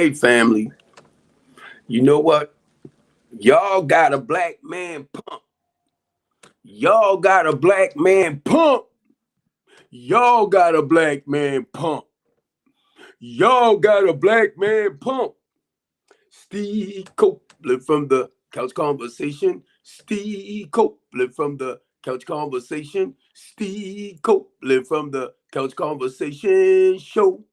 Hey, family, you know what? Y'all got a black man pump. Y'all got a black man pump. Y'all got a black man pump. Y'all got a black man pump. Steve Copeland from the Couch Conversation. Steve Copeland from the Couch Conversation. Steve Copeland from the Couch Conversation show.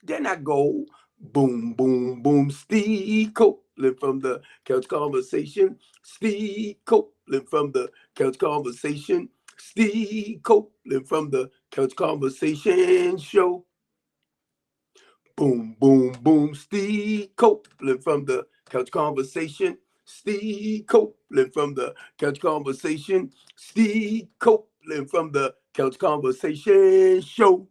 Then I go boom, boom, boom. Steve Copeland from the Couch Conversation. Steve Copeland from the Couch Conversation. Steve Copeland from the Couch Conversation show. Boom, boom, boom. Steve Copeland from the Couch Conversation. Steve Copeland from the Couch Conversation. Steve Copeland from the Couch Conversation show.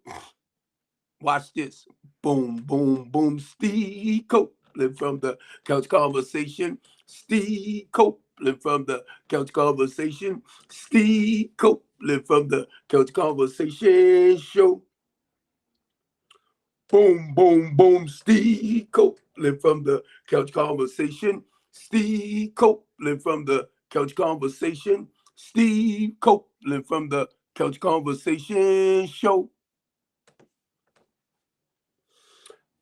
Watch this. Boom, boom, boom. Steve Copeland from the Couch Conversation. Steve Copeland from the Couch Conversation. Steve Copeland from the Couch Conversation show. Boom, boom, boom. Steve Copeland from the Couch Conversation. Steve Copeland from the Couch Conversation. Steve Copeland from the Couch Conversation show.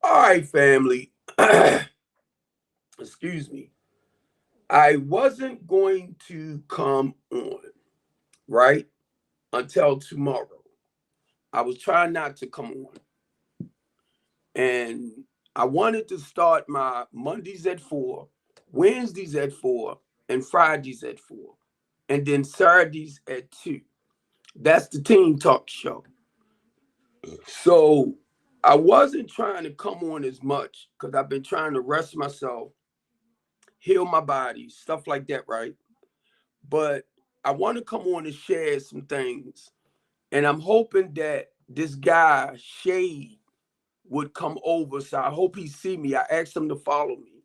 All right, family. Excuse me. I wasn't going to come on, right, until tomorrow. I was trying not to come on. And I wanted to start my Mondays at 4, Wednesdays at 4, and Fridays at 4, and then Saturdays at 2. That's the Team Talk show. So I wasn't trying to come on as much because I've been trying to rest myself, heal my body, stuff like that, right? But I want to come on and share some things. And I'm hoping that this guy, Shade, would come over. So I hope he see me. I asked him to follow me.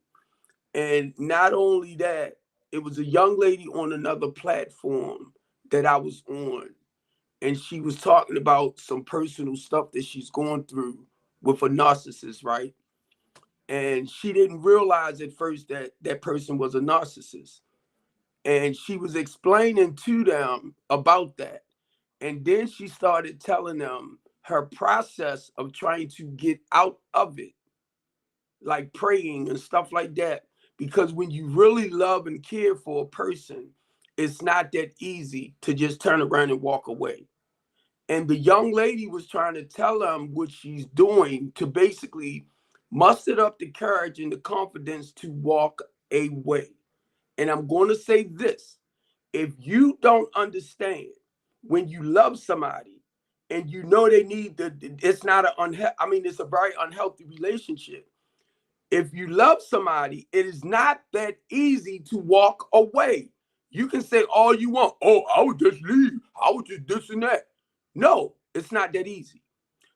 And not only that, it was a young lady on another platform that I was on. And she was talking about some personal stuff that she's going through with a narcissist, right? And she didn't realize at first that that person was a narcissist. And she was explaining to them about that. And then she started telling them her process of trying to get out of it, like praying and stuff like that. Because when you really love and care for a person, it's not that easy to just turn around and walk away. And the young lady was trying to tell them what she's doing to basically muster up the courage and the confidence to walk away. And I'm going to say this. If you don't understand when you love somebody and you know they need it's not it's a very unhealthy relationship. If you love somebody, it is not that easy to walk away. You can say all you want. Oh, I would just leave. I would just this and that. No, it's not that easy.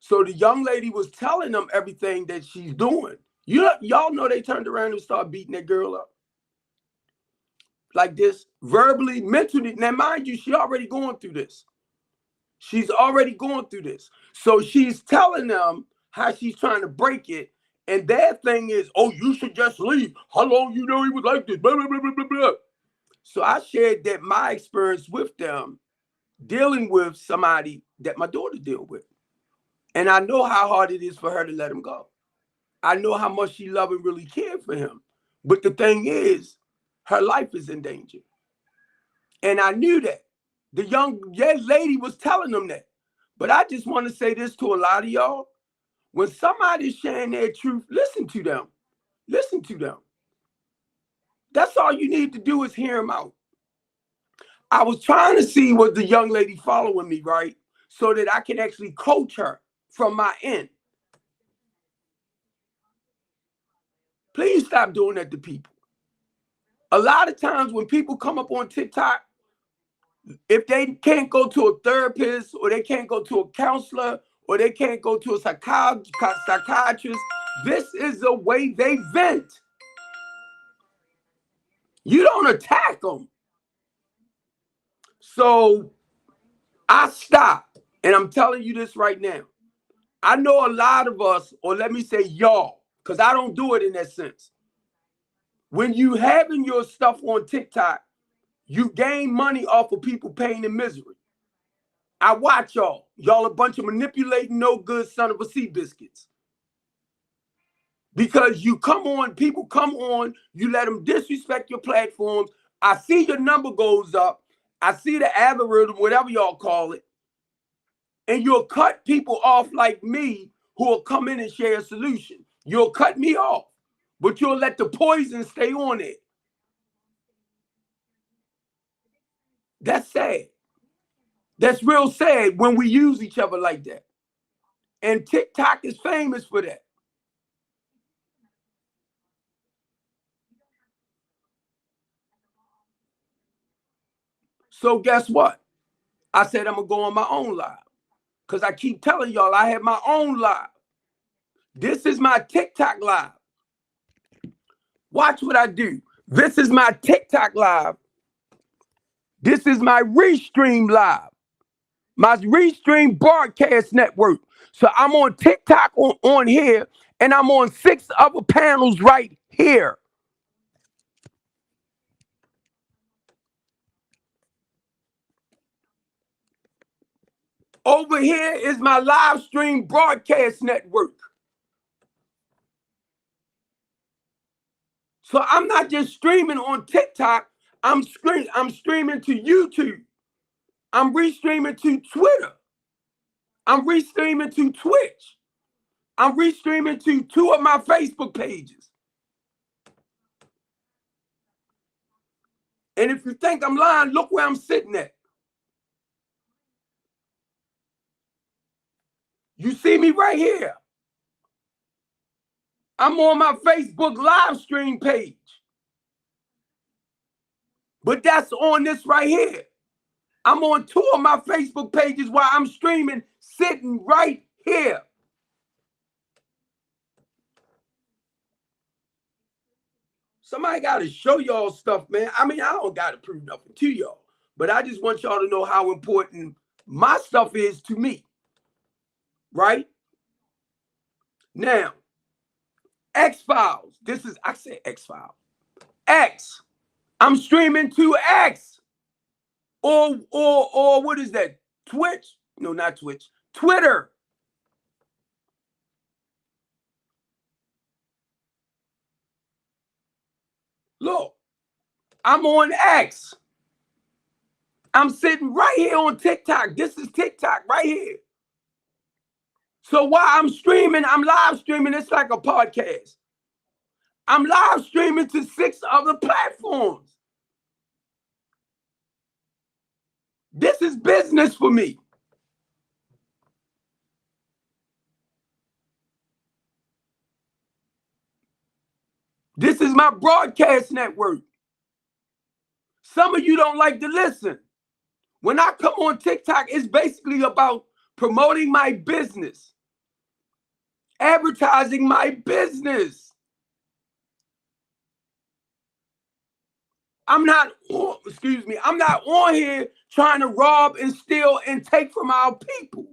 So the young lady was telling them everything that she's doing. Y'all know they turned around and started beating that girl up like this, verbally, mentally. Now, mind you, she already going through this. She's already going through this. So she's telling them how she's trying to break it. And their thing is, oh, you should just leave. How long you know he was like this? Blah, blah, blah, blah, blah, blah. So I shared that my experience with them dealing with somebody that my daughter dealt with. And I know how hard it is for her to let him go. I know how much she loved and really cared for him. But the thing is, her life is in danger. And I knew that. The young lady was telling them that. But I just want to say this to a lot of y'all. When somebody's sharing their truth, listen to them. Listen to them. That's all you need to do is hear them out. I was trying to see was the young lady following me, right? So that I can actually coach her from my end. Please stop doing that to people. A lot of times when people come up on TikTok, if they can't go to a therapist or they can't go to a counselor or they can't go to a psychiatrist, this is the way they vent. You don't attack them. So I stopped, and I'm telling you this right now. I know a lot of us, or let me say y'all, because I don't do it in that sense. When you having your stuff on TikTok, you gain money off of people paying in misery. I watch y'all. Y'all a bunch of manipulating, no good son of a sea biscuits. Because you come on, people come on, you let them disrespect your platforms. I see your number goes up. I see the algorithm, whatever y'all call it. And you'll cut people off like me who will come in and share a solution. You'll cut me off, but you'll let the poison stay on it. That's sad. That's real sad when we use each other like that. And TikTok is famous for that. So guess what? I said I'm going to go on my own live. Because I keep telling y'all I have my own live. This is my TikTok live. Watch what I do. This is my TikTok live. This is my Restream live. My Restream broadcast network. So I'm on TikTok on here, and I'm on 6 other panels right here. Over here is my live stream broadcast network. So I'm not just streaming on TikTok. I'm streaming to YouTube. I'm restreaming to Twitter. I'm restreaming to Twitch. I'm restreaming to 2 of my Facebook pages. And if you think I'm lying, look where I'm sitting at. You see me right here. I'm on my Facebook live stream page. But that's on this right here. I'm on 2 of my Facebook pages while I'm streaming, sitting right here. Somebody got to show y'all stuff, man. I mean, I don't got to prove nothing to y'all, but I just want y'all to know how important my stuff is to me. Right? Now, X-Files. This is, I said X-Files. X. I'm streaming to X. Or what is that? Twitch? No, not Twitch. Twitter. Look, I'm on X. I'm sitting right here on TikTok. This is TikTok right here. So while I'm streaming, I'm live streaming. It's like a podcast. I'm live streaming to 6 other platforms. This is business for me. This is my broadcast network. Some of you don't like to listen. When I come on TikTok, it's basically about promoting my business, advertising my business. I'm not on here trying to rob and steal and take from our people.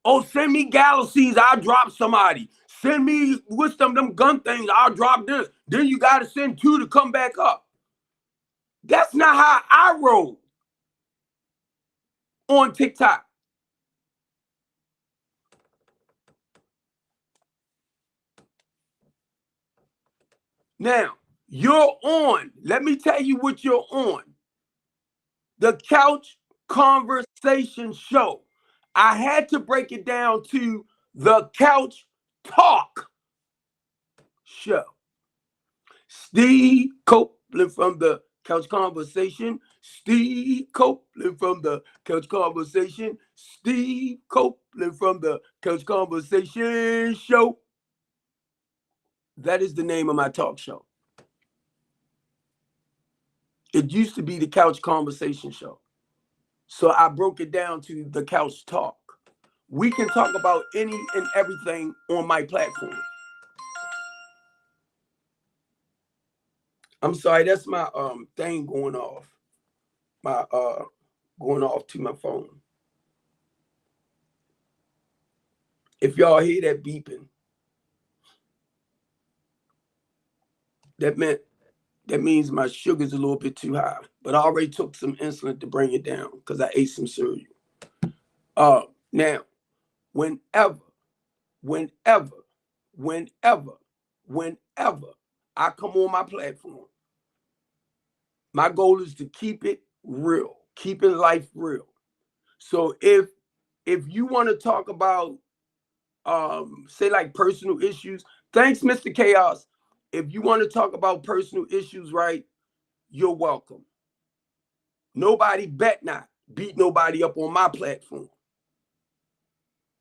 Oh, send me galaxies, I'll drop somebody. Send me with them gun things, I'll drop this. Then you got to send 2 to come back up. That's not how I roll on TikTok. Now, you're on. Let me tell you what you're on. The Couch Conversation Show. I had to break it down to the Couch Talk Show. Steve Copeland from the Couch Conversation. Steve Copeland from the Couch Conversation. Steve Copeland from the Couch Conversation Show. That is the name of my talk show. It used to be the Couch Conversation Show. So I broke it down to the Couch Talk. We can talk about any and everything on my platform. I'm sorry, that's my thing going off. My going off to my phone. If y'all hear that beeping, That means my sugar's a little bit too high. But I already took some insulin to bring it down because I ate some cereal. Now, whenever, whenever, whenever, whenever I come on my platform, my goal is to keep it real, keeping life real. So if you want to talk about say like personal issues, thanks, Mr. Chaos. If you want to talk about personal issues, right, you're welcome. Nobody bet not beat nobody up on my platform.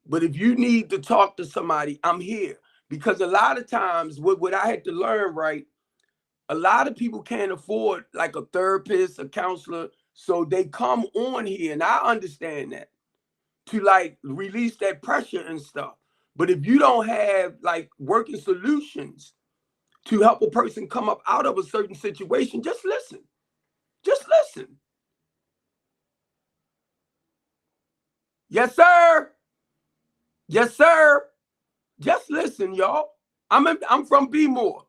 But if you need to talk to somebody, I'm here. Because a lot of times, what I had to learn, right, a lot of people can't afford like a therapist, a counselor, so they come on here, and I understand that, to like release that pressure and stuff. But if you don't have like working solutions to help a person come up out of a certain situation, just listen. Just listen. Yes, sir. Yes, sir. Just listen, y'all. I'm from B-More.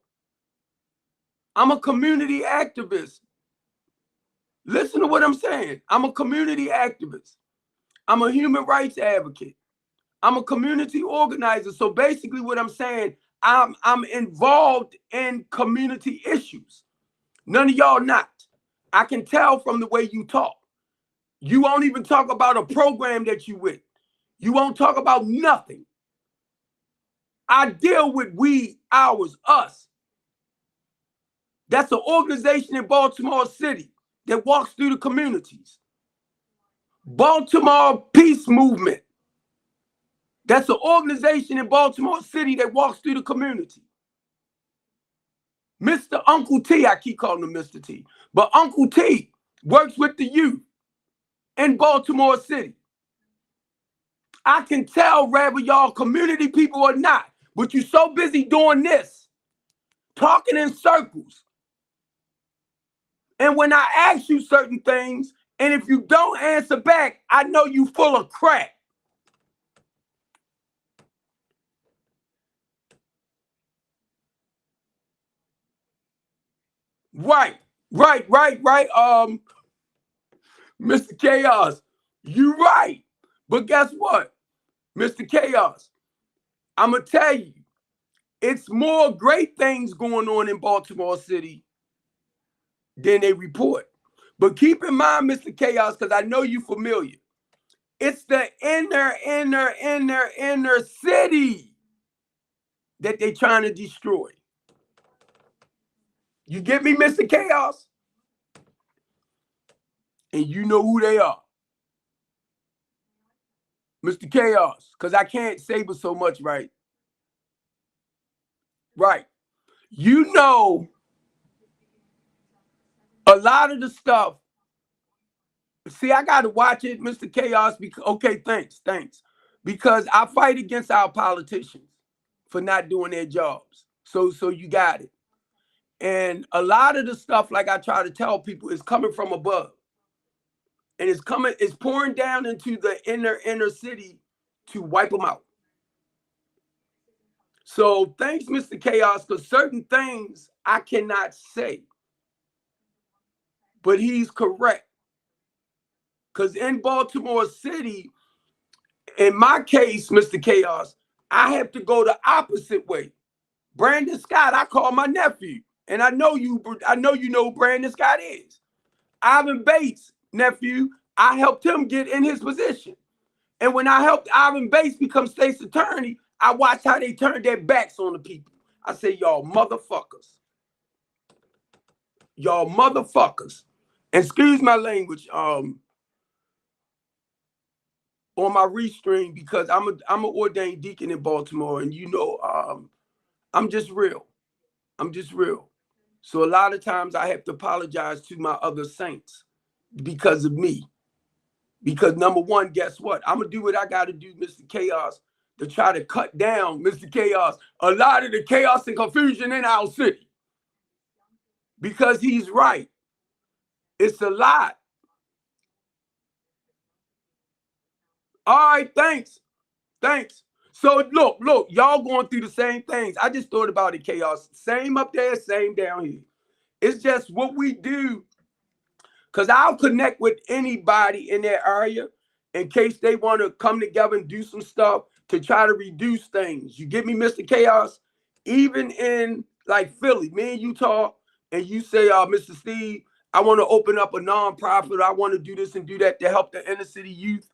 I'm a community activist. Listen to what I'm saying. I'm a community activist. I'm a human rights advocate. I'm a community organizer. So basically what I'm saying, I'm involved in community issues. None of y'all not. I can tell from the way you talk. You won't even talk about a program that you with. You won't talk about nothing. I deal with we, ours, us. That's an organization in Baltimore City that walks through the communities. Baltimore Peace Movement. That's an organization in Baltimore City that walks through the community. Mr. Uncle T, I keep calling him Mr. T, but Uncle T works with the youth in Baltimore City. I can tell whether y'all community people or not, but you're so busy doing this, talking in circles. And when I ask you certain things, and if you don't answer back, I know you full of crap. Right. Mr. Chaos, you right. But guess what, Mr. Chaos? I'm going to tell you, it's more great things going on in Baltimore City than they report. But keep in mind, Mr. Chaos, because I know you're familiar, it's the inner city that they're trying to destroy. You get me, Mr. Chaos? And you know who they are. Mr. Chaos, because I can't savor so much, right? Right. You know, a lot of the stuff, see, I got to watch it, Mr. Chaos, because, okay, thanks. Because I fight against our politicians for not doing their jobs. So you got it. And a lot of the stuff, like I try to tell people, is coming from above. And it's pouring down into the inner city to wipe them out. So thanks, Mr. Chaos, because certain things I cannot say. But he's correct. Because in Baltimore City, in my case, Mr. Chaos, I have to go the opposite way. Brandon Scott, I call my nephew. And I know you know who Brandon Scott is. Ivan Bates, nephew, I helped him get in his position. And when I helped Ivan Bates become state's attorney, I watched how they turned their backs on the people. I say, y'all motherfuckers. Y'all motherfuckers. And excuse my language on my restream, because I'm an ordained deacon in Baltimore, and you know, I'm just real. I'm just real. So a lot of times I have to apologize to my other saints because of me. Because number one, guess what? I'm going to do what I got to do, Mr. Chaos, to try to cut down, Mr. Chaos, a lot of the chaos and confusion in our city. Because he's right. It's a lot. All right, thanks. So look, y'all going through the same things. I just thought about it, chaos. Same up there, same down here. It's just what we do, because I'll connect with anybody in that area in case they want to come together and do some stuff to try to reduce things. You get me, Mr. Chaos? Even in like Philly, me and you talk, and you say, Mr. Steve, I want to open up a nonprofit. I want to do this and do that to help the inner city youth.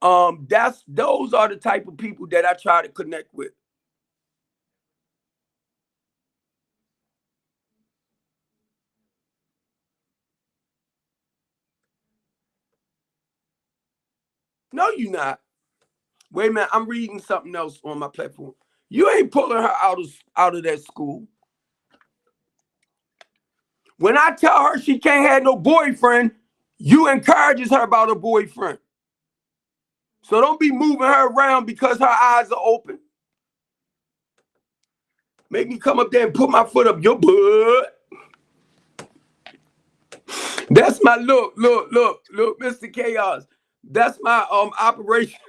Those are the type of people that I try to connect with. No, you not. Wait a minute, I'm reading something else on my platform. You ain't pulling her out of that school. When I tell her she can't have no boyfriend, you encourages her about a boyfriend. So don't be moving her around because her eyes are open. Make me come up there and put my foot up your butt. That's my look, Mr. Chaos. That's my operation.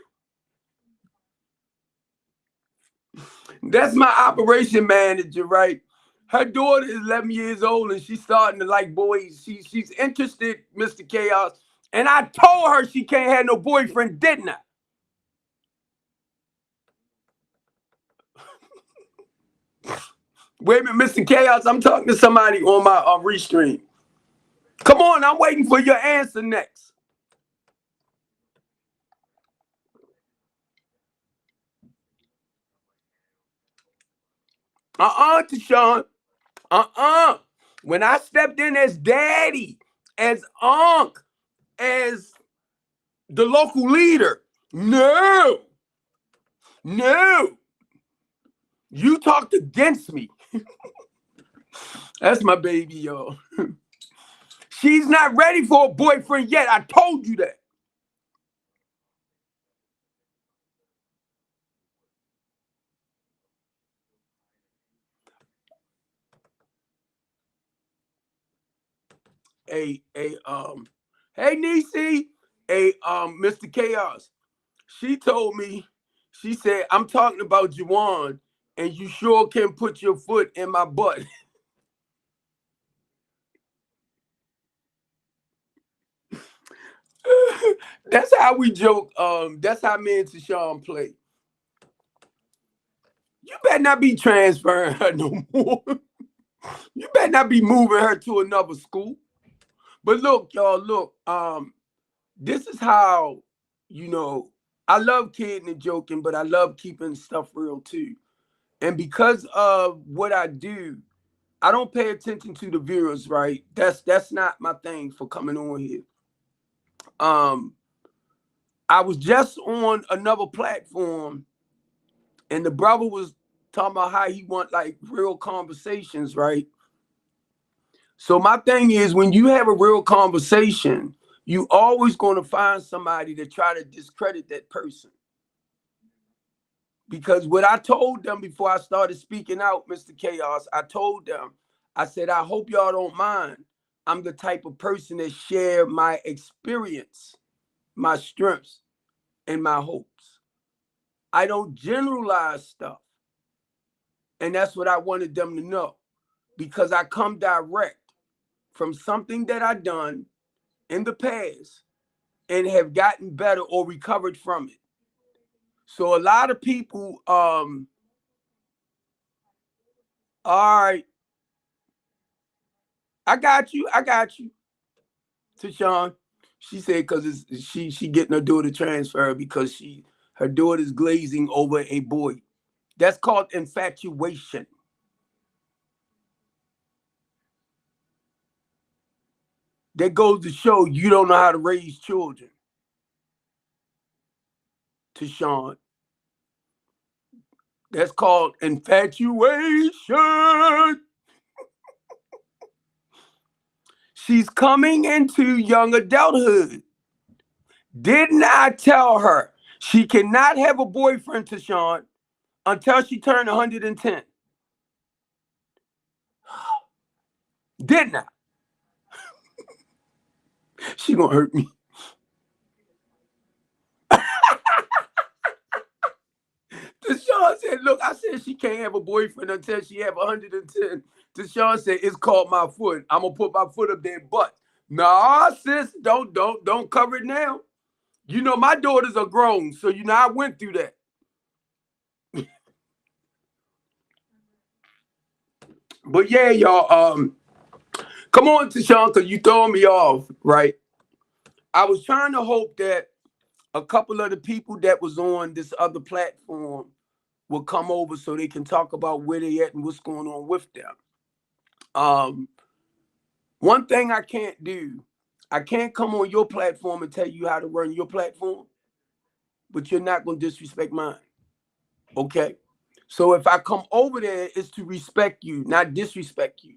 That's my operation manager, right? Her daughter is 11 years old and she's starting to like boys. She's interested, Mr. Chaos. And I told her she can't have no boyfriend, didn't I? Wait a minute, Mr. Chaos. I'm talking to somebody on my restream. Come on, I'm waiting for your answer next. Tashawn. When I stepped in as daddy, as unc, as the local leader, no. You talked against me. That's my baby, y'all. She's not ready for a boyfriend yet. I told you that. Hey, Niecy. Hey, Mr. Chaos. She told me, she said, I'm talking about Juwan, and you sure can put your foot in my butt. That's how we joke. That's how me and Tashawn play. You better not be transferring her no more. You better not be moving her to another school. But look, y'all, look, this is how, I love kidding and joking, but I love keeping stuff real too. And because of what I do, I don't pay attention to the viewers, right? That's not my thing for coming on here. I was just on another platform, and the brother was talking about how he want like real conversations, right? So my thing is, when you have a real conversation, you always going to find somebody to try to discredit that person. Because what I told them before I started speaking out, Mr. Chaos, I told them, I said, I hope y'all don't mind. I'm the type of person that share my experience, my strengths, and my hopes. I don't generalize stuff. And that's what I wanted them to know. Because I come direct from something that I done in the past and have gotten better or recovered from it. So a lot of people, all right, I got you, Tashawn. She said because she getting her daughter transferred because her daughter's glazing over a boy. That's called infatuation. That goes to show you don't know how to raise children, Tashawn. That's called infatuation. She's coming into young adulthood. Didn't I tell her she cannot have a boyfriend, Tashawn, until she turned 110? Didn't I? She gonna hurt me. said, look, I said she can't have a boyfriend until she have 110. Tashawn said, it's called my foot. I'm gonna put my foot up there, but nah, sis, don't cover it now. You know, my daughters are grown, so you know I went through that. But yeah, y'all, come on, Tashawn, because you throwing me off, right? I was trying to hope that a couple of the people that was on this other platform will come over so they can talk about where they at and what's going on with them. One thing I can't do, I can't come on your platform and tell you how to run your platform, but you're not going to disrespect mine. Okay? So if I come over there, it's to respect you, not disrespect you.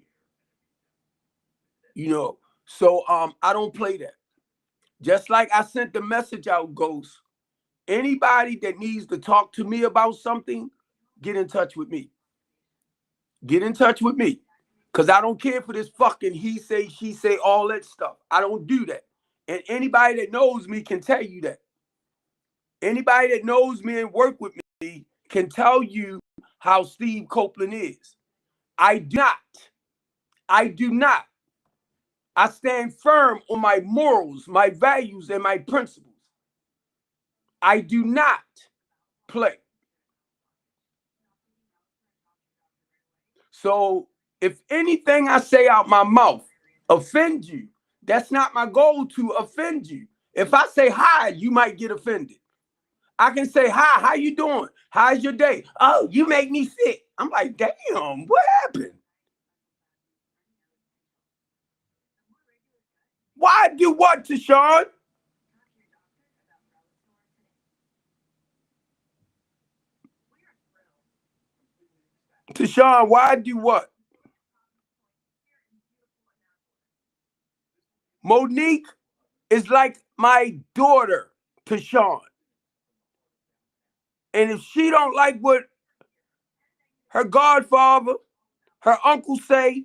You know, so I don't play that. Just like I sent the message out, Ghost. Anybody that needs to talk to me about something, get in touch with me. Get in touch with me. Because I don't care for this fucking he say, she say, all that stuff. I don't do that. And anybody that knows me can tell you that. Anybody that knows me and work with me can tell you how Steve Copeland is. I do not. I do not. I stand firm on my morals, my values, and my principles. I do not play. So if anything I say out my mouth offends you, that's not my goal to offend you. If I say hi, you might get offended. I can say, hi, how you doing? How's your day? Oh, you make me sick. I'm like, damn, what happened? Why do what, Tashawn? Tashawn, why do what? Monique is like my daughter, Tashawn. And if she don't like what her godfather, her uncle say,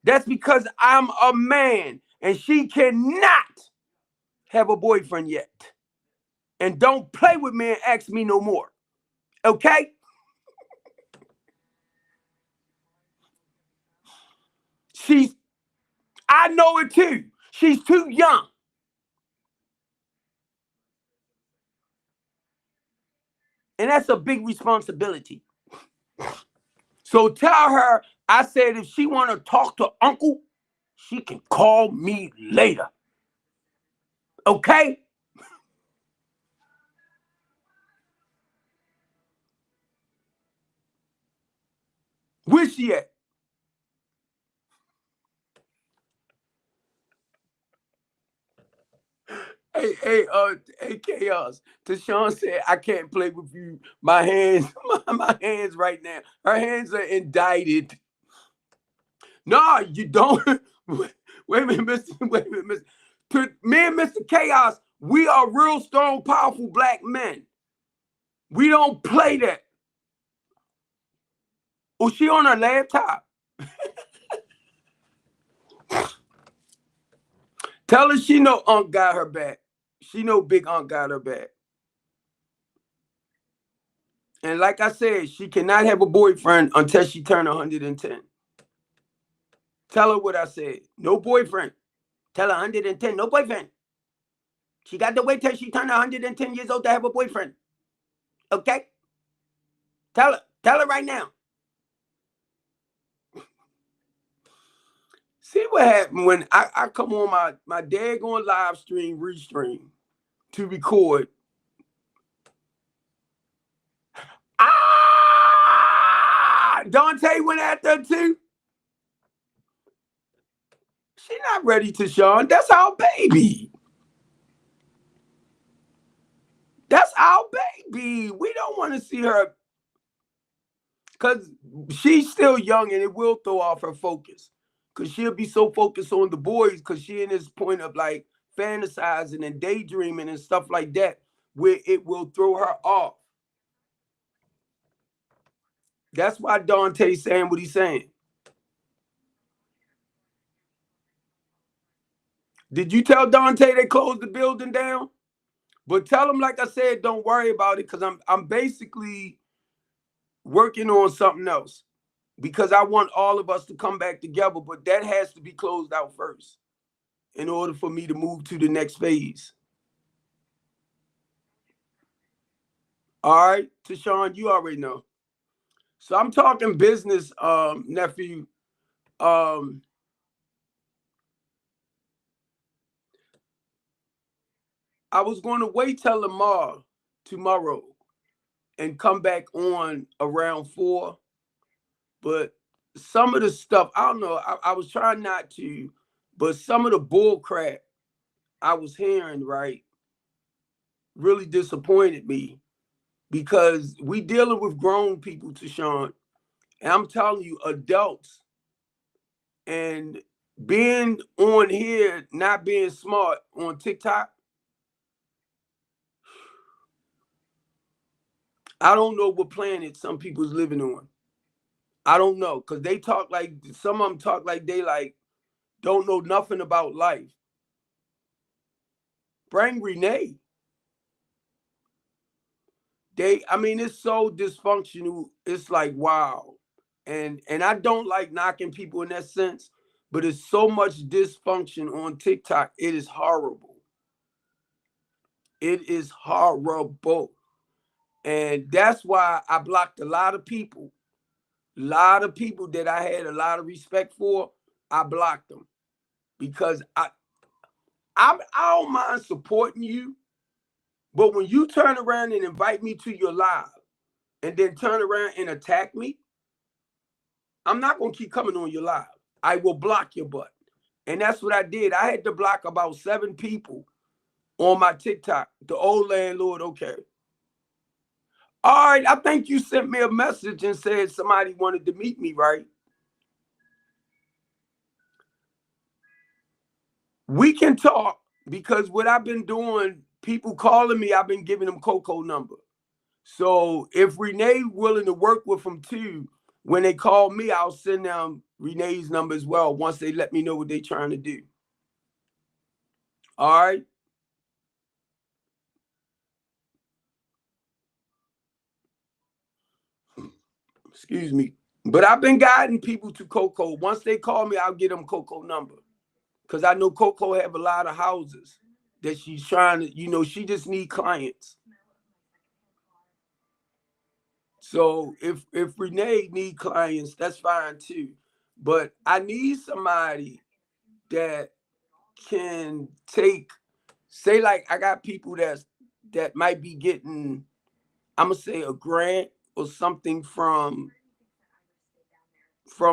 that's because I'm a man and she cannot have a boyfriend yet. And don't play with me and ask me no more. Okay? I know it too. She's too young. And that's a big responsibility. So tell her, I said, if she want to talk to uncle, she can call me later. Okay? Where's she at? Hey, Chaos. Tashawn said, I can't play with you. My hands, my hands right now. Her hands are indicted. No, you don't. Wait a minute, Mr. Wait a minute, Mr. To me and Mr. Chaos, we are real strong, powerful black men. We don't play that. Oh, she on her laptop. Tell her she know Unc got her back. She know Big Unc got her back. And like I said, she cannot have a boyfriend until she turn 110. Tell her what I said. No boyfriend. Tell her 110, no boyfriend. She got to wait till she turn 110 years old to have a boyfriend. Okay? Tell her right now. See what happened when I come on my daggone live stream, restream to record. Dante went after her too. She not ready, Tashawn. That's our baby. That's our baby. We don't want to see her because she's still young and it will throw off her focus. Because she'll be so focused on the boys because she in this point of like fantasizing and daydreaming and stuff like that where it will throw her off. That's why Dante's saying what he's saying. Did you tell Dante they closed the building down? But tell him, like I said, don't worry about it because I'm basically working on something else because I want all of us to come back together, but that has to be closed out first in order for me to move to the next phase. All right, Tashawn, you already know. So I'm talking business, nephew. Um, I was going to wait till tomorrow and come back on around 4, but some of the stuff, I don't know, I was trying not to, but some of the bull crap I was hearing, right, really disappointed me because we dealing with grown people, Tashawn, and I'm telling you, adults, and being on here, not being smart on TikTok, I don't know what planet some people's living on. I don't know, because they talk like, some of them talk like they like don't know nothing about life. Bring Renee. I mean, it's so dysfunctional. It's like, wow. And I don't like knocking people in that sense, but it's so much dysfunction on TikTok. It is horrible. It is horrible. And that's why I blocked a lot of people. A lot of people that I had a lot of respect for, I blocked them because I don't mind supporting you, but when you turn around and invite me to your live and then turn around and attack me, I'm not gonna keep coming on your live. I will block your butt. And that's what I did. I had to block about 7 people on my TikTok. The old landlord, okay. All right, I think you sent me a message and said somebody wanted to meet me, right? We can talk because what I've been doing, people calling me, I've been giving them Coco number. So if Renee willing to work with them too, when they call me, I'll send them Renee's number as well once they let me know what they're trying to do. All right. Excuse me. But I've been guiding people to Coco. Once they call me, I'll get them Coco number. Because I know Coco have a lot of houses that she's trying to, she just need clients. So if Renee need clients, that's fine too. But I need somebody that can say like I got people that might be getting, I'm gonna say a grant or something from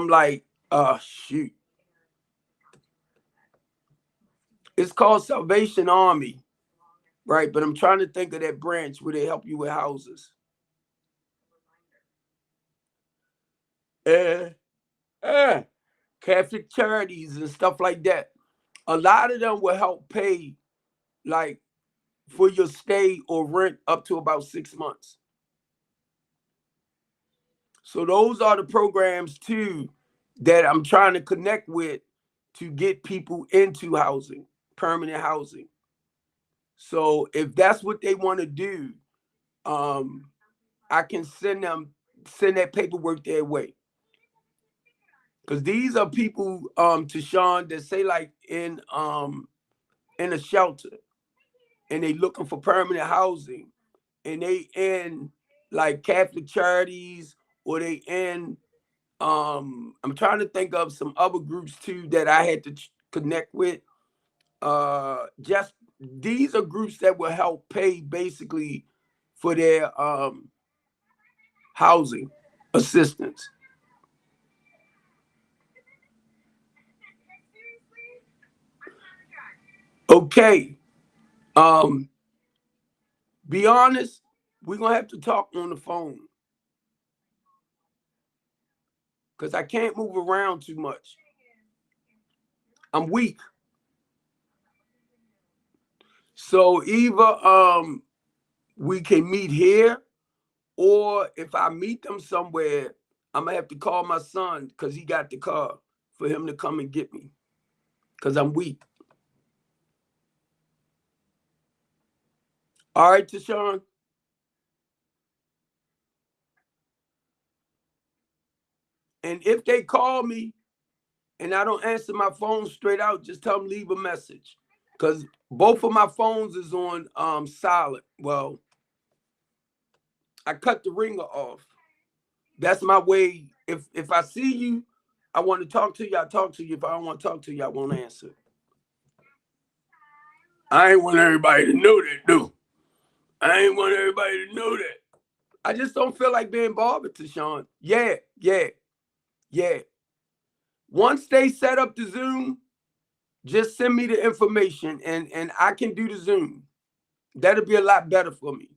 like shoot. It's called Salvation Army, right? But I'm trying to think of that branch where they help you with houses. Uh, uh, Catholic charities and stuff like that. A lot of them will help pay like for your stay or rent up to about 6 months. So those are the programs too that I'm trying to connect with to get people into housing, permanent housing. So if that's what they want to do, I can send that paperwork their way. Because these are people, to Sean, that say like in a shelter and they looking for permanent housing and they in like Catholic charities or they in I'm trying to think of some other groups too that I had to connect with. Just these are groups that will help pay basically for their housing assistance. Okay. Um, be honest, we're gonna have to talk on the phone because I can't move around too much. I'm weak. So either we can meet here, or if I meet them somewhere, I'm gonna have to call my son because he got the car for him to come and get me because I'm weak. All right, Tashawn. And if they call me and I don't answer my phone straight out, just tell them leave a message. Because both of my phones is on silent. Well, I cut the ringer off. That's my way. If I see you, I want to talk to you, I talk to you. If I don't want to talk to you, I won't answer. I ain't want everybody to know that, though. I ain't want everybody to know that. I just don't feel like being bothered, Tashawn. Yeah. Once they set up the Zoom, just send me the information and I can do the Zoom. That'll be a lot better for me.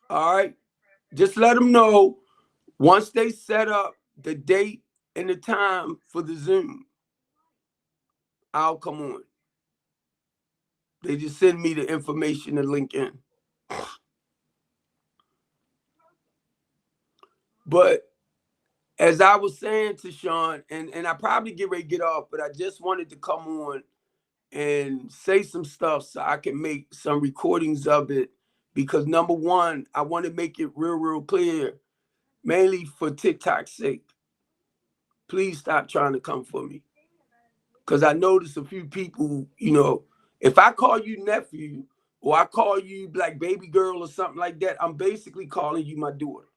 All right. Just let them know once they set up the date and the time for the Zoom, I'll come on. They just send me the information and link in. But as I was saying to Sean, and I probably get ready to get off, but I just wanted to come on and say some stuff so I can make some recordings of it. Because number one, I want to make it real clear, mainly for TikTok's sake. Please stop trying to come for me. Because I noticed a few people, you know, if I call you nephew or I call you like baby girl or something like that, I'm basically calling you my daughter.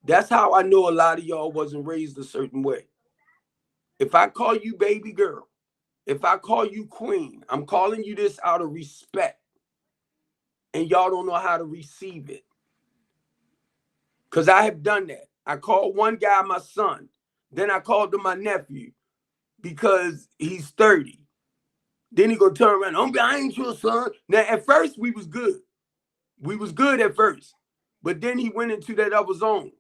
That's how I know a lot of y'all wasn't raised a certain way. If I call you baby girl, if I call you queen, I'm calling you this out of respect. And y'all don't know how to receive it. Because I have done that. I called one guy my son. Then I called him my nephew because he's 30. Then he gonna turn around, I ain't your son. Now, at first, we was good. We was good at first. But then he went into that other zone.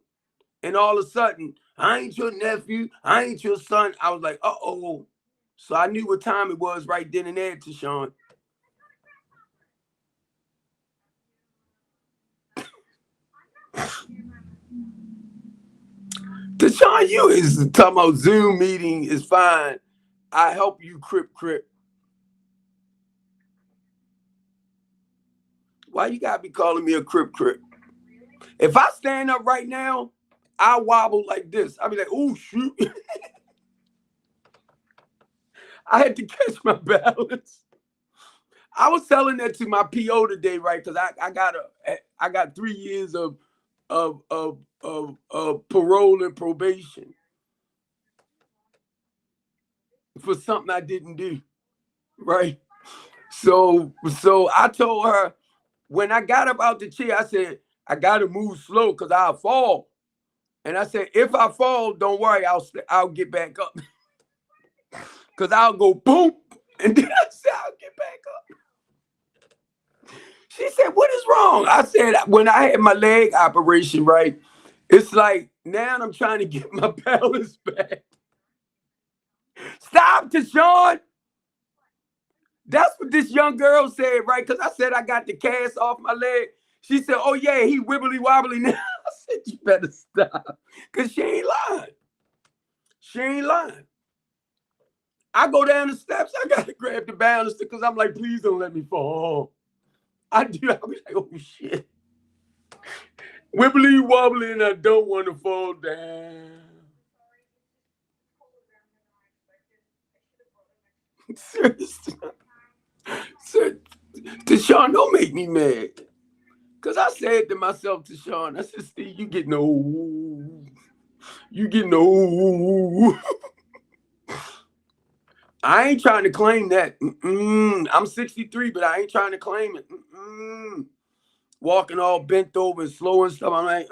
And all of a sudden, I ain't your nephew. I ain't your son. I was like, uh-oh. So I knew what time it was right then and there, Tashawn. Tashawn, you is talking about Zoom meeting is fine. I help you crip. Why you gotta be calling me a crip? If I stand up right now, I wobble like this. I'll be like, oh, shoot. I had to catch my balance. I was telling that to my PO today, right? Because I got 3 years of parole and probation for something I didn't do, right? So I told her when I got up out the chair, I said I gotta move slow because I'll fall. And I said if I fall, don't worry, I'll get back up because I'll go boom, and then I said I'll get back up. She said, what is wrong? I said, when I had my leg operation, right, it's like now I'm trying to get my balance back. Stop, Tashawn. That's what this young girl said, right? Because I said I got the cast off my leg. She said, oh, yeah, he wibbly wobbly now. I said, you better stop. Because she ain't lying. She ain't lying. I go down the steps. I got to grab the balance because I'm like, please don't let me fall. I do. I'll be like, oh, shit. Wibbly wobbly and I don't want to fall down. Seriously. So, Tashawn, don't make me mad. Because I said to myself, Tashawn, I said, Steve, you getting old. You getting old. I ain't trying to claim that. I'm 63, but I ain't trying to claim it. Walking all bent over and slow and stuff. I'm like,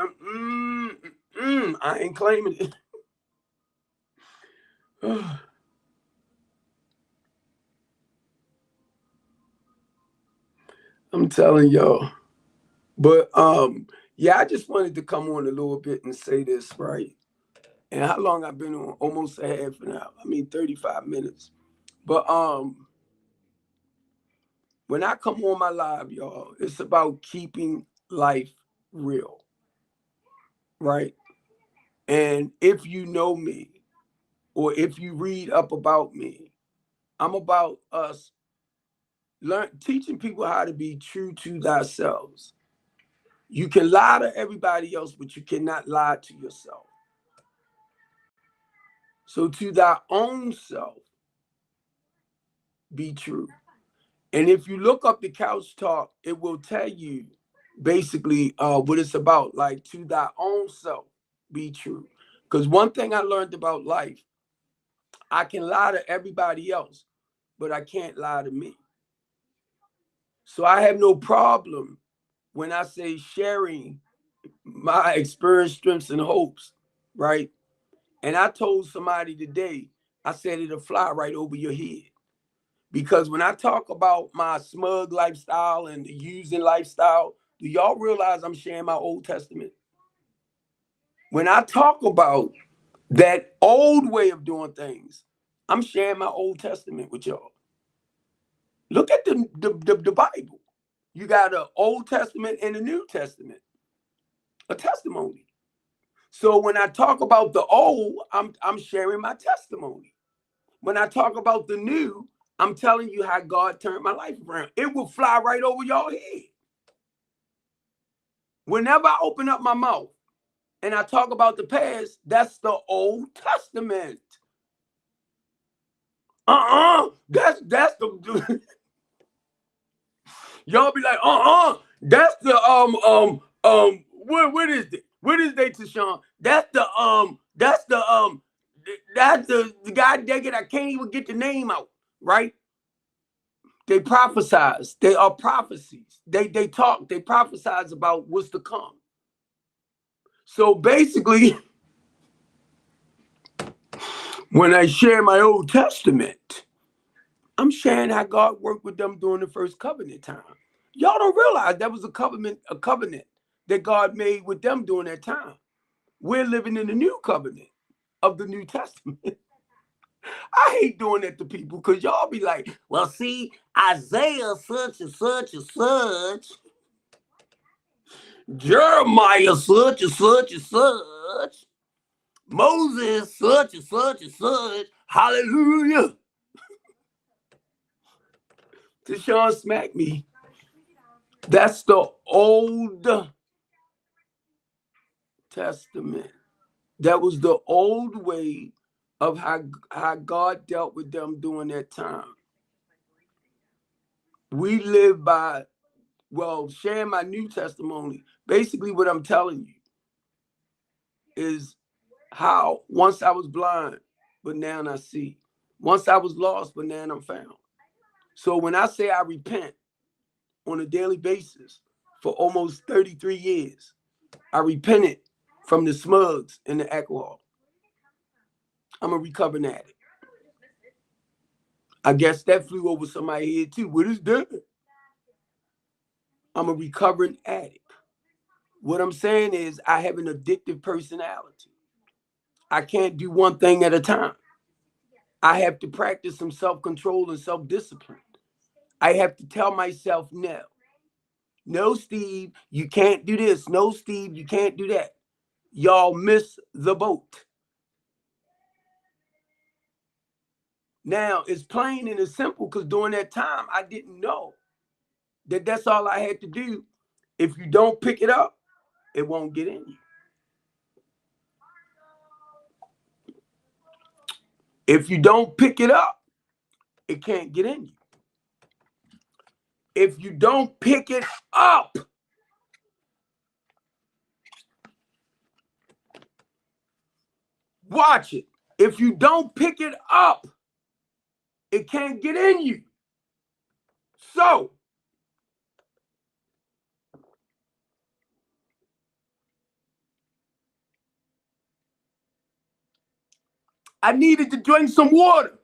I ain't claiming it. I'm telling y'all. But yeah, I just wanted to come on a little bit and say this, right? And how long I've been on? Almost a half an hour. I mean, 35 minutes. But when I come on my live, y'all, it's about keeping life real, right? And if you know me, or if you read up about me, I'm about us teaching people how to be true to themselves. You can lie to everybody else, but you cannot lie to yourself. So to thy own self be true. And if you look up the Couch Talk, it will tell you basically what it's about. Like, to thy own self be true. Because one thing I learned about life, I can lie to everybody else, but I can't lie to me. So I have no problem when I say sharing my experience, strengths, and hopes, right? And I told somebody today, I said it'll fly right over your head. Because when I talk about my smug lifestyle and the using lifestyle, do y'all realize I'm sharing my Old Testament? When I talk about that old way of doing things, I'm sharing my Old Testament with y'all. Look at the Bible. You got an Old Testament and a New Testament, a testimony. So when I talk about the old, I'm sharing my testimony. When I talk about the new, I'm telling you how God turned my life around. It will fly right over your head. Whenever I open up my mouth and I talk about the past, that's the Old Testament. That's the y'all be like, that's the what is it? What is they, Tashawn? That's the guy Daggett, I can't even get the name out, right? They prophesize. They are prophecies. They talk, they prophesize about what's to come. So basically, when I share my Old Testament, I'm sharing how God worked with them during the first covenant time. Y'all don't realize that was a covenant that God made with them during that time. We're living in the new covenant of the New Testament. I hate doing that to people because y'all be like, well, see, Isaiah such and such and such, Jeremiah such and such and such, Moses such and such and such. Hallelujah. Tashawn smacked me. That's the Old Testament. That was the old way of how God dealt with them during that time. We live by, well, sharing my new testimony. Basically, what I'm telling you is how once I was blind, but now I see. Once I was lost, but now I'm found. So when I say I repent on a daily basis for almost 33 years, I repented from the smugs and the alcohol. I'm a recovering addict. I guess that flew over somebody's head too. What is that? I'm a recovering addict. What I'm saying is I have an addictive personality. I can't do one thing at a time. I have to practice some self-control and self-discipline. I have to tell myself no. No, Steve, you can't do this. No, Steve, you can't do that. Y'all miss the boat. Now, it's plain and it's simple because during that time, I didn't know that that's all I had to do. If you don't pick it up, it won't get in you. If you don't pick it up, it can't get in you. If you don't pick it up, watch it. If you don't pick it up, it can't get in you. So, I needed to drink some water.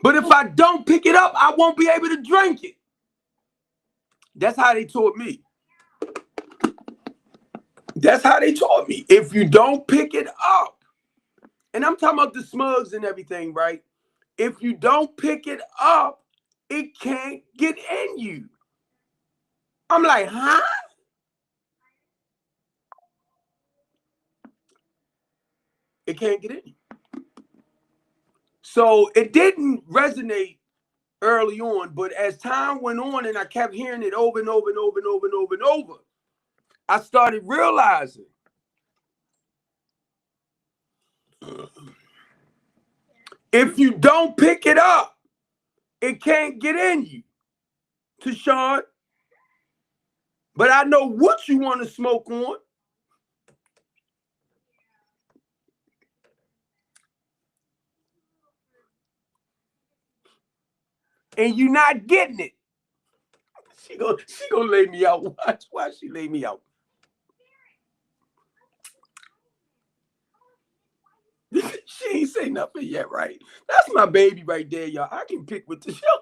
But if I don't pick it up, I won't be able to drink it. That's how they taught me. That's how they taught me. If you don't pick it up, and I'm talking about the smugs and everything, right? If you don't pick it up, it can't get in you. I'm like, huh? It can't get in you. So it didn't resonate early on, but as time went on and I kept hearing it over and over and over and over and over and over, I started realizing if you don't pick it up, it can't get in you, Tashawn. But I know what you want to smoke on. And you're not getting it. She gonna lay me out. Watch why she lay me out. She ain't say nothing yet, right? That's my baby right there, y'all. I can pick with the show.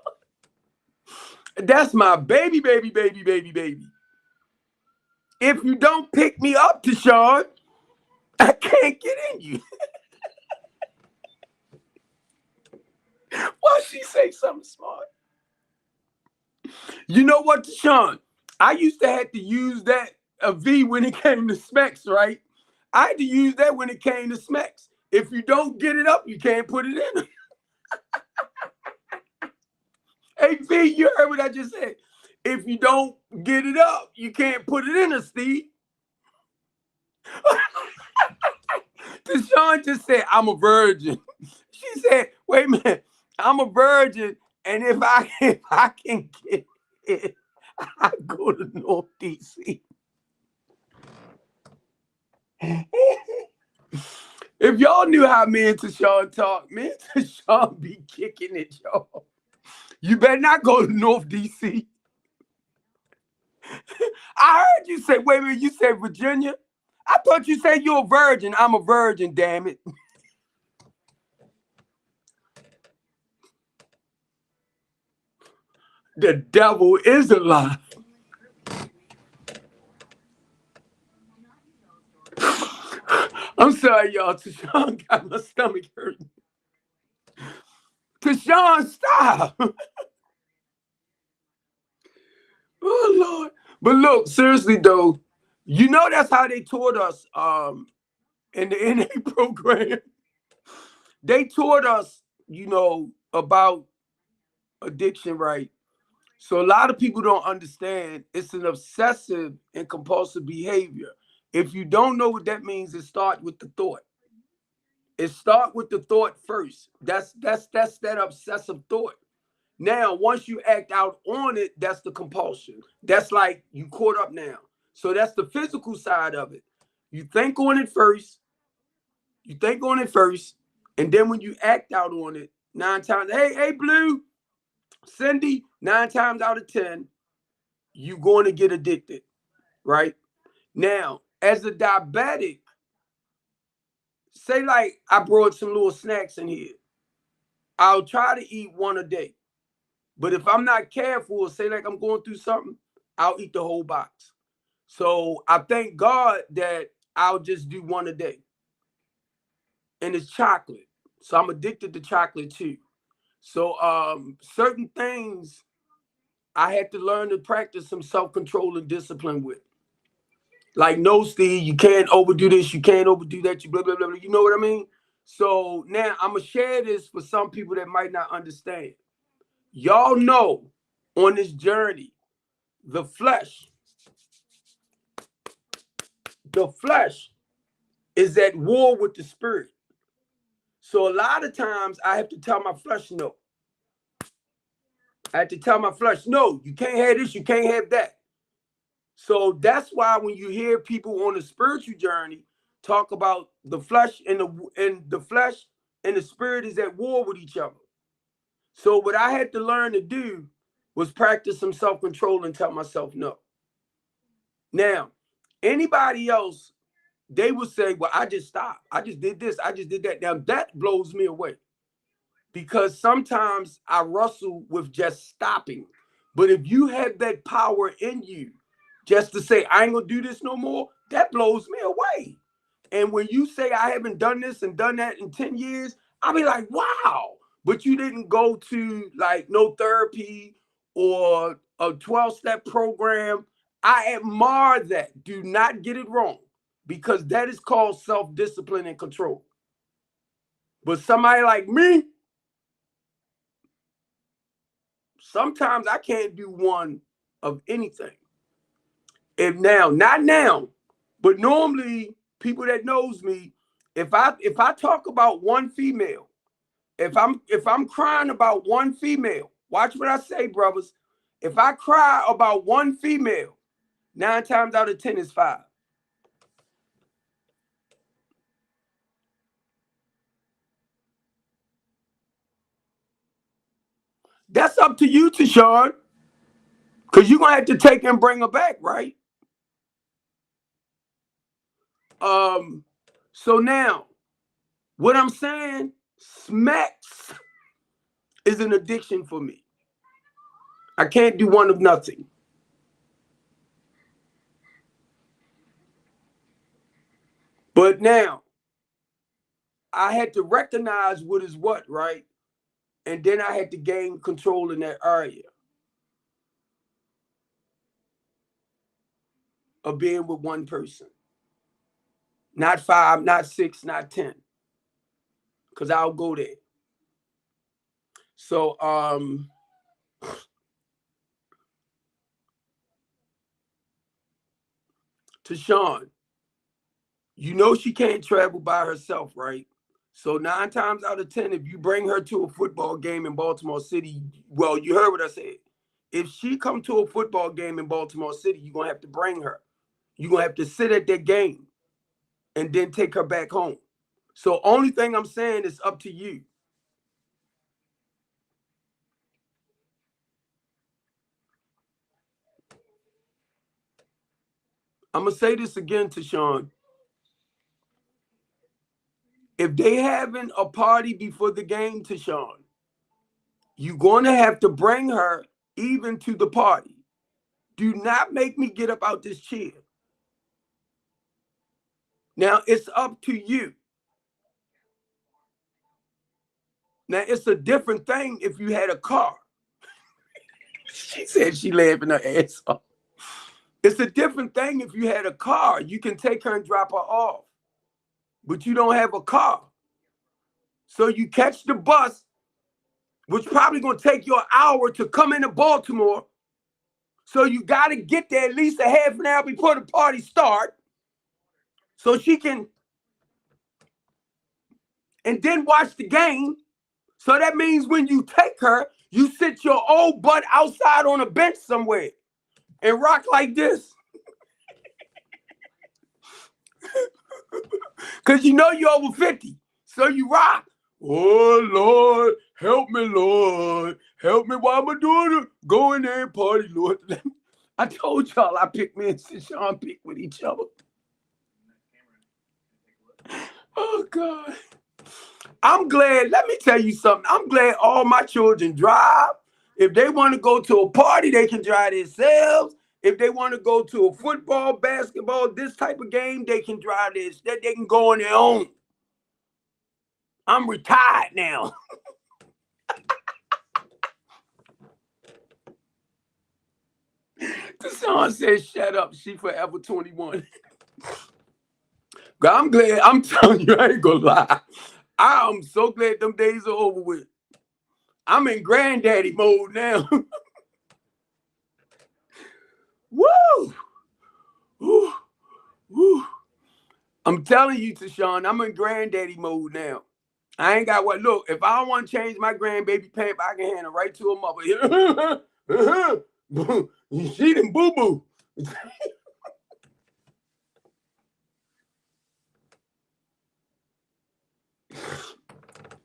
That's my baby, baby, baby, baby, baby. If you don't pick me up, Tashawn, I can't get in you. Why she say something smart? You know what, Tashawn? I used to have to use that a V when it came to specs, right? I had to use that when it came to specs. If you don't get it up, you can't put it in. Hey, V, you heard what I just said. If you don't get it up, you can't put it in her, Steve. Tashawn just said, I'm a virgin. She said, wait a minute, I'm a virgin, and if I can get it, I go to North DC. If y'all knew how me and Tashawn talk, me and Tashawn be kicking it, y'all. You better not go to North DC. I heard you say, wait a minute, you said Virginia? I thought you said you're a virgin. I'm a virgin, damn it. The devil is alive. I'm sorry, y'all. Tashawn got my stomach hurting. Tashawn, stop. Oh, Lord. But look, seriously, though, you know that's how they taught us in the NA program. They taught us, about addiction, right? So a lot of people don't understand it's an obsessive and compulsive behavior. If you don't know what that means, it starts with the thought. It starts with the thought first. That's that obsessive thought. Now, once you act out on it, that's the compulsion. That's like you caught up now. So that's the physical side of it. You think on it first, and then when you act out on it, 9 times, hey, Blue, Cindy, 9 times out of 10, you're going to get addicted, right? Now, as a diabetic, say like I brought some little snacks in here. I'll try to eat one a day. But if I'm not careful, say like I'm going through something, I'll eat the whole box. So I thank God that I'll just do one a day. And it's chocolate. So I'm addicted to chocolate too. So certain things I had to learn to practice some self-control and discipline with. Like, no, Steve, you can't overdo this, you can't overdo that, you blah, blah, blah, blah. You know what I mean? So now I'm going to share this for some people that might not understand. Y'all know on this journey, the flesh is at war with the spirit. So a lot of times I have to tell my flesh no. I have to tell my flesh, no, you can't have this, you can't have that. So that's why when you hear people on the spiritual journey talk about the flesh and the flesh and the spirit is at war with each other. So what I had to learn to do was practice some self-control and tell myself no. Now, anybody else, they would say, well, I just stopped. I just did this. I just did that. Now that blows me away because sometimes I wrestle with just stopping. But if you have that power in you just to say, I ain't gonna do this no more, that blows me away. And when you say I haven't done this and done that in 10 years, I'll be like, wow. But you didn't go to like no therapy or a 12-step program. I admire that. Do not get it wrong, because that is called self-discipline and control. But somebody like me, sometimes I can't do one of anything. If now, not now, but normally people that knows me, if I talk about one female, if I'm crying about one female, watch what I say, brothers. If I cry about one female, 9 times out of 10 is 5. That's up to you, Tashawn, because you're gonna have to take and bring her back, right? So now, what I'm saying, smacks is an addiction for me. I can't do one of nothing. But now, I had to recognize what is what, right? And then I had to gain control in that area of being with one person. Not 5, not 6, not 10. Because I'll go there. So, Tashawn, you know she can't travel by herself, right? So 9 times out of 10, if you bring her to a football game in Baltimore City, well, you heard what I said. If she come to a football game in Baltimore City, you're gonna have to bring her. You're gonna have to sit at that game and then take her back home. So only thing I'm saying is up to you. I'm gonna say this again to Sean. If they having a party before the game, to Sean, you're gonna have to bring her even to the party. Do not make me get up out this chair. Now it's up to you. Now it's a different thing if you had a car. She said she laughing her ass off. It's a different thing if you had a car. You can take her and drop her off. But you don't have a car. So you catch the bus, which probably gonna take you an hour to come into Baltimore. So you gotta get there at least a half an hour before the party start. So she can, and then watch the game. So that means when you take her, you sit your old butt outside on a bench somewhere and rock like this. Because you know you're over 50. So you rock. Oh, Lord, help me, Lord. Help me while my daughter go in there and party, Lord. I told y'all I picked me and Sean pick with each other. Oh, God. I'm glad. Let me tell you something. I'm glad all my children drive. If they want to go to a party, they can drive themselves. If they want to go to a football, basketball, this type of game, they can drive this. They can go on their own. I'm retired now. The song says, shut up. She forever 21. I'm glad. I'm telling you, I ain't gonna lie. I'm so glad them days are over with. I'm in granddaddy mode now. Woo! Woo! Woo! I'm telling you, Tashawn, I'm in granddaddy mode now. I ain't got what. Look, if I don't want to change my grandbaby pamper, I can hand it right to her mother. She done boo boo.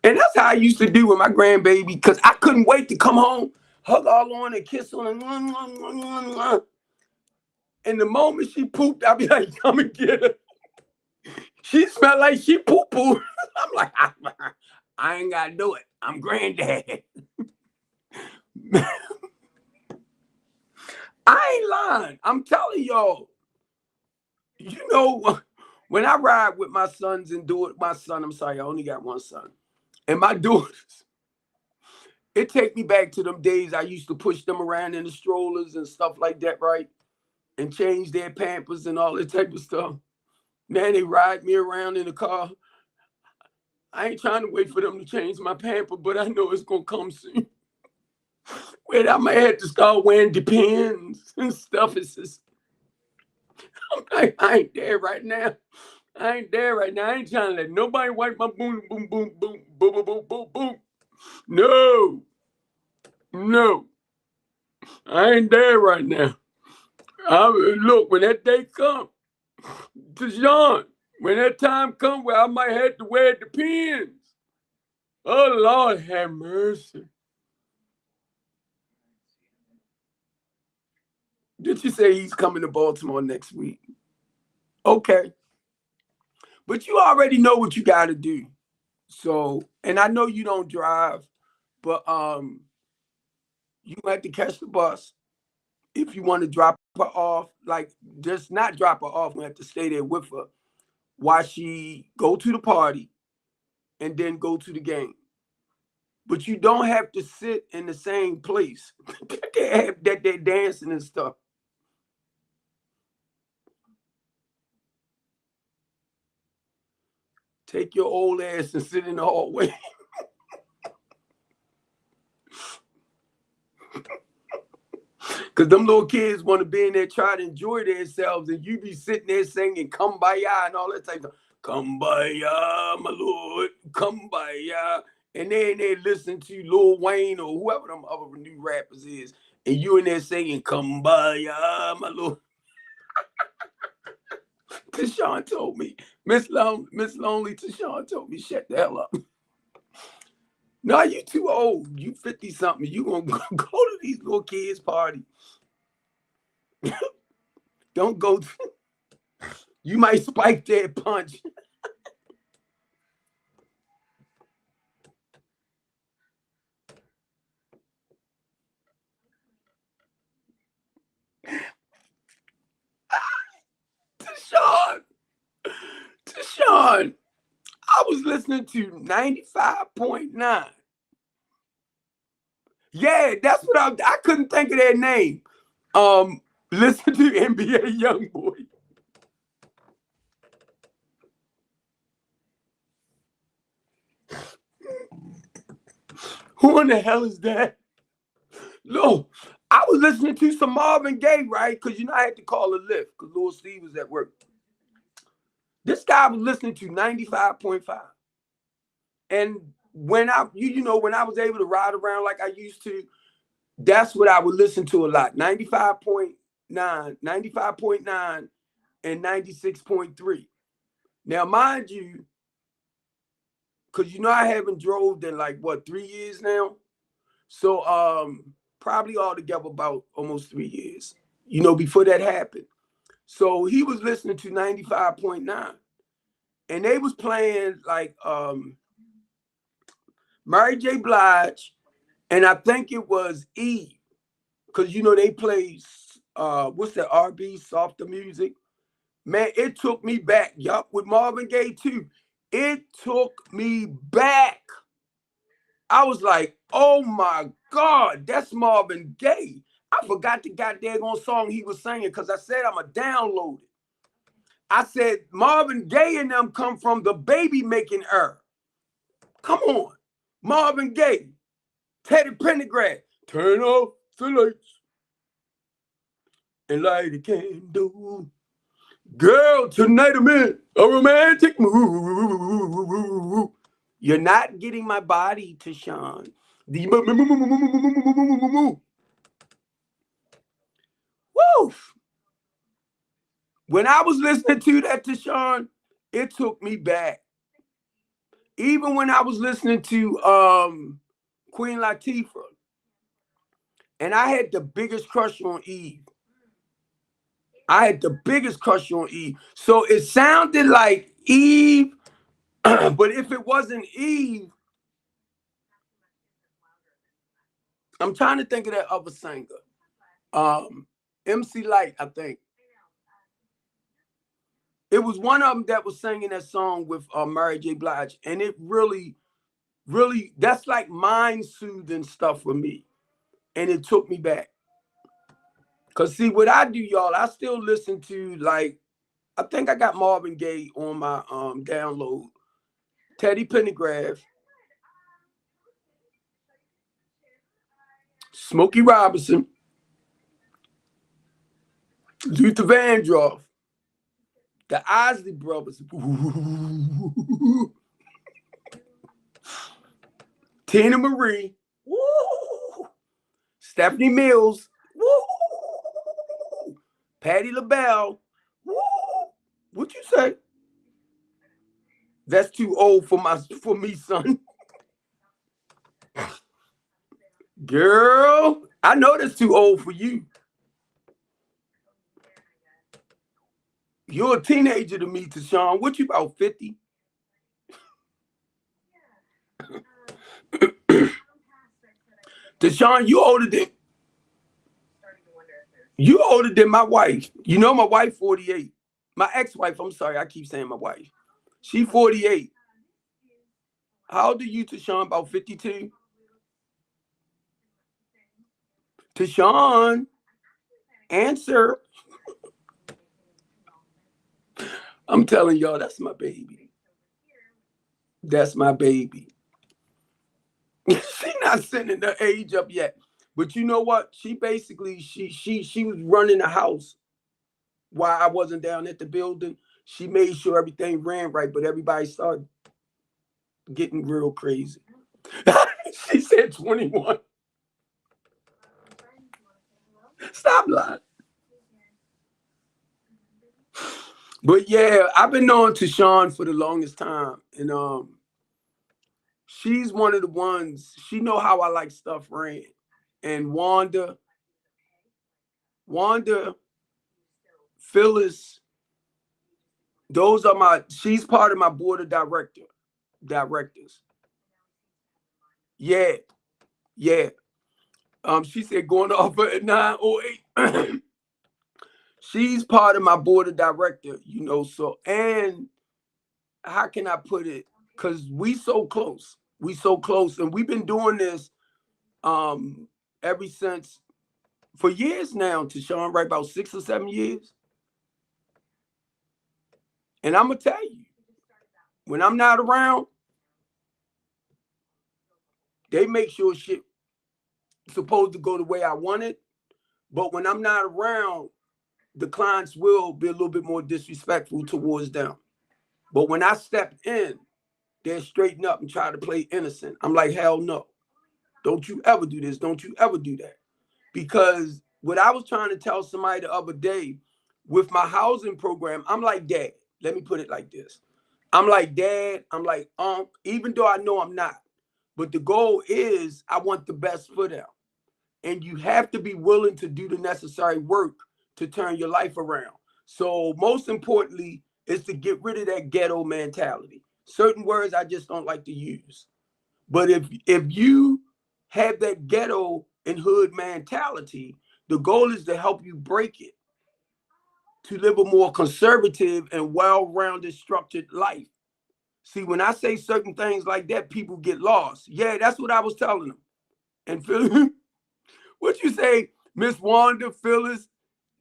And that's how I used to do with my grandbaby, because I couldn't wait to come home, hug all on and kiss on her. And the moment she pooped, I'd be like, come and get her. She smelled like she poo-poo. I'm like, I ain't got to do it. I'm granddad. I ain't lying. I'm telling y'all. You know, when I ride with my sons and do it, my son, I'm sorry, I only got one son. And my daughters, it take me back to them days I used to push them around in the strollers and stuff like that, right? And change their pampers and all that type of stuff. Man, they ride me around in the car. I ain't trying to wait for them to change my pamper, but I know it's gonna come soon. Wait, I might have to start wearing Depends and stuff. It's just, I ain't there right now. I ain't there right now. I ain't trying to let nobody wipe my boom, boom, boom, boom, boom, boom, boom, boom, boom. No, no, I ain't there right now. Look, when that day comes, Deshaun, when that time comes where I might have to wear the pins, oh Lord have mercy. Did you say he's coming to Baltimore next week? Okay. But you already know what you got to do. So, and I know you don't drive, but you have to catch the bus. If you want to drop her off, like just not drop her off, we have to stay there with her while she go to the party and then go to the game. But you don't have to sit in the same place that they're dancing and stuff. Take your old ass and sit in the hallway. Because them little kids want to be in there trying to enjoy themselves, and you be sitting there singing Kumbaya and all that type of Kumbaya, my lord, Kumbaya. And then they listen to Lil Wayne or whoever them other new rappers is, and you in there singing Kumbaya, my lord. Tashawn told me, Miss Lonely Tashawn told me, shut the hell up. No, you too old. You 50 something. You gonna go to these little kids' party. Don't go. You might spike their punch. Tashawn, I was listening to 95.9. Yeah, that's what I couldn't think of their name. Listen to NBA Youngboy. Who in the hell is that? No, I was listening to some Marvin Gaye, right? Because you know I had to call a lift because Lil Steve was at work. This guy was listening to 95.5. And when when I was able to ride around like I used to, that's what I would listen to a lot. 95.9, 95.9, and 96.3. Now, mind you, because I haven't drove in like what 3 years now. So probably altogether about almost 3 years, before that happened. So he was listening to 95.9. And they was playing like Mary J. Blige, and I think it was Eve, because they play what's that R&B softer music. Man, it took me back. Yup, with Marvin Gaye too. It took me back. I was like, oh my God, that's Marvin Gaye. I forgot the goddamn song he was singing because I said I'ma download it. I said Marvin Gaye and them come from the baby making era. Come on. Marvin Gaye, Teddy Pendergrass, turn off the lights and light a candle. Girl, tonight I'm in a romantic mood. You're not getting my body, Tashawn. Woo! When I was listening to that, Tashawn, it took me back. Even when I was listening to Queen Latifah, and I had the biggest crush on Eve. I had the biggest crush on Eve. So it sounded like Eve, but if it wasn't Eve, I'm trying to think of that other singer. MC Lyte, I think. It was one of them that was singing that song with Mary J. Blige. And it really, really, that's like mind-soothing stuff for me. And it took me back. Because see, what I do, y'all, I still listen to, like, I think I got Marvin Gaye on my download. Teddy Pendergrass. Smokey Robinson. Luther Vandross. The Isley Brothers. Tina Marie. Woo! Stephanie Mills. Woo! Patti LaBelle. Woo! What you say? That's too old for me, son. Girl, I know that's too old for you. You're a teenager to me, Tashawn. What you about 50? Tashawn, you older than my wife. You know my wife 48. My ex-wife, I'm sorry, I keep saying my wife. She 48. How old are you, Tashawn? About 52? Tashawn, answer. I'm telling y'all, that's my baby. That's my baby. She's not sending the age up yet. But you know what? She basically, she was running the house while I wasn't down at the building. She made sure everything ran right, but everybody started getting real crazy. She said 21. Stop lying. But yeah, I've been knowing Tashawn for the longest time. And she's one of the ones, she know how I like stuff ran. And Wanda, Phyllis, those are she's part of my board of directors. Yeah. She said going off at 9:08. She's part of my board of director, so, and how can I put it? Because we so close. And we've been doing this ever since, for years now, Tashawn, right? About 6 or 7 years. And I'm gonna tell you, when I'm not around, they make sure shit supposed to go the way I want it. But when I'm not around, the clients will be a little bit more disrespectful towards them. But when I step in, they'll straighten up and try to play innocent. I'm like, hell no. Don't you ever do this. Don't you ever do that. Because what I was trying to tell somebody the other day with my housing program, I'm like, Dad, let me put it like this. I'm like, Dad, I'm like, even though I know I'm not. But the goal is I want the best for them. And you have to be willing to do the necessary work to turn your life around. So most importantly is to get rid of that ghetto mentality. Certain words I just don't like to use. But if you have that ghetto and hood mentality, the goal is to help you break it, to live a more conservative and well-rounded structured life. See, when I say certain things like that, people get lost. Yeah, that's what I was telling them. And Phyllis, what you say, Miss Wanda, Phyllis,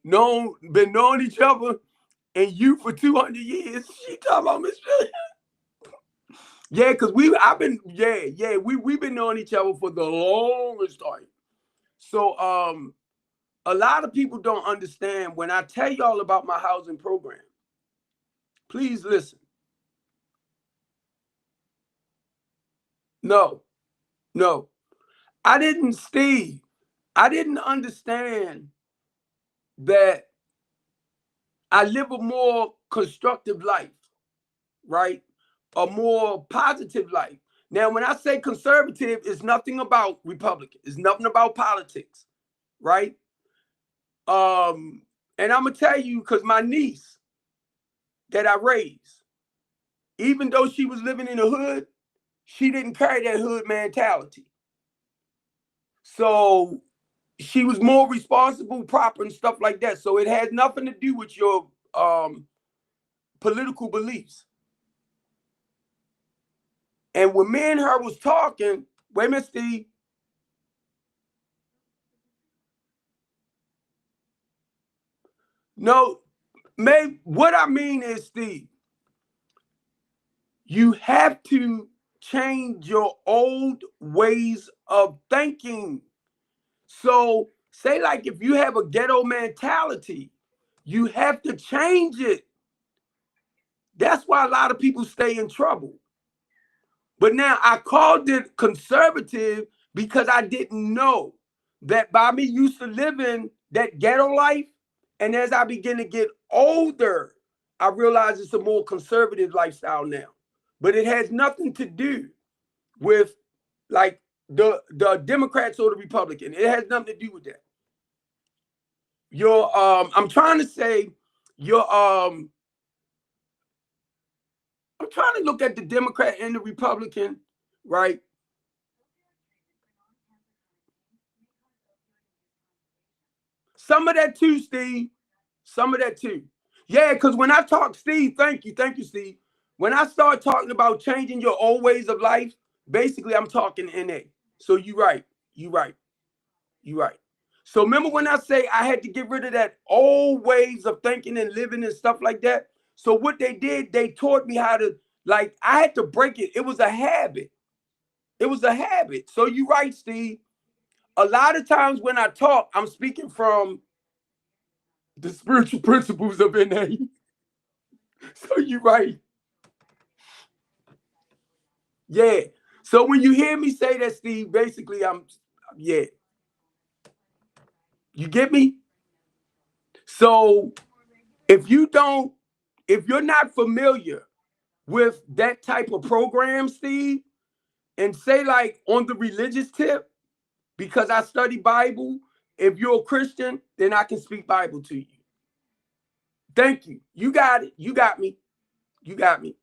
been knowing each other and you for 200 years. She talking about Miss Phyllis. Yeah, because we've been knowing each other for the longest time. So a lot of people don't understand when I tell y'all about my housing program. Please listen. No. I didn't understand that I live a more constructive life, right? A more positive life. Now, when I say conservative, it's nothing about Republican. It's nothing about politics, right? And I'm gonna tell you, because my niece that I raised, even though she was living in the hood, she didn't carry that hood mentality. So she was more responsible, proper, and stuff like that. So it has nothing to do with your political beliefs. And when me and her was talking, wait a minute, Steve. No, what I mean is, Steve, you have to change your old ways of thinking. So say like if you have a ghetto mentality, you have to change it. That's why a lot of people stay in trouble. But now I called it conservative because I didn't know that by me used to living that ghetto life. And as I begin to get older, I realize it's a more conservative lifestyle now. But it has nothing to do with like the Democrats or the Republican. It has nothing to do with that. I'm trying to say your I'm trying to look at the Democrat and the Republican, right? Some of that too, Steve. Some of that too. Yeah, because when I talk, Steve, thank you, Steve. When I start talking about changing your old ways of life, basically I'm talking NA. So you're right. You're right. You're right. So remember when I say I had to get rid of that old ways of thinking and living and stuff like that? So what they did, they taught me how to, like, I had to break it. It was a habit. It was a habit. So you're right, Steve. A lot of times when I talk, I'm speaking from the spiritual principles of NA. So you're right. Yeah. So when you hear me say that, Steve, basically yeah. You get me? So if you're not familiar with that type of program, Steve, and say like on the religious tip, because I study Bible, if you're a Christian, then I can speak Bible to you. Thank you. You got it. You got me. You got me.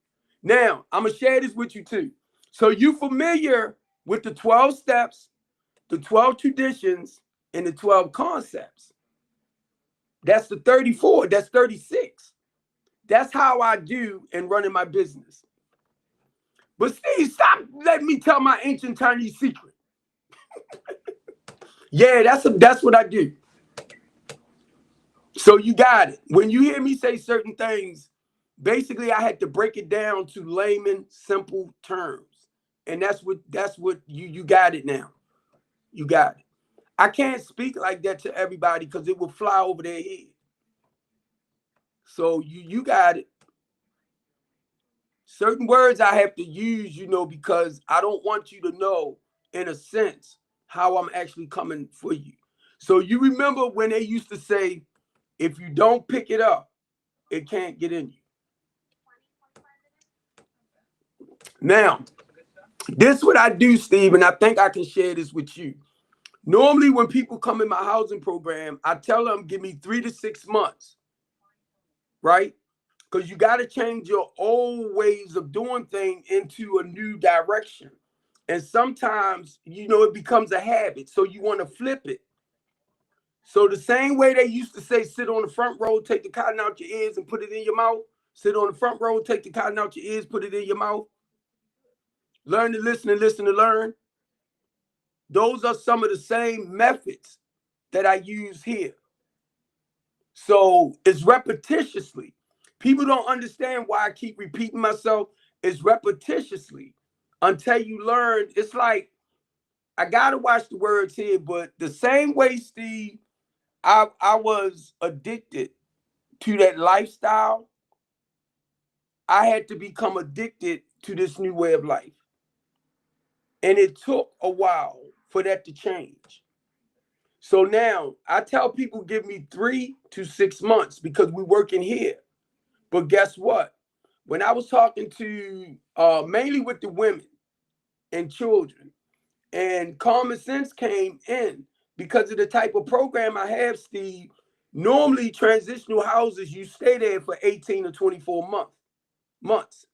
Now, I'm going to share this with you too. So you familiar with the 12 steps, the 12 traditions, and the 12 concepts. That's the 34. That's 36. That's how I do in running my business. But Steve, stop letting me tell my ancient Chinese secret. Yeah, that's what I do. So you got it. When you hear me say certain things, basically I had to break it down to layman, simple terms. And that's what you got it now. You got it. I can't speak like that to everybody because it will fly over their head. So you got it. Certain words I have to use, because I don't want you to know, in a sense, how I'm actually coming for you. So you remember when they used to say, if you don't pick it up, it can't get in you. Now, this is what I do, Steve, and I think I can share this with you. Normally, when people come in my housing program, I tell them, give me 3 to 6 months, right? Because you got to change your old ways of doing things into a new direction. And sometimes, it becomes a habit. So you want to flip it. So the same way they used to say, sit on the front row, take the cotton out your ears and put it in your mouth. Sit on the front row, take the cotton out your ears, put it in your mouth. Learn to listen and listen to learn. Those are some of the same methods that I use here. So it's repetitiously. People don't understand why I keep repeating myself. It's repetitiously until you learn. It's like, I got to watch the words here, but the same way, Steve, I was addicted to that lifestyle. I had to become addicted to this new way of life. And it took a while for that to change. So now I tell people, give me 3 to 6 months because we're working here. But guess what? When I was talking to mainly with the women and children, and common sense came in because of the type of program I have, Steve. Normally, transitional houses, you stay there for 18 to 24 months.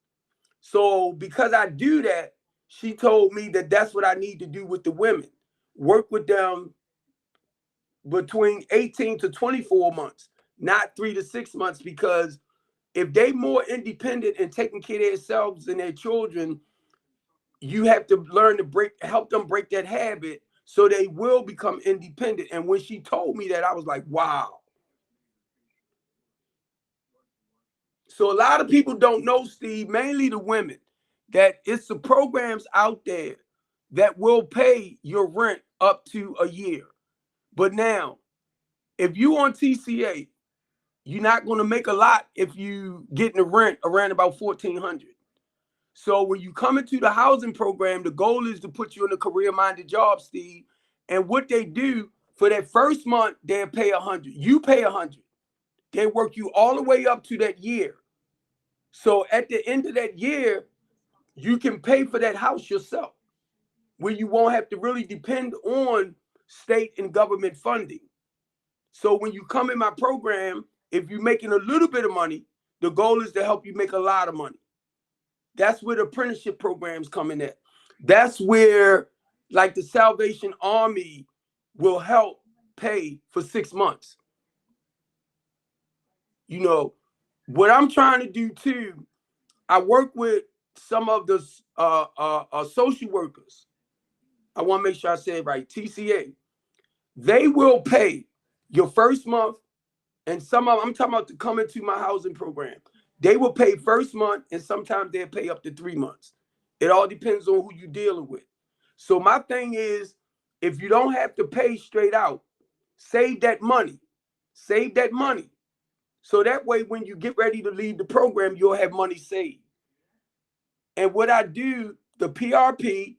So because I do that, she told me that that's what I need to do with the women. Work with them between 18 to 24 months, not 3 to 6 months, because if they more independent and taking care of themselves and their children, you have to learn to help them break that habit so they will become independent. And when she told me that, I was like, wow. So a lot of people don't know, Steve, mainly the women, that it's the programs out there that will pay your rent up to a year. But now, if you on TCA You're not going to make a lot if you getting the rent around about $1,400. So when you come into the housing program, the goal is to put you in a career-minded job, Steve. And what they do for that first month, they'll pay $100. You pay $100. They work you all the way up to that year. So at the end of that year, you can pay for that house yourself, where you won't have to really depend on state and government funding. So when you come in my program, if you're making a little bit of money, the goal is to help you make a lot of money. That's where the apprenticeship programs come in at. That's where, like, the Salvation Army will help pay for 6 months. You know, what I'm trying to do too, I work with some of the social workers. I want to make sure I say it right, TCA. They will pay your first month, and some of them, I'm talking about to come into my housing program. They will pay first month, and sometimes they'll pay up to 3 months. It all depends on who you're dealing with. So my thing is, if you don't have to pay straight out, save that money. Save that money. So that way, when you get ready to leave the program, you'll have money saved. And what I do, the PRP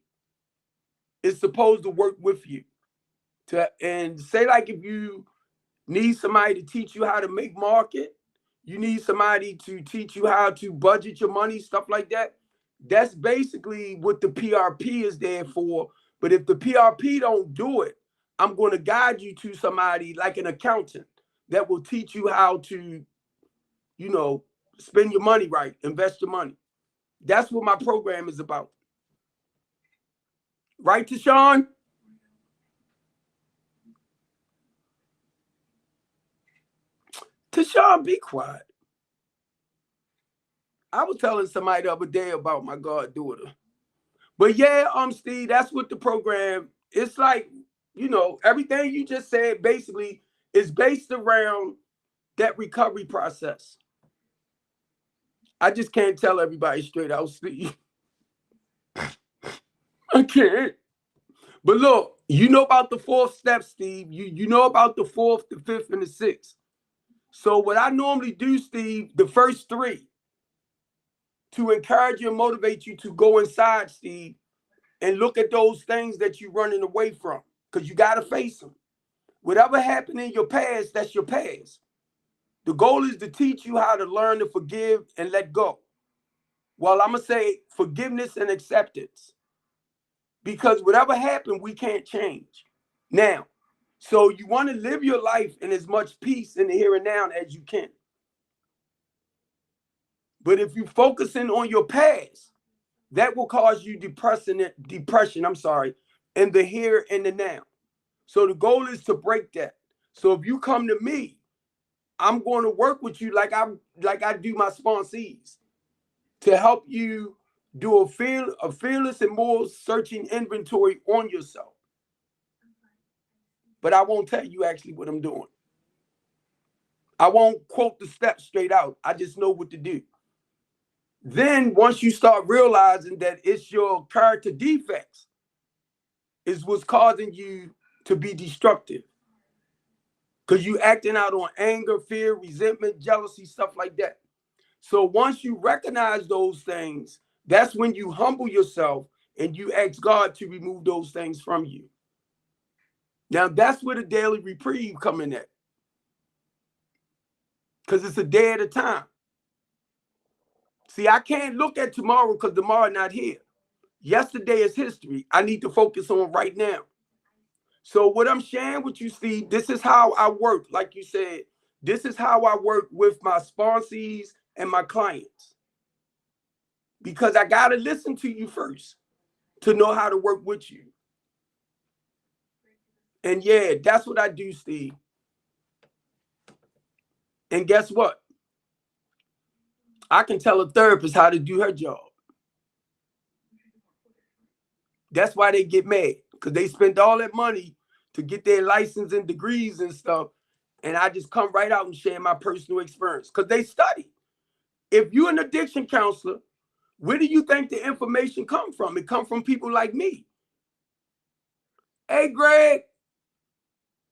is supposed to work with you. And say, like, if you need somebody to teach you how to make market, you need somebody to teach you how to budget your money, stuff like that. That's basically what the PRP is there for. But if the PRP don't do it, I'm going to guide you to somebody like an accountant that will teach you how to, you know, spend your money right, invest your money. That's what my program is about. Right, Tashawn? Tashawn, be quiet. I was telling somebody the other day about my goddaughter. But yeah, Steve, that's what the program, it's like, you know, everything you just said basically is based around that recovery process. I just can't tell everybody straight out, Steve. I can't. But look, you know about the 4th step, Steve. You know about the 4th, the 5th, and the 6th. So what I normally do, Steve, the first 3, to encourage you and motivate you to go inside, Steve, and look at those things that you're running away from, because you got to face them. Whatever happened in your past, that's your past. The goal is to teach you how to learn to forgive and let go. Well, I'm going to say forgiveness and acceptance, because whatever happened, we can't change. Now, so you want to live your life in as much peace in the here and now as you can. But if you're focusing on your past, that will cause you depression in the here and the now. So the goal is to break that. So if you come to me, I'm going to work with you like I do my sponsees, to help you do a fearless and more searching inventory on yourself. But I won't tell you actually what I'm doing. I won't quote the steps straight out. I just know what to do. Then once you start realizing that it's your character defects is what's causing you to be destructive, because you acting out on anger, fear, resentment, jealousy, stuff like that. So once you recognize those things, that's when you humble yourself and you ask God to remove those things from you. Now that's where the daily reprieve come in at, because it's a day at a time. See, I can't look at tomorrow because tomorrow not here. Yesterday is history. I need to focus on right now. So what I'm sharing with you, Steve, this is how I work. Like you said, this is how I work with my sponsees and my clients, because I got to listen to you first to know how to work with you. And yeah, that's what I do, Steve. And guess what? I can tell a therapist how to do her job. That's why they get mad, because they spent all that money to get their license and degrees and stuff. And I just come right out and share my personal experience, because they study. If you're an addiction counselor, where do you think the information come from? It comes from people like me. Hey, Greg.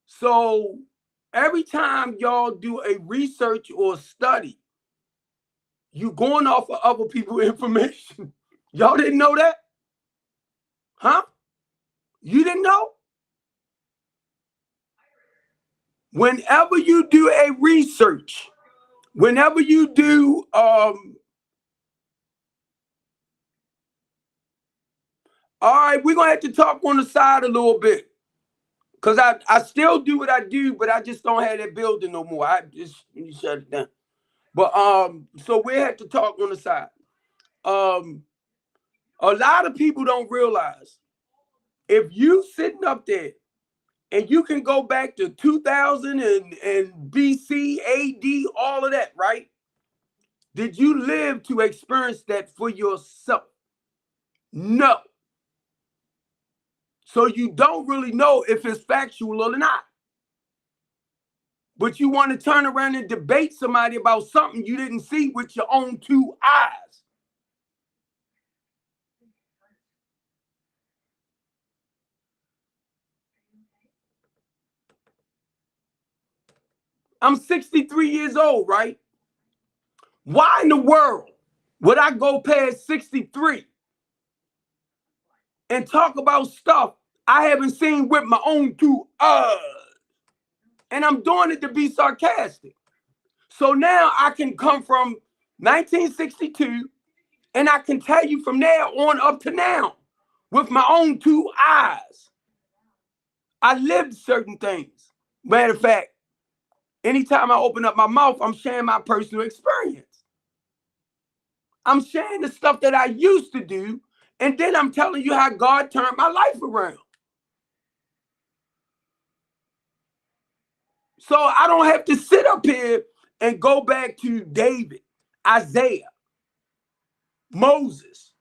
So Every time y'all do a research or study, you going off of other people's information. Y'all didn't know that? Huh? You didn't know? Whenever you do a research, whenever you do all right, we're gonna have to talk on the side a little bit. Cause I still do what I do, but I just don't have that building no more. I just shut it down. But so we have to talk on the side. A lot of people don't realize if you sitting up there and you can go back to 2000 and BC, AD, all of that, right? Did you live to experience that for yourself? No. So you don't really know if it's factual or not. But you want to turn around and debate somebody about something you didn't see with your own two eyes. I'm 63 years old, right? Why in the world would I go past 63 and talk about stuff I haven't seen with my own two eyes? And I'm doing it to be sarcastic. So now I can come from 1962 and I can tell you from there on up to now with my own two eyes. I lived certain things. Matter of fact, anytime I open up my mouth, I'm sharing my personal experience. I'm sharing the stuff that I used to do, and then I'm telling you how God turned my life around. So I don't have to sit up here and go back to David, Isaiah, Moses.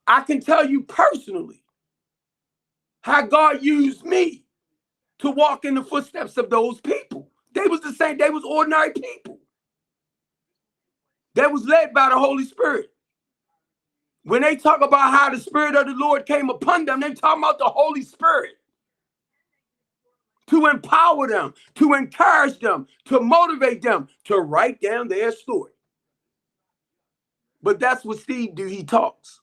I can tell you personally how God used me to walk in the footsteps of those people. They was the same. They was ordinary people. They was led by the Holy Spirit. When they talk about how the Spirit of the Lord came upon them, they talking about the Holy Spirit to empower them, to encourage them, to motivate them, to write down their story. But that's what Steve do. He talks.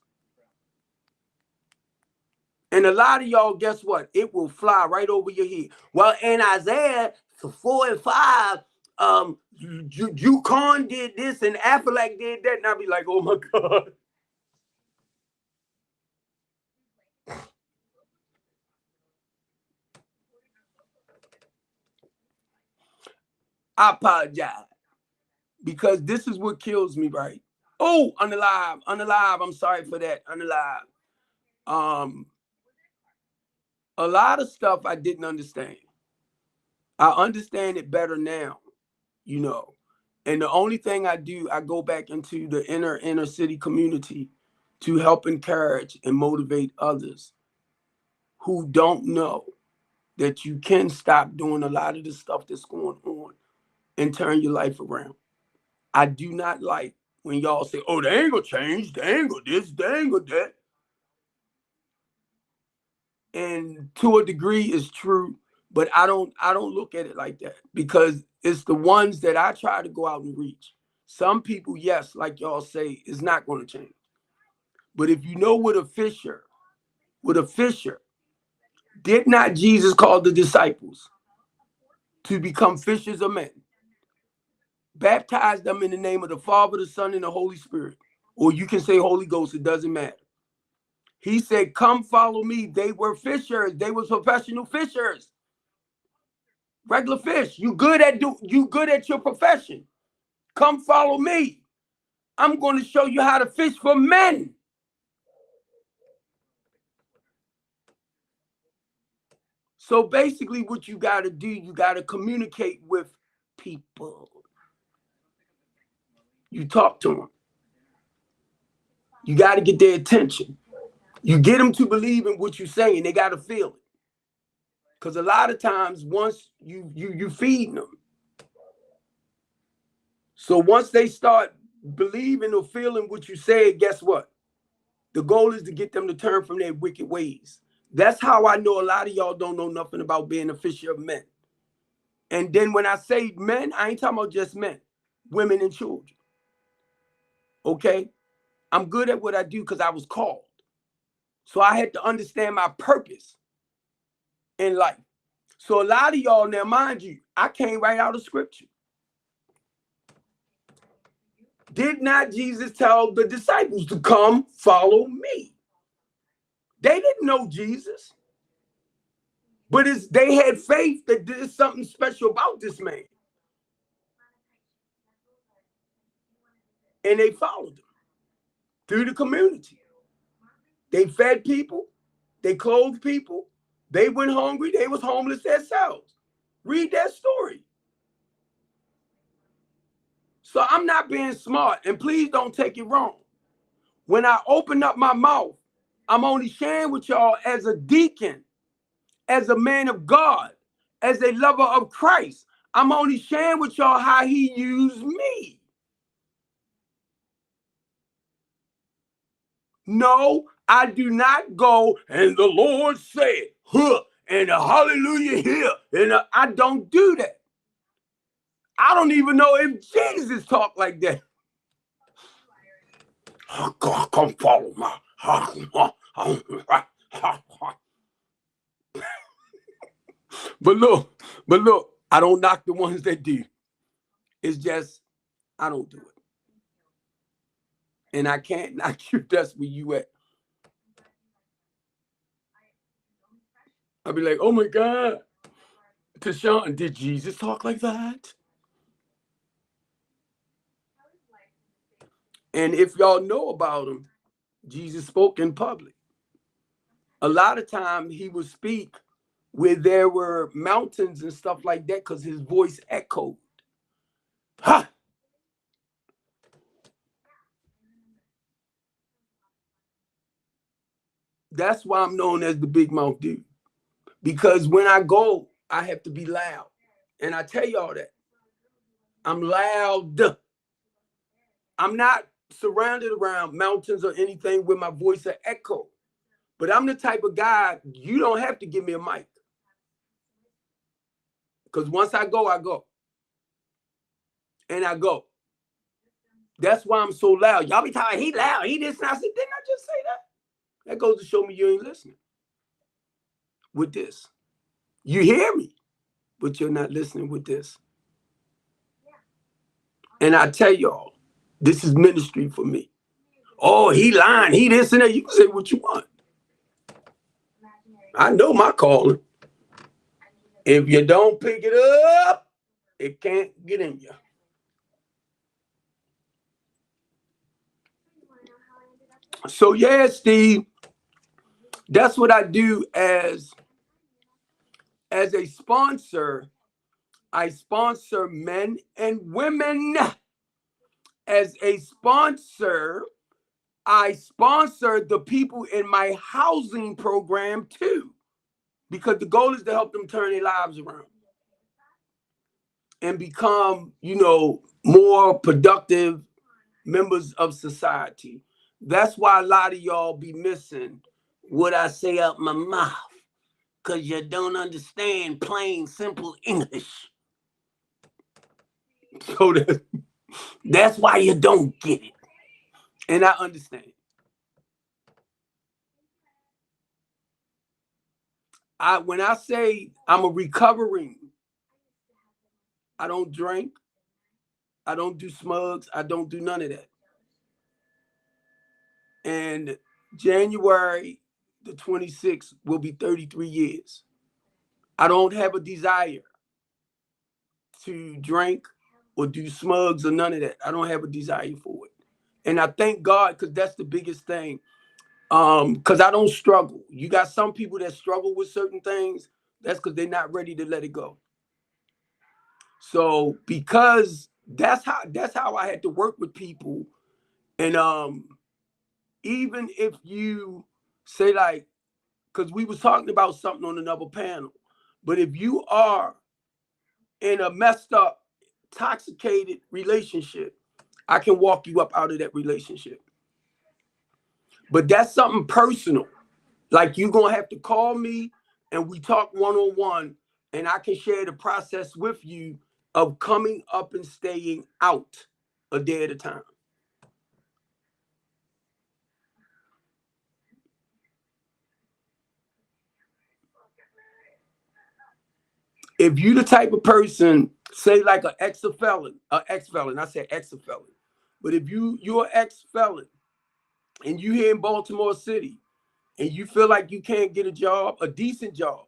And a lot of y'all, guess what? It will fly right over your head. Well, in Isaiah 4 and 5, Yukon did this and Aflac did that. And I'll be like, oh my God. I apologize. Because this is what kills me, right? Oh, unalive. I'm sorry for that. Unalive. A lot of stuff I didn't understand. I understand it better now, you know. And the only thing I do, I go back into the inner city community to help encourage and motivate others who don't know that you can stop doing a lot of the stuff that's going on and turn your life around. I do not like when y'all say, oh, they ain't gonna change, they ain't gonna this, they ain't gonna that. And to a degree it's true, but I don't look at it like that because it's the ones that I try to go out and reach. Some people, yes, like y'all say, is not going to change. But if you know with a fisher, did not Jesus call the disciples to become fishers of men? Baptize them in the name of the Father, the Son, and the Holy Spirit. Or you can say Holy Ghost, it doesn't matter. He said, come follow me. They were fishers. They were professional fishers. Regular fish. You good at your profession. Come follow me. I'm going to show you how to fish for men. So basically what you got to do, you got to communicate with people. You talk to them. You got to get their attention. You get them to believe in what you're saying. They got to feel it. Because a lot of times once you feed them. So once they start believing or feeling what you said, guess what? The goal is to get them to turn from their wicked ways. That's how I know a lot of y'all don't know nothing about being a fisher of men. And then when I say men, I ain't talking about just men, women and children. Okay? I'm good at what I do because I was called. So I had to understand my purpose in life. So a lot of y'all, now mind you, I came right out of scripture. Did not Jesus tell the disciples to come follow me? They didn't know Jesus. But they had faith that there's something special about this man. And they followed him through the community. They fed people. They clothed people. They went hungry. They was homeless themselves. Read that story. So I'm not being smart. And please don't take it wrong. When I open up my mouth, I'm only sharing with y'all as a deacon, as a man of God, as a lover of Christ. I'm only sharing with y'all how he used me. No, I do not go and the Lord said, huh, and a hallelujah here. And I don't do that. I don't even know if Jesus talked like that. Oh, God, come follow my. But look, I don't knock the ones that do. It's just, I don't do it. And I can't knock you. That's where you at. I'll be like, oh my God. Tashawn, did Jesus talk like that? And if y'all know about him, Jesus spoke in public. A lot of time he would speak where there were mountains and stuff like that because his voice echoed. Ha! That's why I'm known as the big mouth dude. Because when I go, I have to be loud. And I tell y'all that. I'm loud. I'm not surrounded around mountains or anything where my voice will echo. But I'm the type of guy, you don't have to give me a mic. Because once I go, I go. And I go. That's why I'm so loud. Y'all be talking, he loud, he this. And I said, didn't I just say that? That goes to show me you ain't listening. With this. You hear me, but you're not listening with this. And I tell y'all, this is ministry for me. Oh, he lying, he this and that. You can say what you want. I know my calling. If you don't pick it up, it can't get in you. So yeah, Steve, that's what I do as a sponsor. I sponsor men and women. As a sponsor, I sponsor the people in my housing program too, because the goal is to help them turn their lives around and become, more productive members of society. That's why a lot of y'all be missing what I say out my mouth, because you don't understand plain, simple English. So that's why you don't get it. And I understand. When I say I'm a recovering, I don't drink, I don't do smugs, I don't do none of that. And January the 26th will be 33 years. I don't have a desire to drink or do smugs or none of that. I don't have a desire for it. And I thank God, because that's the biggest thing. Because I don't struggle. You got some people that struggle with certain things. That's because they're not ready to let it go. So because that's how I had to work with people. And even if you say, like, because we was talking about something on another panel, but if you are in a messed up, intoxicated relationship, I can walk you up out of that relationship. But that's something personal. Like, you're going to have to call me and we talk one-on-one and I can share the process with you of coming up and staying out a day at a time. If you the type of person, say like an ex-felon, I said ex-felon, but if you're ex-felon and you here in Baltimore City and you feel like you can't get a job, a decent job,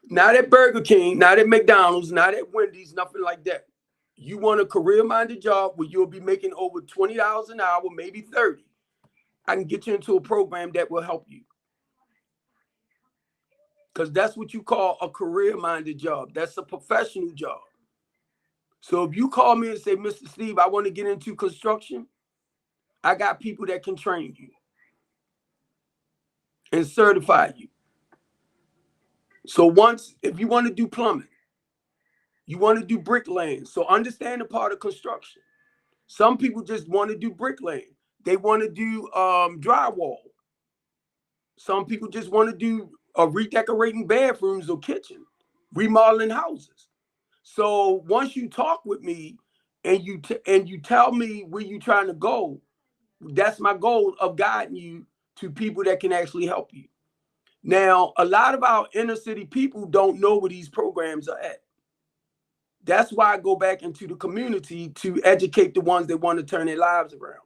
not at Burger King, not at McDonald's, not at Wendy's, nothing like that. You want a career-minded job where you'll be making over $20 an hour, maybe 30. I can get you into a program that will help you. Because that's what you call a career-minded job. That's a professional job. So if you call me and say, Mr. Steve, I want to get into construction, I got people that can train you and certify you. So once, if you want to do plumbing, you want to do bricklaying. So understand the part of construction. Some people just want to do bricklaying. They want to do drywall. Some people just want to do redecorating bathrooms or kitchen, remodeling houses. So once you talk with me and you tell me where you're trying to go, that's my goal of guiding you to people that can actually help you. Now, a lot of our inner city people don't know where these programs are at. That's why I go back into the community to educate the ones that want to turn their lives around.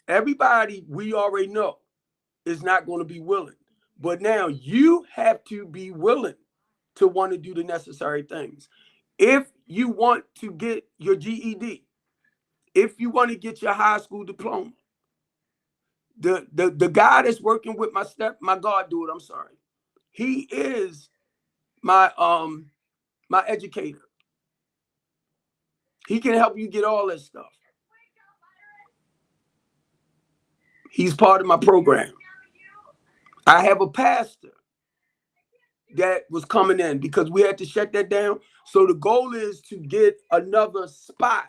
Everybody we already know is not going to be willing. But now you have to be willing to want to do the necessary things. If you want to get your GED, if you want to get your high school diploma, the guy that's working with my god dude, I'm sorry, he is my my educator. He can help you get all that stuff. He's part of my program. I have a pastor that was coming in because we had to shut that down. So the goal is to get another spot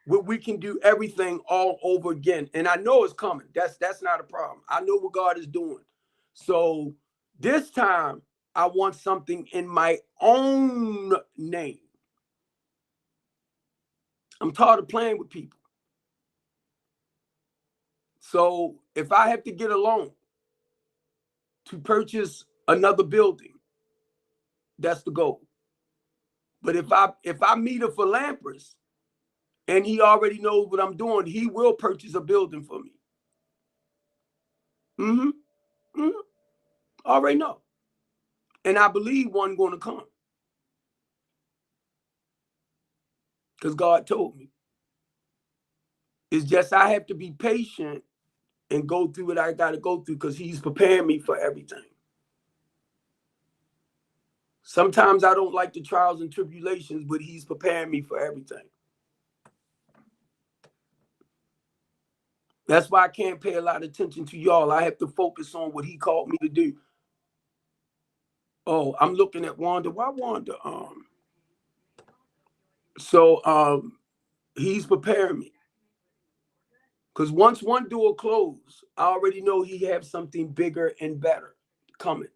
where we can do everything all over again. And I know it's coming. That's not a problem. I know what God is doing. So this time I want something in my own name. I'm tired of playing with people. So if I have to get a loan to purchase another building, that's the goal. But if I meet a philanthropist and he already knows what I'm doing, he will purchase a building for me. Already know. And I believe one going to come. Because God told me. It's just I have to be patient and go through what I got to go through because he's preparing me for everything. Sometimes I don't like the trials and tribulations, but he's preparing me for everything. That's why I can't pay a lot of attention to y'all. I have to focus on what he called me to do. Oh, I'm looking at Wanda. Why Wanda? So he's preparing me. Because once one door closed, I already know he has something bigger and better coming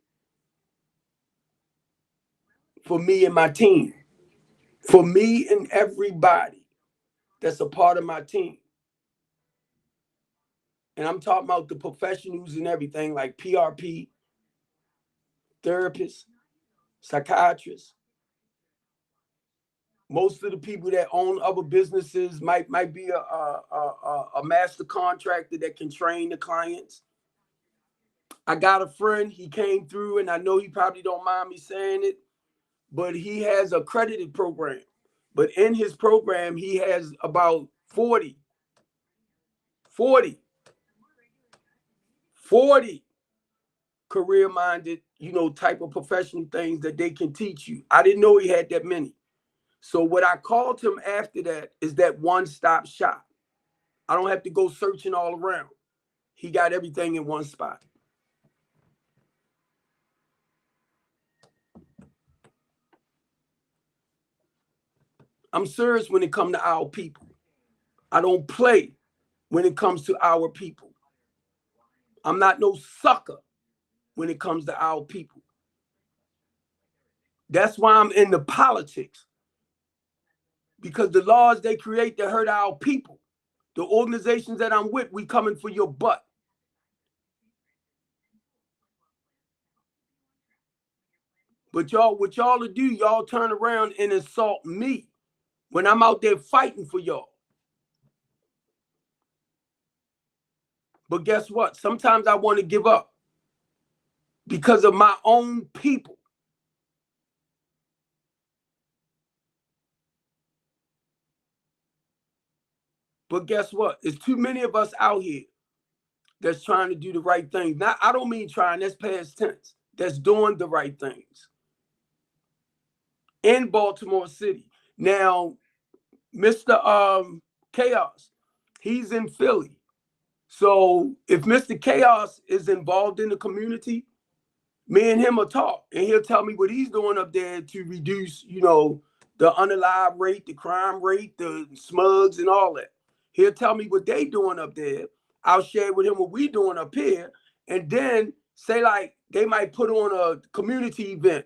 for me and my team, for me and everybody that's a part of my team. And I'm talking about the professionals and everything like PRP, therapists, psychiatrists. Most of the people that own other businesses might be a master contractor that can train the clients. I got a friend, he came through, and I know he probably don't mind me saying it, but he has a accredited program. But in his program, he has about 40 career-minded, type of professional things that they can teach you. I didn't know he had that many. So what I called him after that is that one-stop shop. I don't have to go searching all around. He got everything in one spot. I'm serious when it comes to our people. I don't play when it comes to our people. I'm not no sucker when it comes to our people. That's why I'm in the politics. Because the laws they create that hurt our people. The organizations that I'm with, we coming for your butt. But y'all, what y'all to do, y'all turn around and insult me when I'm out there fighting for y'all. But guess what? Sometimes I want to give up because of my own people. But guess what? There's too many of us out here that's trying to do the right thing. Now, I don't mean trying, that's past tense. That's doing the right things in Baltimore City. Now, Mr. Chaos, he's in Philly. So if Mr. Chaos is involved in the community, me and him will talk, and he'll tell me what he's doing up there to reduce, the unalive rate, the crime rate, the smugs, and all that. He'll tell me what they doing up there. I'll share with him what we doing up here, and then say like they might put on a community event,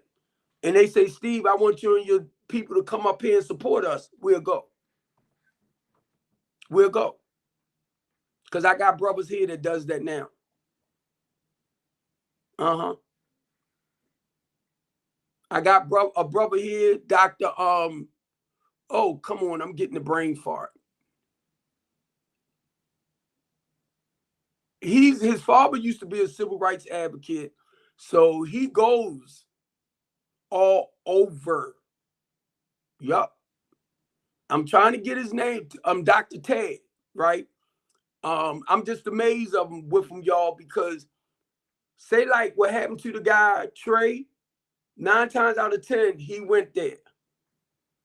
and they say, Steve, I want you and your people to come up here and support us. We'll go. We'll go. Because I got brothers here that does that now. I got a brother here, Dr. Oh, come on, I'm getting the brain fart. His father used to be a civil rights advocate, so he goes all over. Yup. I'm trying to get his name. Dr. Ted, right? I'm just amazed with him, y'all, because say like what happened to the guy Trey, 9 times out of 10 he went there,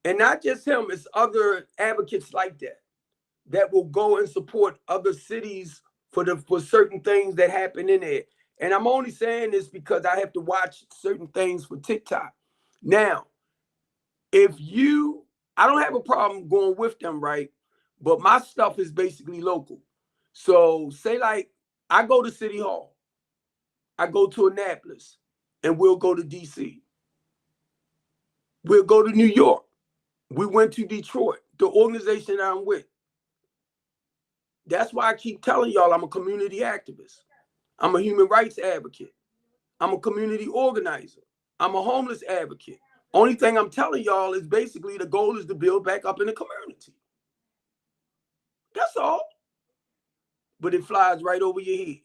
and not just him. It's other advocates like that will go and support other cities for certain things that happen in there. And I'm only saying this because I have to watch certain things for TikTok. Now, I don't have a problem going with them, right? But my stuff is basically local. So say like I go to City Hall, I go to Annapolis, and we'll go to DC. We'll go to New York. We went to Detroit, the organization I'm with. That's why I keep telling y'all I'm a community activist. I'm a human rights advocate. I'm a community organizer. I'm a homeless advocate. Only thing I'm telling y'all is basically the goal is to build back up in the community. That's all. But it flies right over your head.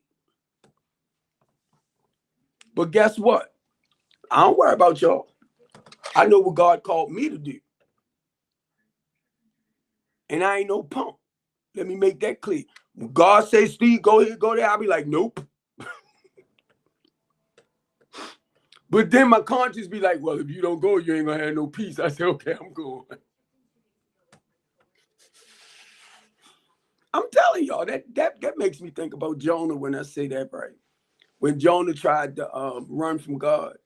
But guess what? I don't worry about y'all. I know what God called me to do. And I ain't no punk. Let me make that clear. When God says, Steve, go here, go there, I'll be like, nope. But then my conscience be like, well, if you don't go, you ain't gonna have no peace. I say, okay, I'm going. I'm telling y'all, that makes me think about Jonah when I say that, right? When Jonah tried to run from God,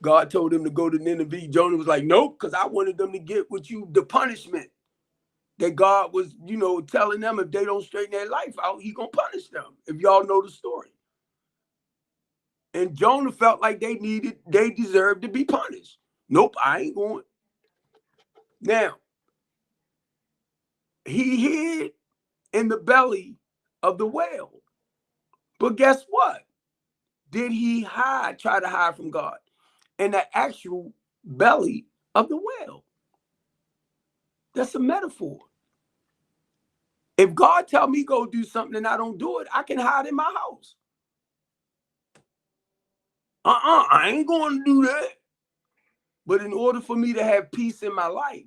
God told him to go to Nineveh. Jonah was like, nope, because I wanted them to get with you the punishment that God was, telling them if they don't straighten their life out, he gonna punish them. If y'all know the story. And Jonah felt like they deserved to be punished. Nope, I ain't going. Now, he hid in the belly of the whale. But guess what? Did he try to hide from God in the actual belly of the whale? That's a metaphor. If God tell me go do something and I don't do it, I can hide in my house. I ain't going to do that. But in order for me to have peace in my life,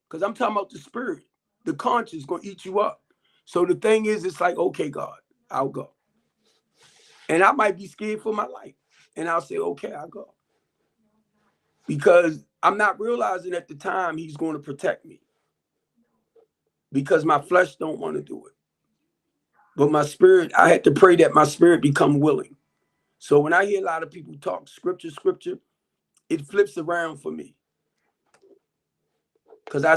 because I'm talking about the spirit, the conscience is going to eat you up. So the thing is, it's like, okay, God, I'll go. And I might be scared for my life. And I'll say, okay, I'll go. Because I'm not realizing at the time he's going to protect me. Because my flesh don't want to do it. But my spirit, I had to pray that my spirit become willing. So when I hear a lot of people talk scripture, it flips around for me. Because I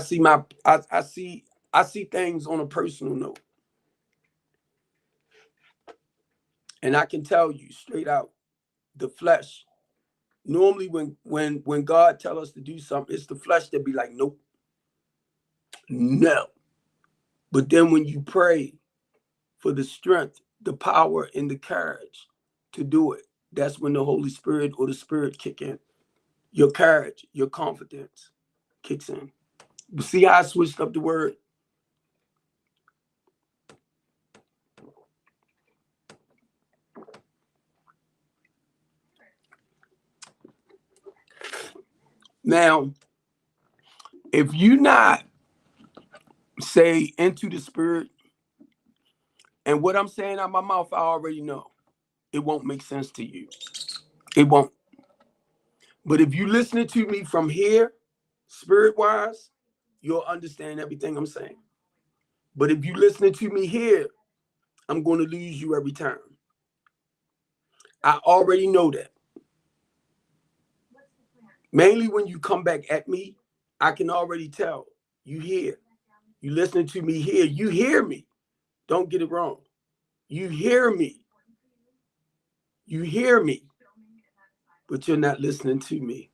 see things on a personal note. And I can tell you straight out, the flesh Normally when God tell us to do something, it's the flesh that be like, nope, no. But then when you pray for the strength, the power, and the courage to do it, that's when the Holy Spirit or the Spirit kick in. Your courage, your confidence kicks in. You see how I switched up the word? Now, if you not say into the Spirit, and what I'm saying out of my mouth, I already know it won't make sense to you. It won't. But if you listening to me from here, spirit-wise, you'll understand everything I'm saying. But if you listening to me here, I'm going to lose you every time. I already know that. Mainly when you come back at me, I can already tell. You hear. You listening to me here. You hear me. Don't get it wrong. You hear me. You hear me. But you're not listening to me.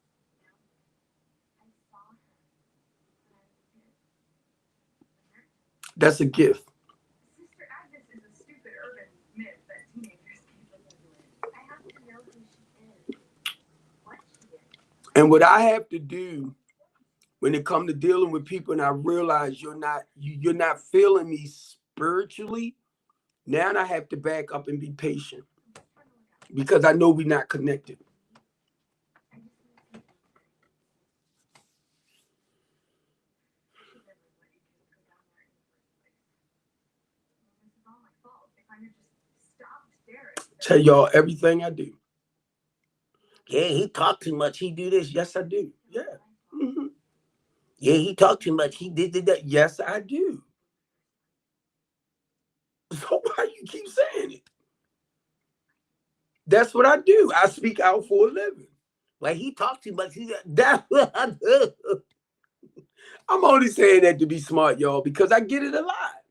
That's a gift. Sister Agnes is a stupid urban myth that teenagers keep believing. I have to know who she is, what she is. And what I have to do when it comes to dealing with people, and I realize you're not feeling me spiritually, now I have to back up and be patient because I know we're not connected. Tell y'all everything I do. Yeah, he talked too much. He do this. Yes, I do. Yeah. Mm-hmm. Yeah, he talked too much. He did that. Yes, I do. So why you keep saying it? That's what I do. I speak out for a living. Like he talked too much. That's what I do. I'm only saying that to be smart, y'all, because I get it a lot.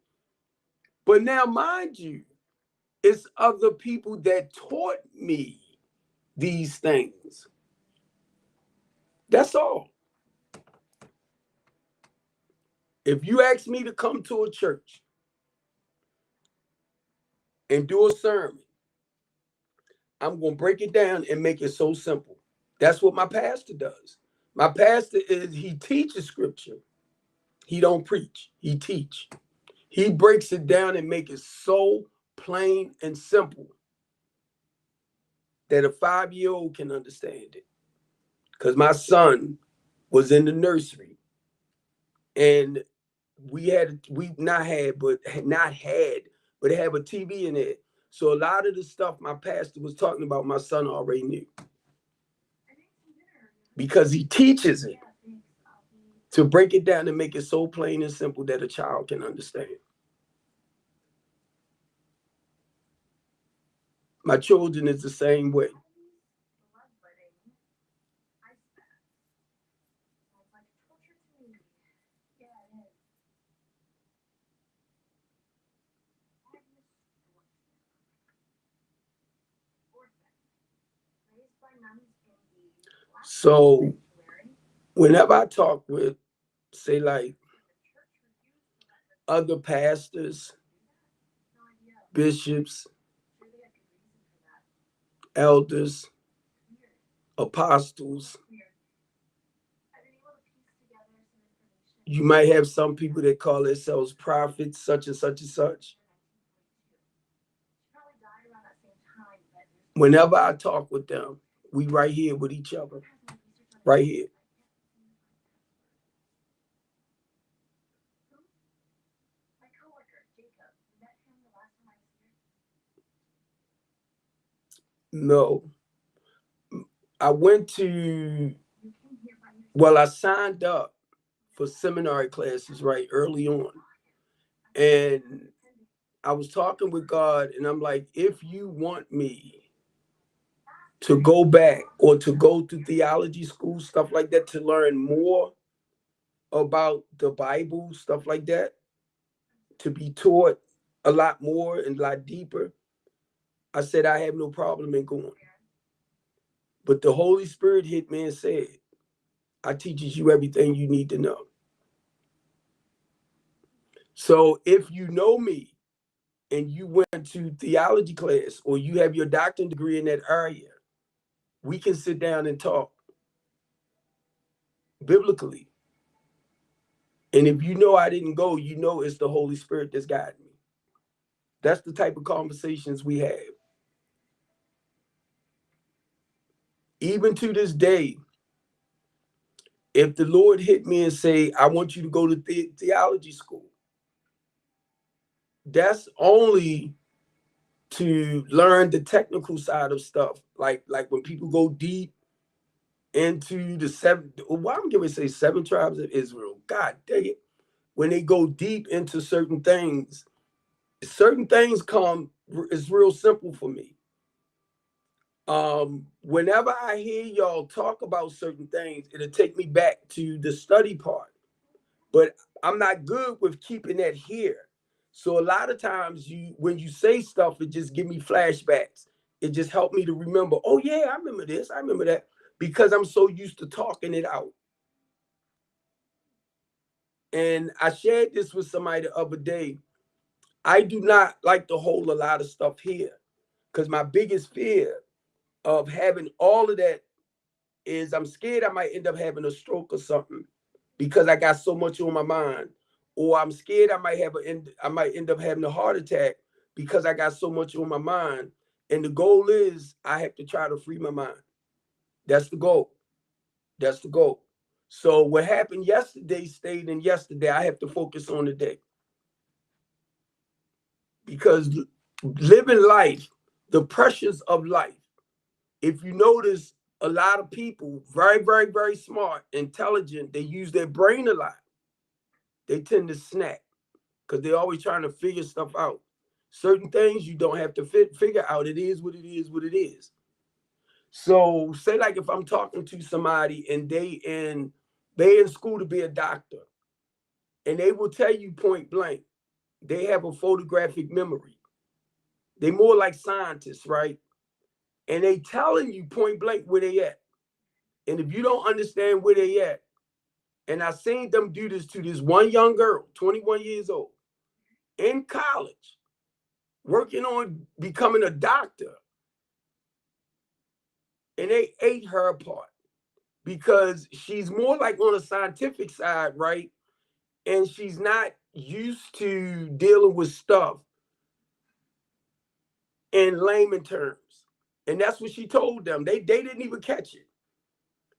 But now, mind you, it's other people that taught me these things. That's all. If you ask me to come to a church and do a sermon, I'm going to break it down and make it so simple. That's what my pastor does. My pastor he teaches scripture. He don't preach. He teach. He breaks it down and make it so plain and simple that a 5-year-old can understand it. Because my son was in the nursery and we have a TV in it. So a lot of the stuff my pastor was talking about, my son already knew. Because he teaches it to break it down and make it so plain and simple that a child can understand. My children is the same way. So whenever I talk with, say, like other pastors, bishops, elders, apostles, you might have some people that call themselves prophets, such and such and such. Whenever I talk with them, we right here with each other, right here. No, I signed up for seminary classes right early on. And I was talking with God and I'm like, if you want me to go back or to go to theology school, stuff like that, to learn more about the Bible, stuff like that, to be taught a lot more and a lot deeper, I said, I have no problem in going. But the Holy Spirit hit me and said, I teaches you everything you need to know. So if you know me and you went to theology class or you have your doctorate degree in that area, we can sit down and talk biblically. And if you know I didn't go, you know it's the Holy Spirit that's guiding me. That's the type of conversations we have. Even to this day, if the Lord hit me and say, I want you to go to theology school, that's only to learn the technical side of stuff. Like when people go deep into the well, I'm going to say 7 tribes of Israel. God dang it. When they go deep into certain things come, it's real simple for me. Whenever I hear y'all talk about certain things, it'll take me back to the study part. But I'm not good with keeping that here. So a lot of times when you say stuff, it just give me flashbacks. It just helped me to remember, oh yeah, I remember this, I remember that, because I'm so used to talking it out. And I shared this with somebody the other day. I do not like to hold a lot of stuff here because my biggest fear of having all of that is I'm scared I might end up having a stroke or something because I got so much on my mind, or I'm scared I might end up having a heart attack because I got so much on my mind. And the goal is I have to try to free my mind. That's the goal. That's the goal. So what happened yesterday stayed in yesterday. I have to focus on the day because living life, the pressures of life. If you notice, a lot of people, very, very, very smart, intelligent, they use their brain a lot. They tend to snap because they're always trying to figure stuff out. Certain things you don't have to figure out. It is what it is, what it is. So say like if I'm talking to somebody and they in school to be a doctor, and they will tell you point blank, they have a photographic memory. They more like scientists, right? And they telling you point blank where they at. And if you don't understand where they at, and I seen them do this to this one young girl, 21 years old, in college, working on becoming a doctor. And they ate her apart because she's more like on the scientific side, right? And she's not used to dealing with stuff in layman terms. And that's what she told them. They didn't even catch it.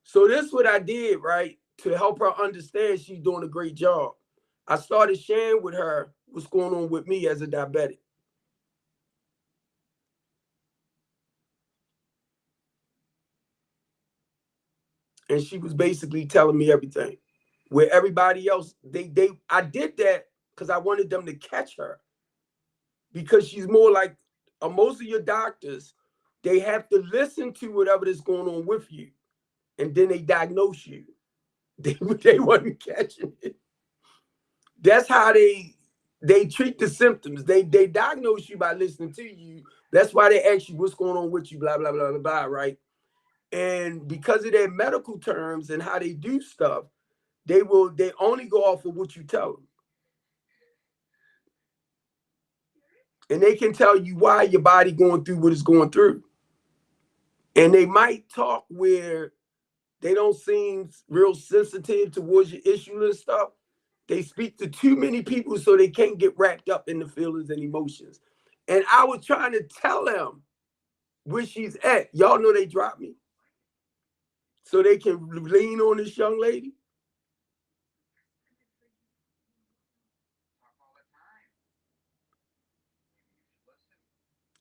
So this is what I did, right? To help her understand she's doing a great job. I started sharing with her what's going on with me as a diabetic. And she was basically telling me everything. Where everybody else, I did that because I wanted them to catch her. Because she's more like most of your doctors, they have to listen to whatever is going on with you. And then they diagnose you. They wasn't catching it. That's how they treat the symptoms. They diagnose you by listening to you. That's why they ask you what's going on with you, blah, blah, blah, blah, blah, right? And because of their medical terms and how they do stuff, they only go off of what you tell them. And they can tell you why your body going through what it's going through. And they might talk where they don't seem real sensitive towards your issue and stuff. They speak to too many people so they can't get wrapped up in the feelings and emotions. And I was trying to tell them where she's at. Y'all know they dropped me. So they can lean on this young lady.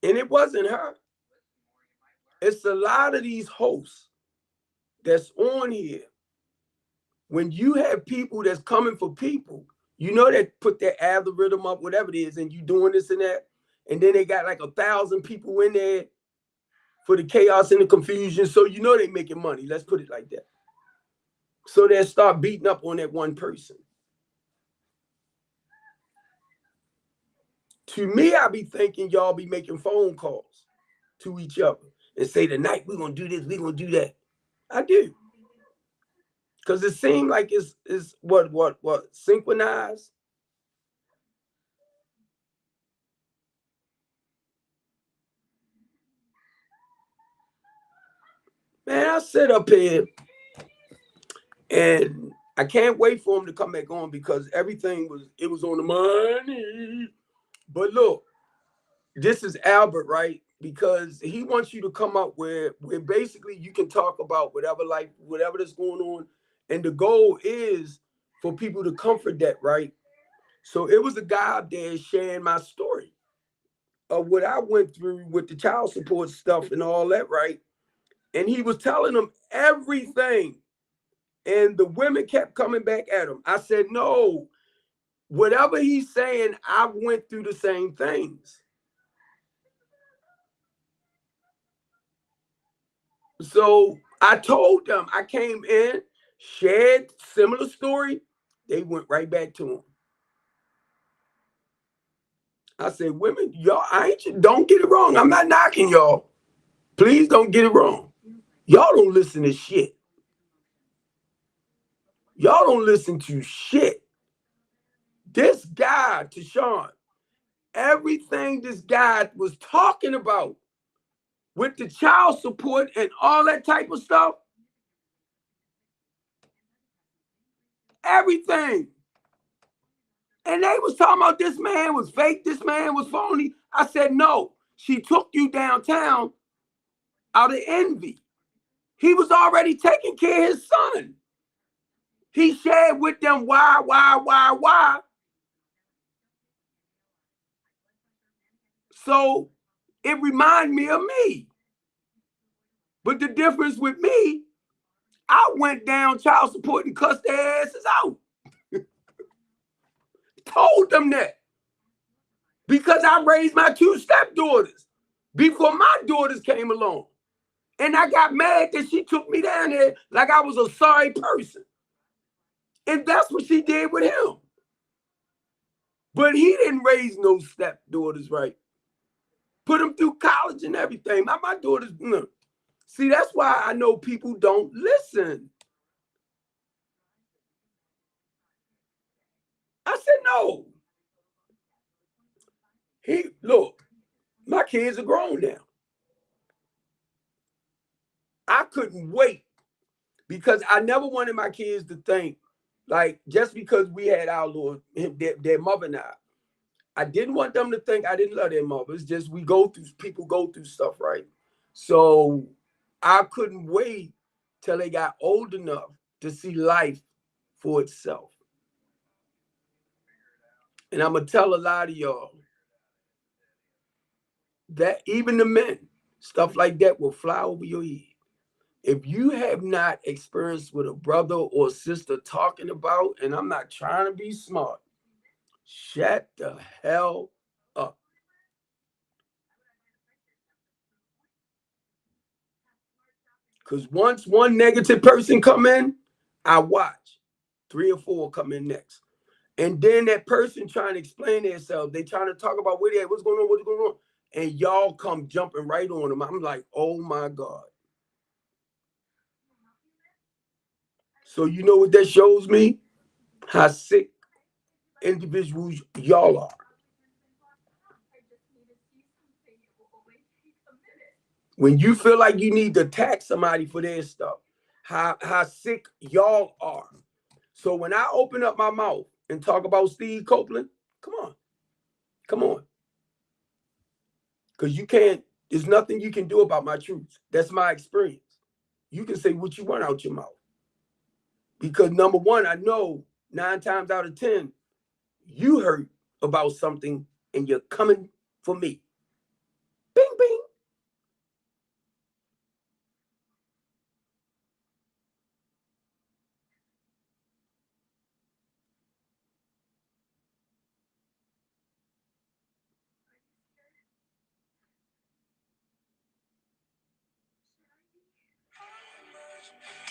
And it wasn't her. It's a lot of these hosts that's on here. When you have people that's coming for people, you know they put their algorithm up, whatever it is, and you doing this and that. And then they got like 1,000 people in there for the chaos and the confusion. So you know they making money. Let's put it like that. So they'll start beating up on that one person. To me, I be thinking y'all be making phone calls to each other. and say tonight we're gonna do this, we're gonna do that. I do. Because it seemed like it's what synchronized. Man, I sit up here and I can't wait for him to come back on because everything was on the money. But look, this is Albert, right? Because he wants you to come up where basically you can talk about whatever that's going on. And the goal is for people to comfort that, right? So it was a guy up there sharing my story of what I went through with the child support stuff and all that, right? And he was telling them everything. And the women kept coming back at him. I said, no, whatever he's saying, I went through the same things. So I told them, I came in, shared similar story. They went right back to him. I said, women, y'all, don't get it wrong. I'm not knocking y'all. Please don't get it wrong. Y'all don't listen to shit. Y'all don't listen to shit. This guy, Tashawn, everything this guy was talking about with the child support and all that type of stuff, everything. And they was talking about this man was fake, this man was phony. I said, no, she took you downtown out of envy. He was already taking care of his son. He shared with them why. So it reminded me of me. But the difference with me, I went down child support and cussed their asses out. Told them that. Because I raised my two stepdaughters before my daughters came along. And I got mad that she took me down there like I was a sorry person. And that's what she did with him. But he didn't raise no stepdaughters right. Put them through college and everything. My daughters, no. See, that's why I know people don't listen. I said, no. Look, my kids are grown now. I couldn't wait because I never wanted my kids to think like just because we had our Lord, their mother and I didn't want them to think I didn't love their mother. It's just people go through stuff, right? So I couldn't wait till they got old enough to see life for itself. And I'm gonna tell a lot of y'all that even the men, stuff like that will fly over your head. If you have not experienced what a brother or sister talking about, and I'm not trying to be smart, shut the hell up. Because once one negative person come in, I watch 3 or 4 come in next. And then that person trying to explain themselves, they trying to talk about what's going on, and y'all come jumping right on them. I'm like, oh my God. So you know what that shows me? How sick individuals y'all are. When you feel like you need to attack somebody for their stuff, how sick y'all are. So when I open up my mouth and talk about Steve Copeland, come on, come on. Because you can't, there's nothing you can do about my truth. That's my experience. You can say what you want out your mouth. Because number one, I know 9 times out of 10, you hurt about something and you're coming for me. Bing, bing.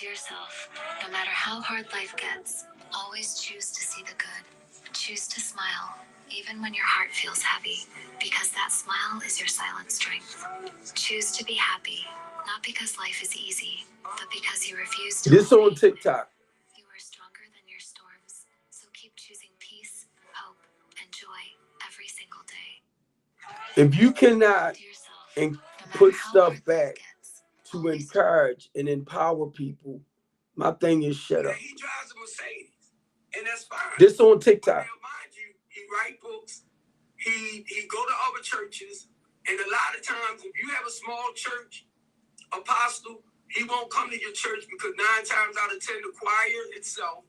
Dear self, no matter how hard life gets, always choose to see the good. Choose to smile, even when your heart feels heavy, because that smile is your silent strength. Choose to be happy, not because life is easy, but because you refuse to. This on TikTok. You are stronger than your storms, so keep choosing peace, hope, and joy every single day. If you cannot To yourself, and no matter put how stuff hard life back gets, to always encourage and empower people, my thing is shut up. He drives a Mercedes, and that's fine. This on TikTok. Now, mind you, he write books. He go to other churches, and a lot of times, if you have a small church apostle, he won't come to your church because 9 times out of 10, the choir itself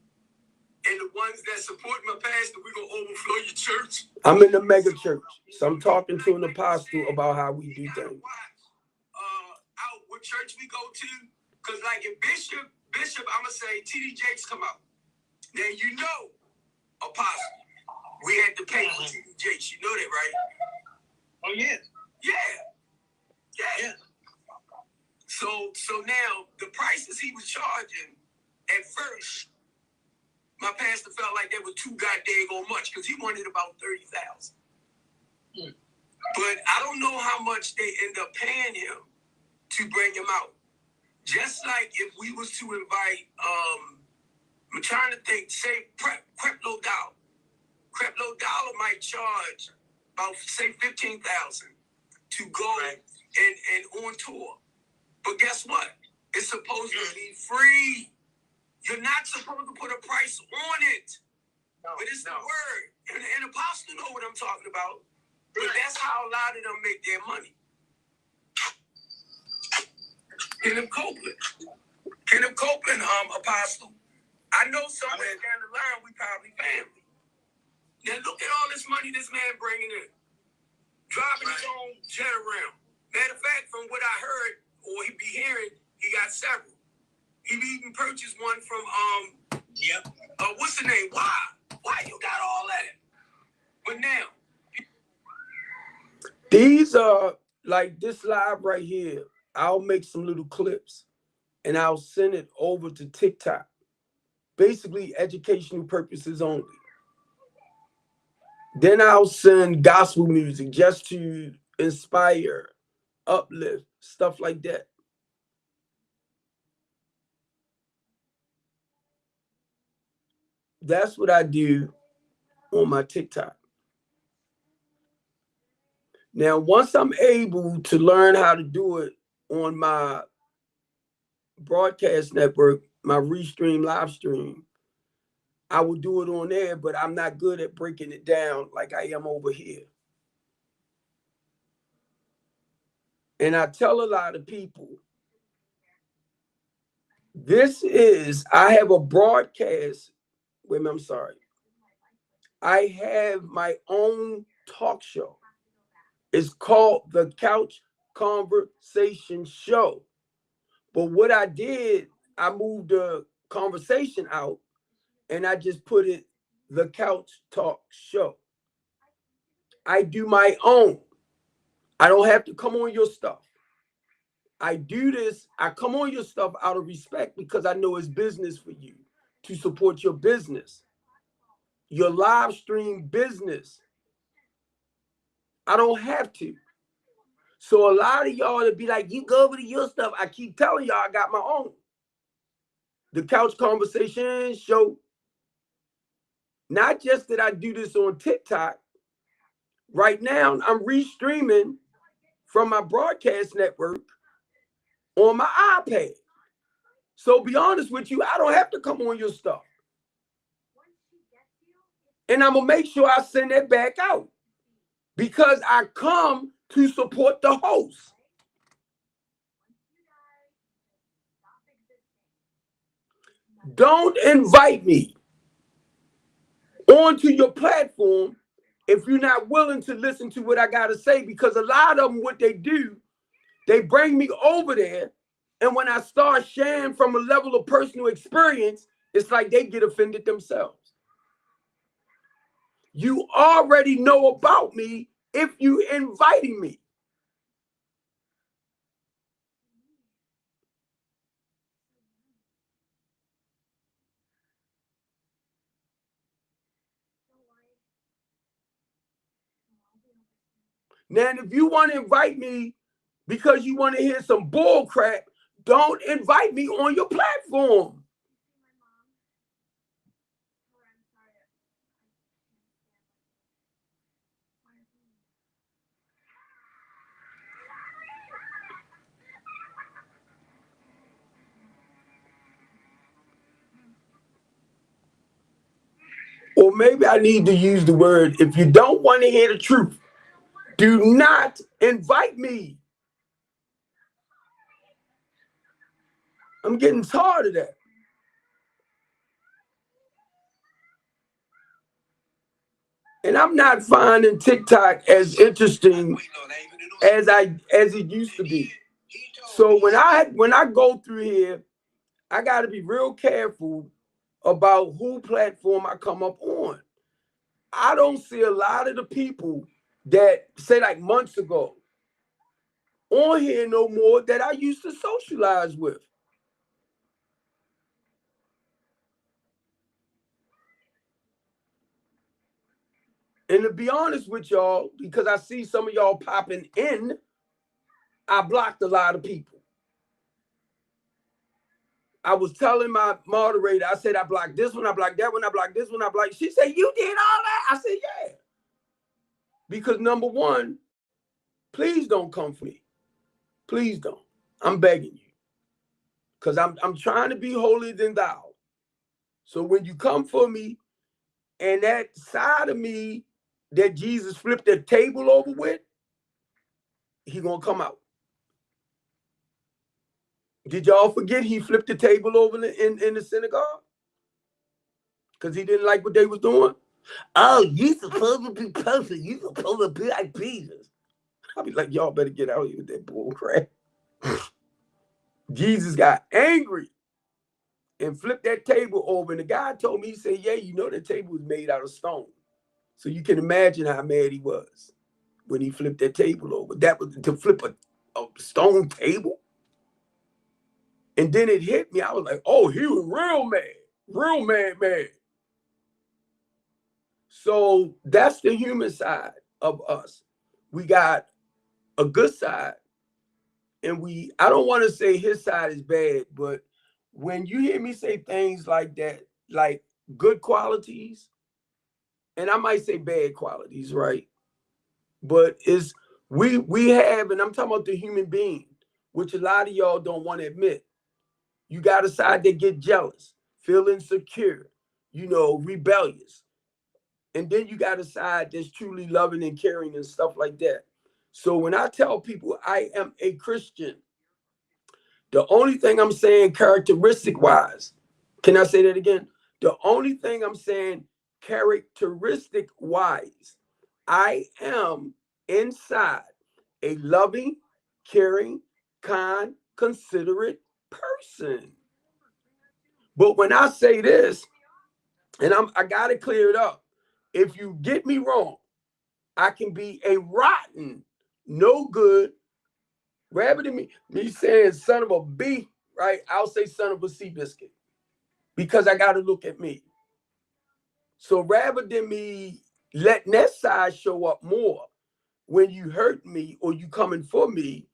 and the ones that support my pastor, we're gonna overflow your church. I'm in the mega church, so I'm talking to an apostle about how we do things. Out what church we go to, because like if Bishop, I'ma say TD Jakes come out. Now you know, apostle, we had to pay for TD Jakes. You know that, right? Oh yeah. Yeah. So now the prices he was charging at first, my pastor felt like that was too goddamn much because he wanted about 30,000. But I don't know how much they end up paying him to bring him out. Just like if we was to invite, I'm trying to think, say Creflo Dollar. Creflo Dollar might charge about say 15,000 to go and on tour. But guess what? It's supposed to be free. You're not supposed to put a price on it. But it's the word. And apostle know what I'm talking about. But that's how a lot of them make their money. Kenneth Copeland, apostle. I know somewhere down the line we probably family. Now look at all this money this man bringing in. Driving his own jet around. Matter of fact, from what I heard, or he be hearing, he got several. He even purchased one from what's the name? Why you got all that? But now These are like this live right here. I'll make some little clips and I'll send it over to TikTok. Basically, educational purposes only. Then I'll send gospel music just to inspire, uplift, stuff like that. That's what I do on my TikTok. Now, once I'm able to learn how to do it on my broadcast network, my Restream live stream, I will do it on there, but I'm not good at breaking it down like I am over here. And I tell a lot of people, I have a broadcast. Wait a minute, I'm sorry. I have my own talk show. It's called the Couch Conversation Show. But what I did, I moved the conversation out and I just put it the Couch Talk Show. I do my own. I don't have to come on your stuff. I do this, I come on your stuff out of respect because I know it's business for you to support your business, your live stream business. I don't have to. So a lot of y'all to be like, you go over to your stuff. I keep telling y'all I got my own. The Couch Conversation Show. Not just that I do this on TikTok. Right now, I'm restreaming from my broadcast network on my iPad. So be honest with you, I don't have to come on your stuff. And I'm going to make sure I send that back out because I come to support the host. Don't invite me onto your platform if you're not willing to listen to what I got to say, because a lot of them, what they do, they bring me over there. And when I start sharing from a level of personal experience, it's like they get offended themselves. You already know about me if you inviting me. Now, if you want to invite me because you want to hear some bull crap, don't invite me on your platform. Or maybe I need to use the word, if you don't want to hear the truth, do not invite me. I'm getting tired of that. And I'm not finding TikTok as interesting as it used to be. So when I go through here, I got to be real careful about who platform I come up on. I don't see a lot of the people that say like months ago on here no more that I used to socialize with. And to be honest with y'all, because I see some of y'all popping in, I blocked a lot of people. I was telling my moderator, I said, I blocked this one, I blocked that one, I blocked this one, I blocked. She said, you did all that? I said, yeah. Because number one, please don't come for me. Please don't. I'm begging you. Because I'm trying to be holier than thou. So when you come for me and that side of me that Jesus flipped the table over with, he gonna come out. Did y'all forget he flipped the table over in the synagogue? Because he didn't like what they was doing? Oh, you supposed to be perfect. You supposed to be like Jesus. I'll be like, y'all better get out here with that bull crap. Jesus got angry and flipped that table over. And the guy told me, he said, yeah, you know that table was made out of stone. So you can imagine how mad he was when he flipped that table over. That was to flip a stone table. And then it hit me. I was like, oh, he was real mad. So that's the human side of us. We got a good side. And I don't want to say his side is bad, but when you hear me say things like that, like good qualities, and I might say bad qualities, right? But we have, and I'm talking about the human being, which a lot of y'all don't want to admit. You got a side that get jealous, feel insecure, rebellious. And then you got a side that's truly loving and caring and stuff like that. So when I tell people I am a Christian, the only thing I'm saying characteristic wise, can I say that again? The only thing I'm saying characteristic wise, I am inside a loving, caring, kind, considerate person. But when I say this, and I got to clear it up, if you get me wrong, I can be a rotten, no good, rather than me saying son of a B, right? I'll say son of a sea biscuit because I got to look at me. So rather than me letting that side show up more when you hurt me or you coming for me,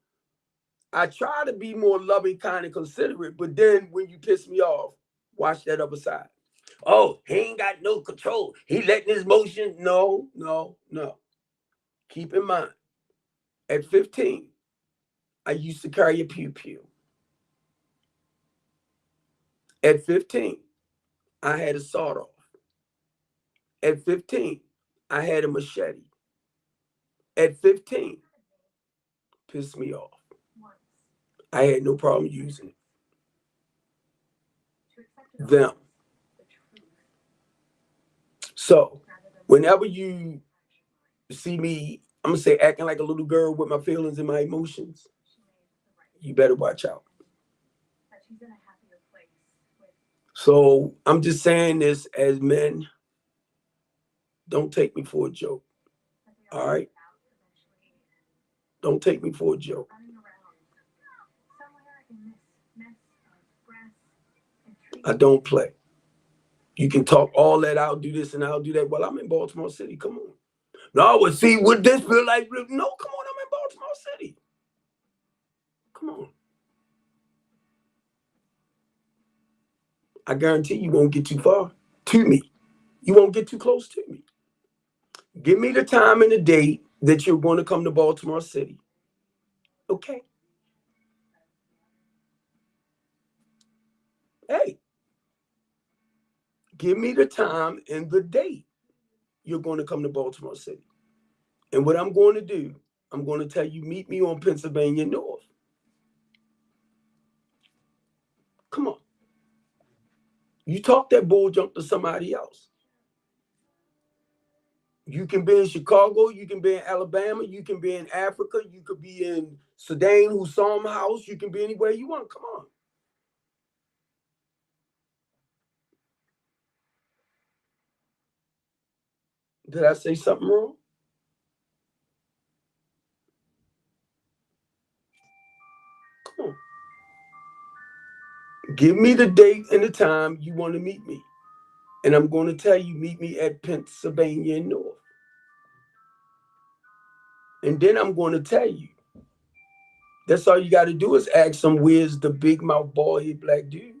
I try to be more loving, kind, and considerate. But then when you piss me off, watch that other side. Oh, he ain't got no control. He letting his emotions. No. Keep in mind, at 15, I used to carry a pew-pew. At 15, I had a sawed-off. At 15, I had a machete. At 15, pissed me off. I had no problem using them. So whenever you see me, I'm gonna say acting like a little girl with my feelings and my emotions, you better watch out. So I'm just saying this as men, don't take me for a joke. All right? Don't take me for a joke. I don't play. You can talk all that, I'll do this and I'll do that. Well, I'm in Baltimore City. Come on. No, well, see, what this feel like? No, come on, I'm in Baltimore City. Come on. I guarantee you won't get too far to me. You won't get too close to me. Give me the time and the date that you're going to come to Baltimore City. Okay. Hey, give me the time and the date you're going to come to Baltimore City. And what I'm going to do, I'm going to tell you, meet me on Pennsylvania North. Come on. You talk that bull jump to somebody else. You can be in Chicago, you can be in Alabama, you can be in Africa, you could be in Sudan, Husam House, you can be anywhere you want. Come on. Did I say something wrong? Come on. Give me the date and the time you want to meet me. And I'm going to tell you, meet me at Pennsylvania North. And then I'm going to tell you, that's all you got to do is ask them, where's the big mouth, bald head black dude?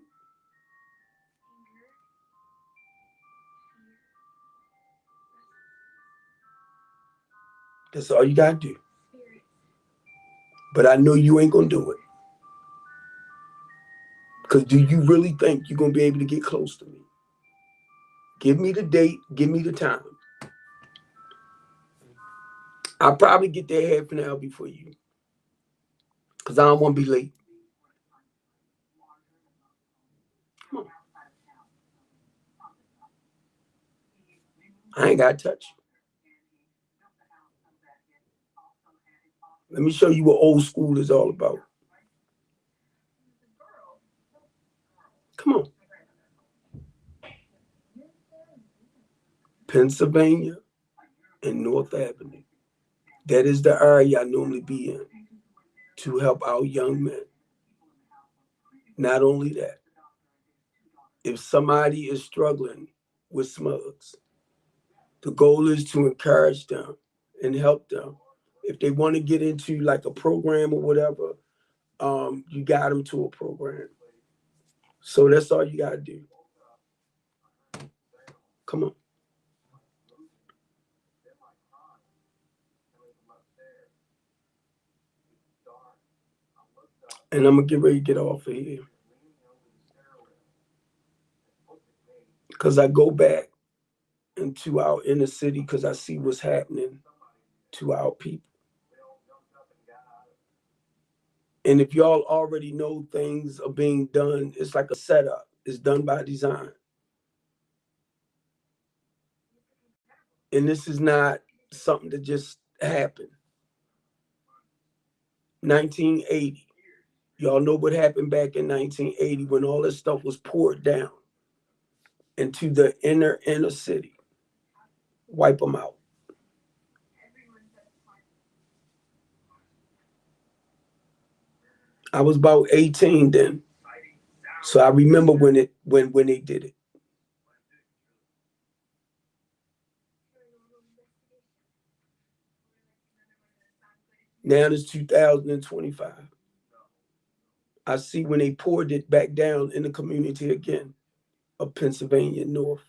That's all you got to do. But I know you ain't going to do it. Because do you really think you're going to be able to get close to me? Give me the date. Give me the time. I'll probably get there half an hour before you. Because I don't want to be late. Come on. I ain't got to touch you. Let me show you what old school is all about. Come on. Pennsylvania and North Avenue. That is the area I normally be in to help our young men. Not only that, if somebody is struggling with smugs, the goal is to encourage them and help them. If they want to get into like a program or whatever, you got them to a program. So that's all you got to do. Come on. And I'm going to get ready to get off of here. Because I go back into our inner city because I see what's happening to our people. And if y'all already know things are being done, it's like a setup. It's done by design. And this is not something that just happened. 1980. Y'all know what happened back in 1980 when all this stuff was poured down into the inner city. Wipe them out. I was about 18 then. So I remember when they did it. Now it's 2025. I see when they poured it back down in the community again of Pennsylvania North.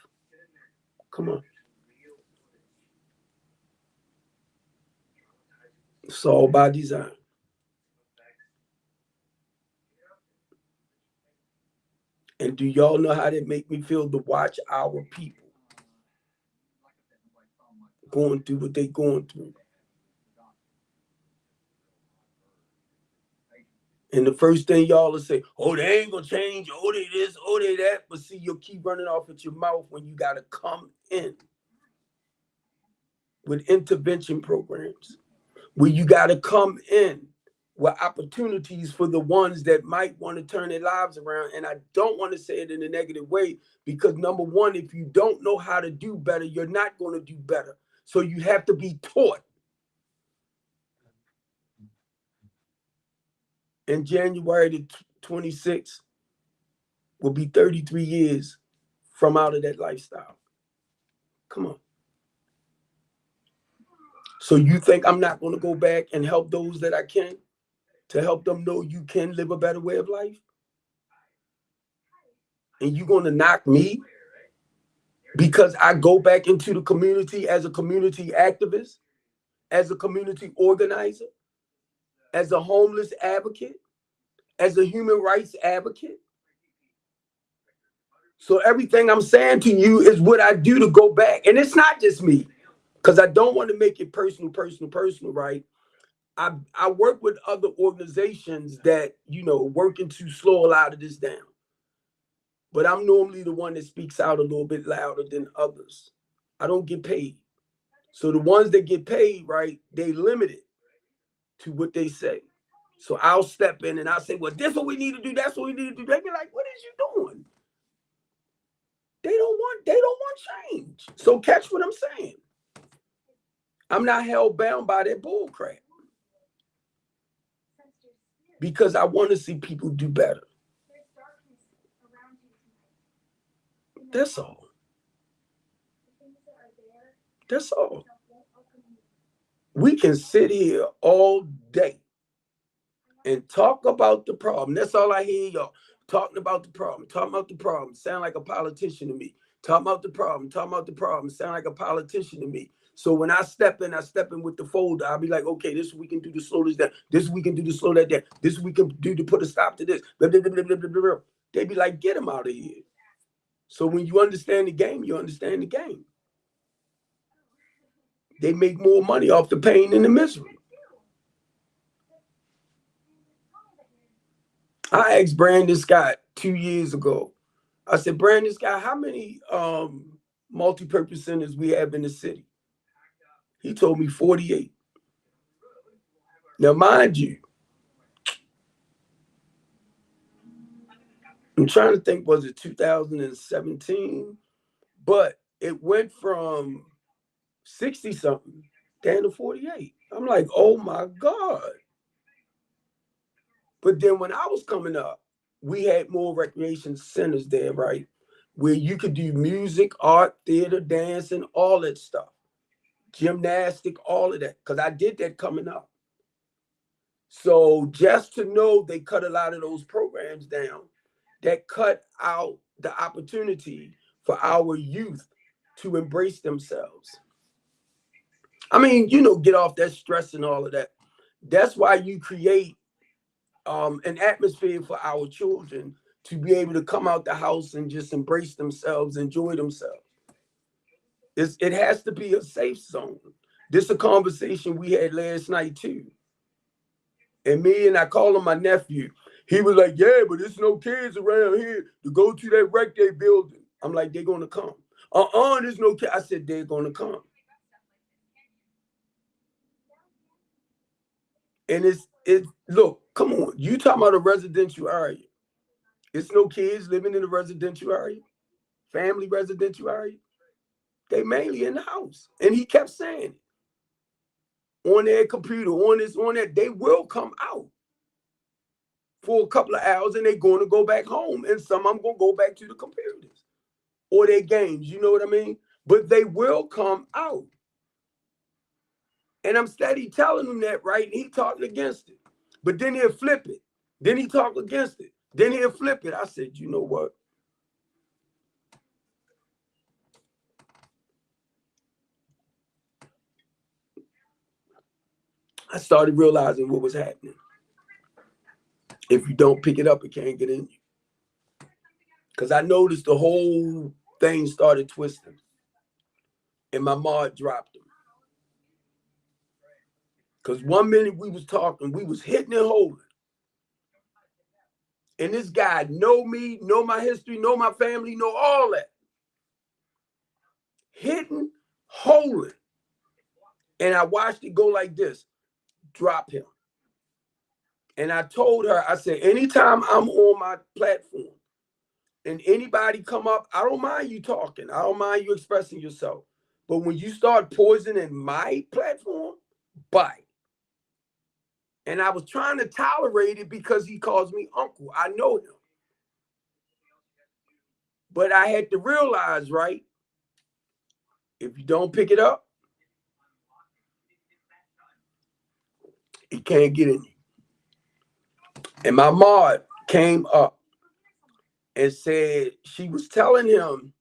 Come on. It's all by design. And do y'all know how that make me feel to watch our people going through what they going through? And the first thing y'all will say, oh, they ain't gonna change, oh, they this, oh, they that. But see, you'll keep running off at your mouth when you gotta come in with intervention programs, where you gotta come in with opportunities for the ones that might want to turn their lives around. And I don't want to say it in a negative way, because number one, if you don't know how to do better, you're not going to do better. So you have to be taught. In January the 26th will be 33 years from out of that lifestyle. Come on. So you think I'm not going to go back and help those that I can to help them know you can live a better way of life? And you going to knock me because I go back into the community as a community activist, as a community organizer, as a homeless advocate, as a human rights advocate? So everything I'm saying to you is what I do to go back. And it's not just me, because I don't want to make it personal, right? I work with other organizations that, working to slow a lot of this down. But I'm normally the one that speaks out a little bit louder than others. I don't get paid. So the ones that get paid, right, they limit it to what they say. So I'll step in and I'll say, well, this is what we need to do. That's what we need to do. They be like, what is you doing? They don't want change. So catch what I'm saying. I'm not held bound by that bull crap. Because I want to see people do better. That's all. That's all. We can sit here all day and talk about the problem. That's all I hear y'all talking about the problem. Talking about the problem. Sound like a politician to me. Talking about the problem. Talking about the problem. Sound like a politician to me. So when I step in with the folder. I'll be like, okay, this we can do to slow this down. This we can do to slow that down. This we can do to put a stop to this. Blah, blah, blah, blah, blah, blah, blah. They be like, get him out of here. So when you understand the game, you understand the game. They make more money off the pain and the misery. I asked Brandon Scott 2 years ago. I said, Brandon Scott, how many multi-purpose centers we have in the city? He told me 48. Now, mind you, I'm trying to think, was it 2017? But it went from 60 something down to 48. I'm like, oh my God. But then when I was coming up, we had more recreation centers there, right? Where you could do music, art, theater, dancing, all that stuff. Gymnastic, all of that. Because I did that coming up. So just to know they cut a lot of those programs down, that cut out the opportunity for our youth to embrace themselves. I mean, get off that stress and all of that. That's why you create an atmosphere for our children to be able to come out the house and just embrace themselves, enjoy themselves. It has to be a safe zone. This is a conversation we had last night too. And I call him my nephew. He was like, yeah, but there's no kids around here to go to that rec day building. I'm like, they're going to come. There's no kids. I said, they're going to come. And look, come on. You talking about a residential area. It's no kids living in a residential area, family residential area. They mainly in the house. And he kept saying it. On their computer, on this, on that, they will come out for a couple of hours and they're going to go back home. And some of them going to go back to the computers or their games. You know what I mean? But they will come out. And I'm steady telling him that, right? And he talking against it. But then he'll flip it. Then he talk against it. Then he'll flip it. I said, you know what? I started realizing what was happening. If you don't pick it up, it can't get in you. Because I noticed the whole thing started twisting. And my mod dropped him. Because 1 minute we was talking, we was hitting and holding. And this guy know me, know my history, know my family, know all that. Hitting, holding. And I watched it go like this. Drop him. And I told her, I said, anytime I'm on my platform and anybody come up, I don't mind you talking. I don't mind you expressing yourself. But when you start poisoning my platform, bye. And I was trying to tolerate it because he calls me uncle. I know him. But I had to realize, right, if you don't pick it up, It can't get in you. And my mom came up and said she was telling him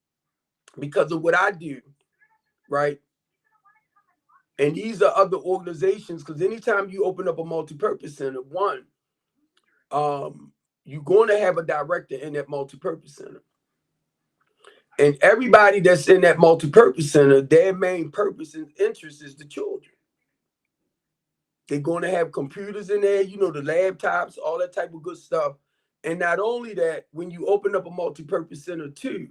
because of what I do, right? And these are other organizations, because anytime you open up a multi-purpose center, one, you're going to have a director in that multi-purpose center. And everybody that's in that multi-purpose center, their main purpose and interest is the children. They're going to have computers in there, you know, the laptops, all that type of good stuff. And not only that, when you open up a multi-purpose center too,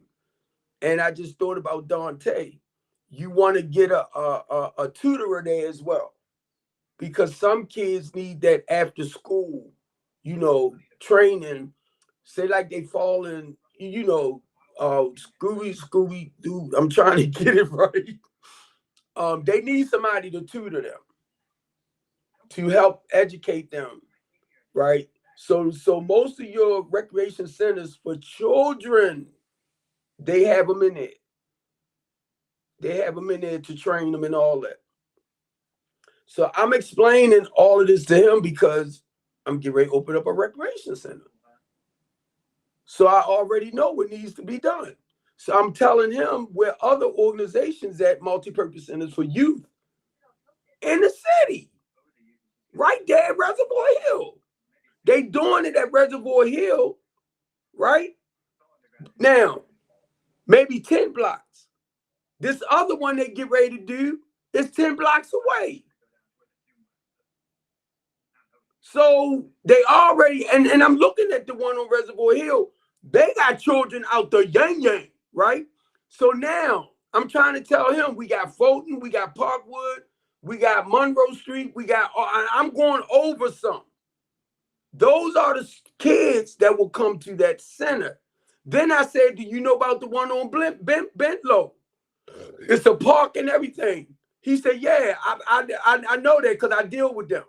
and I just thought about Dante, you want to get a tutor there as well. Because some kids need that after school, you know, training. Say like they fall in, you know, Scooby Doo. I'm trying to get it right. They need somebody to tutor them, to help educate them, right? So most of your recreation centers for children, they have them in there. They have them in there to train them and all that. So I'm explaining all of this to him because I'm getting ready to open up a recreation center. So I already know what needs to be done. So I'm telling him where other organizations at multi-purpose centers for youth in the city, right there at Reservoir Hill. They doing it at Reservoir Hill, right? Now, maybe 10 blocks. This other one they get ready to do is 10 blocks away. So they already, and I'm looking at the one on Reservoir Hill, they got children out there, yang, right? So now I'm trying to tell him we got Fulton, we got Parkwood, we got Monroe Street, I'm going over some. Those are the kids that will come to that center. Then I said, do you know about the one on Bentlow? It's a park and everything. He said, yeah, I know that because I deal with them.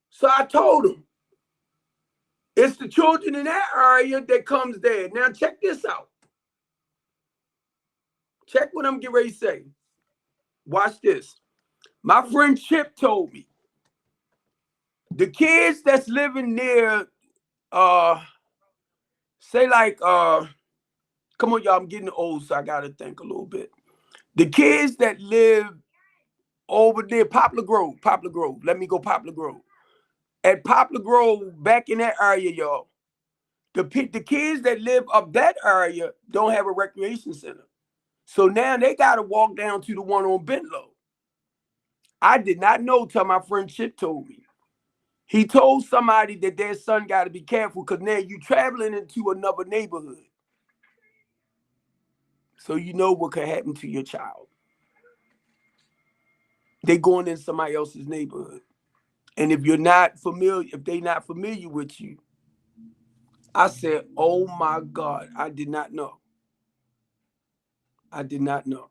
So I told him, it's the children in that area that comes there. Now check this out. Check what I'm getting ready to say. Watch this. My friend Chip told me, the kids that's living near, say like, come on, y'all, I'm getting old, so I gotta think a little bit. The kids that live over there, Poplar Grove. Let me go Poplar Grove. At Poplar Grove, back in that area, y'all, the kids that live up that area don't have a recreation center. So now they got to walk down to the one on Bentlow. I did not know till my friend Chip told me. He told somebody that their son got to be careful because now you traveling into another neighborhood. So you know what could happen to your child. They going in somebody else's neighborhood. And if you're not familiar, if they not familiar with you, I said, oh my God, I did not know. I did not know.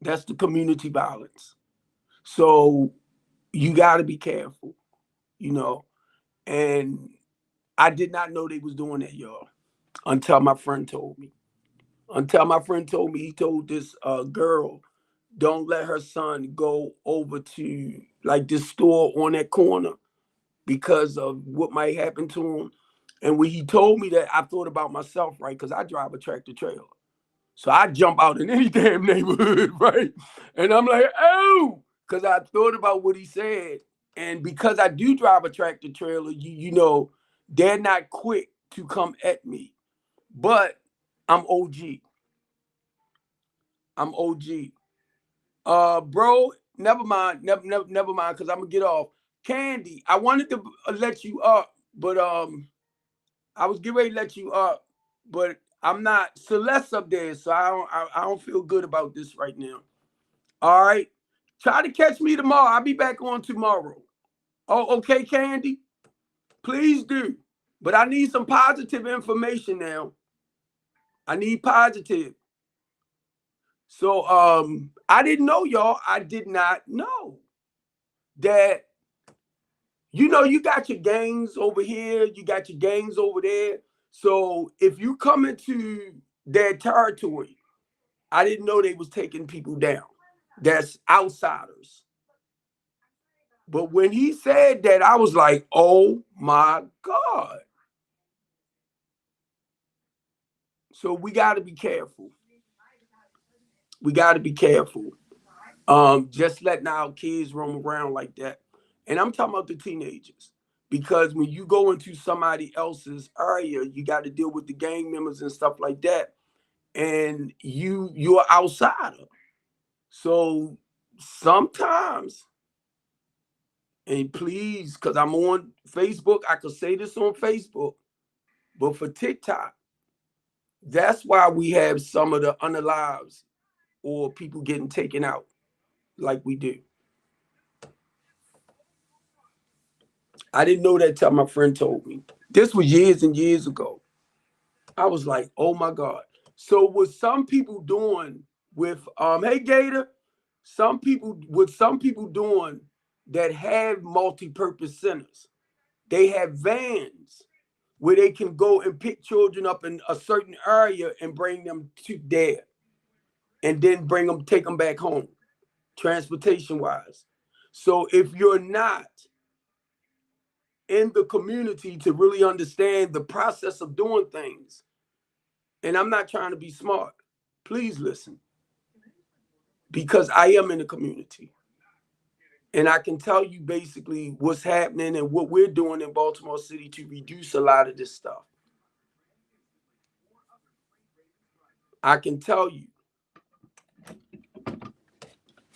That's the community violence. So you got to be careful, you know. And I did not know they was doing that, y'all, until my friend told me. He told this girl, don't let her son go over to like this store on that corner because of what might happen to him. And when he told me that, I thought about myself, right? Because I drive a tractor trailer. So I jump out in any damn neighborhood, right? And I'm like, oh, because I thought about what he said. And because I do drive a tractor trailer, you know, they're not quick to come at me. But I'm OG. Bro, never mind, because I'm gonna get off. Candy, I wanted to let you up, but I was getting ready to let you up, but I'm not. Celeste up there, so I don't feel good about this right now. All right, try to catch me tomorrow. I'll be back on tomorrow. Oh, okay, Candy, please do. But I need some positive information now. I need positive. So I didn't know, y'all. I did not know that, you know, you got your gangs over here, you got your gangs over there. So if you come into their territory, I didn't know they was taking people down, that's outsiders. But when he said that, I was like, oh my God. So we got to be careful. We got to be careful. Just letting our kids roam around like that. And I'm talking about the teenagers. Because when you go into somebody else's area, you got to deal with the gang members and stuff like that. And you're outsider. So sometimes, and please, because I'm on Facebook, I could say this on Facebook, but for TikTok, that's why we have some of the unalives or people getting taken out like we do. I didn't know that till my friend told me. This was years and years ago. I was like, oh my God. So what some people doing with hey Gator, some people doing that have multi-purpose centers, they have vans where they can go and pick children up in a certain area and bring them to there and then take them back home, transportation wise. So if you're not in the community to really understand the process of doing things, and I'm not trying to be smart, please listen, because I am in the community. And I can tell you basically what's happening and what we're doing in Baltimore City to reduce a lot of this stuff. I can tell you,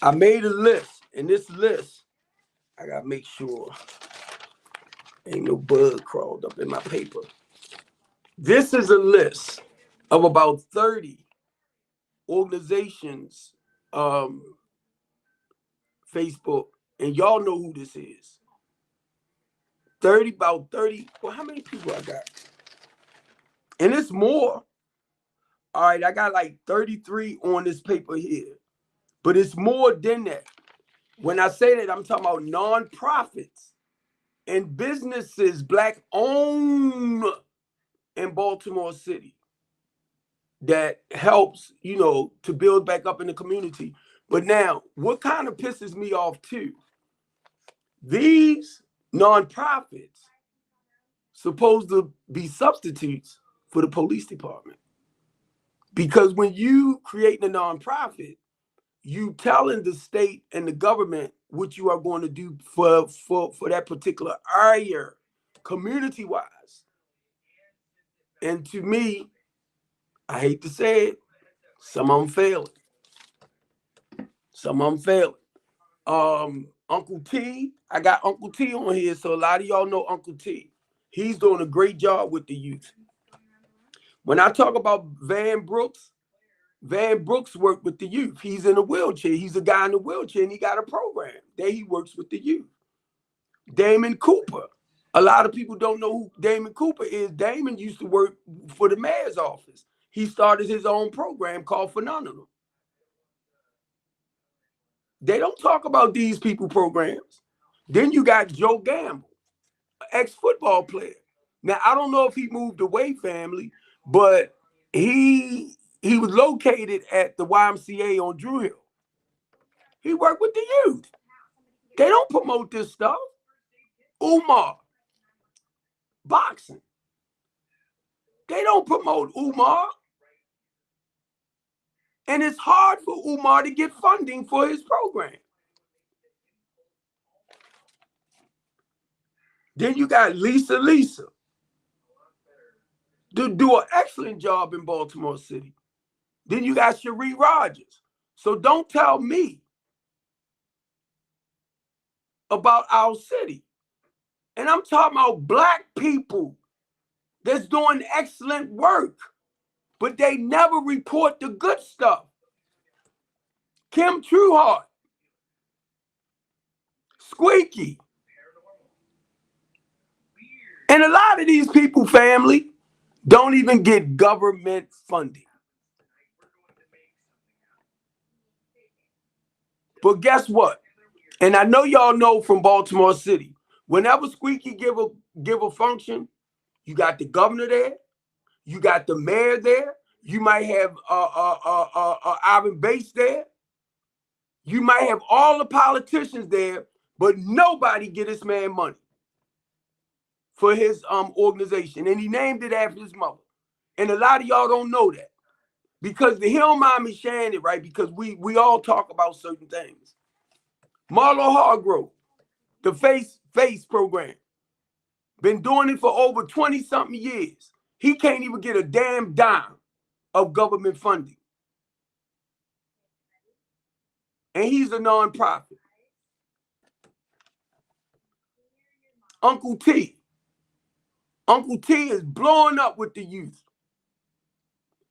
I made a list, and this list, I gotta make sure ain't no bug crawled up in my paper. This is a list of about 30 organizations, Facebook, and y'all know who this is. About 30. Well, how many people I got? And it's more. All right, I got like 33 on this paper here, but it's more than that. When I say that, I'm talking about nonprofits and businesses, Black owned in Baltimore City, that helps, to build back up in the community. But now, what kind of pisses me off too, these nonprofits supposed to be substitutes for the police department. Because when you create a nonprofit, you telling the state and the government what you are going to do for that particular area, community-wise. And to me, I hate to say it, some of them failing. Uncle T, I got Uncle T on here, so a lot of y'all know Uncle T. He's doing a great job with the youth. When I talk about Van Brooks worked with the youth. He's in a wheelchair. He's a guy in a wheelchair, and he got a program that he works with the youth. Damon Cooper. A lot of people don't know who Damon Cooper is. Damon used to work for the mayor's office. He started his own program called Phenomenal. They don't talk about these people programs. Then you got Joe Gamble, ex-football player. Now, I don't know if he moved away, family, but he was located at the YMCA on Drew Hill. He worked with the youth. They don't promote this stuff. Umar, boxing. They don't promote Umar. And it's hard for Umar to get funding for his program. Then you got Lisa. Do an excellent job in Baltimore City. Then you got Cherie Rogers. So don't tell me about our city. And I'm talking about Black people that's doing excellent work, but they never report the good stuff. Kim Trueheart, Squeaky. And a lot of these people, family, don't even get government funding. But guess what? And I know y'all know from Baltimore City, whenever Squeaky give a function, you got the governor there, you got the mayor there, you might have Ivan Bates there. You might have all the politicians there, but nobody get this man money for his organization. And he named it after his mother. And a lot of y'all don't know that. Because he don't mind me sharing it, right? Because we all talk about certain things. Marlo Hargrove, the Face program, been doing it for over 20-something years. He can't even get a damn dime of government funding. And he's a nonprofit. Uncle T is blowing up with the youth.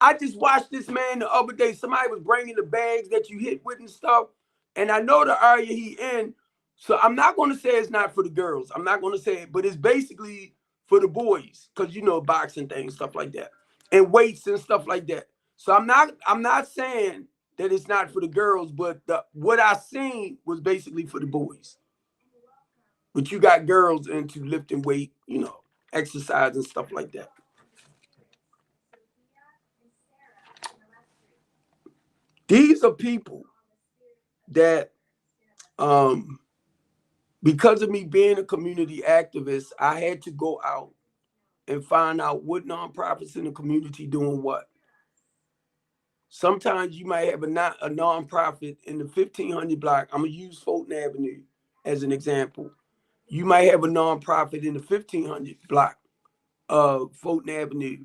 I just watched this man the other day. Somebody was bringing the bags that you hit with and stuff. And I know the area he in. So I'm not going to say it's not for the girls. I'm not going to say it, but it's basically for the boys. Because, you know, boxing things, stuff like that. And weights and stuff like that. So I'm not saying that it's not for the girls, but what I seen was basically for the boys. But you got girls into lifting weight, you know, exercise and stuff like that. These are people that, because of me being a community activist, I had to go out and find out what nonprofits in the community doing what. Sometimes you might have a nonprofit in the 1500 block. I'm going to use Fulton Avenue as an example. You might have a nonprofit in the 1500 block of Fulton Avenue.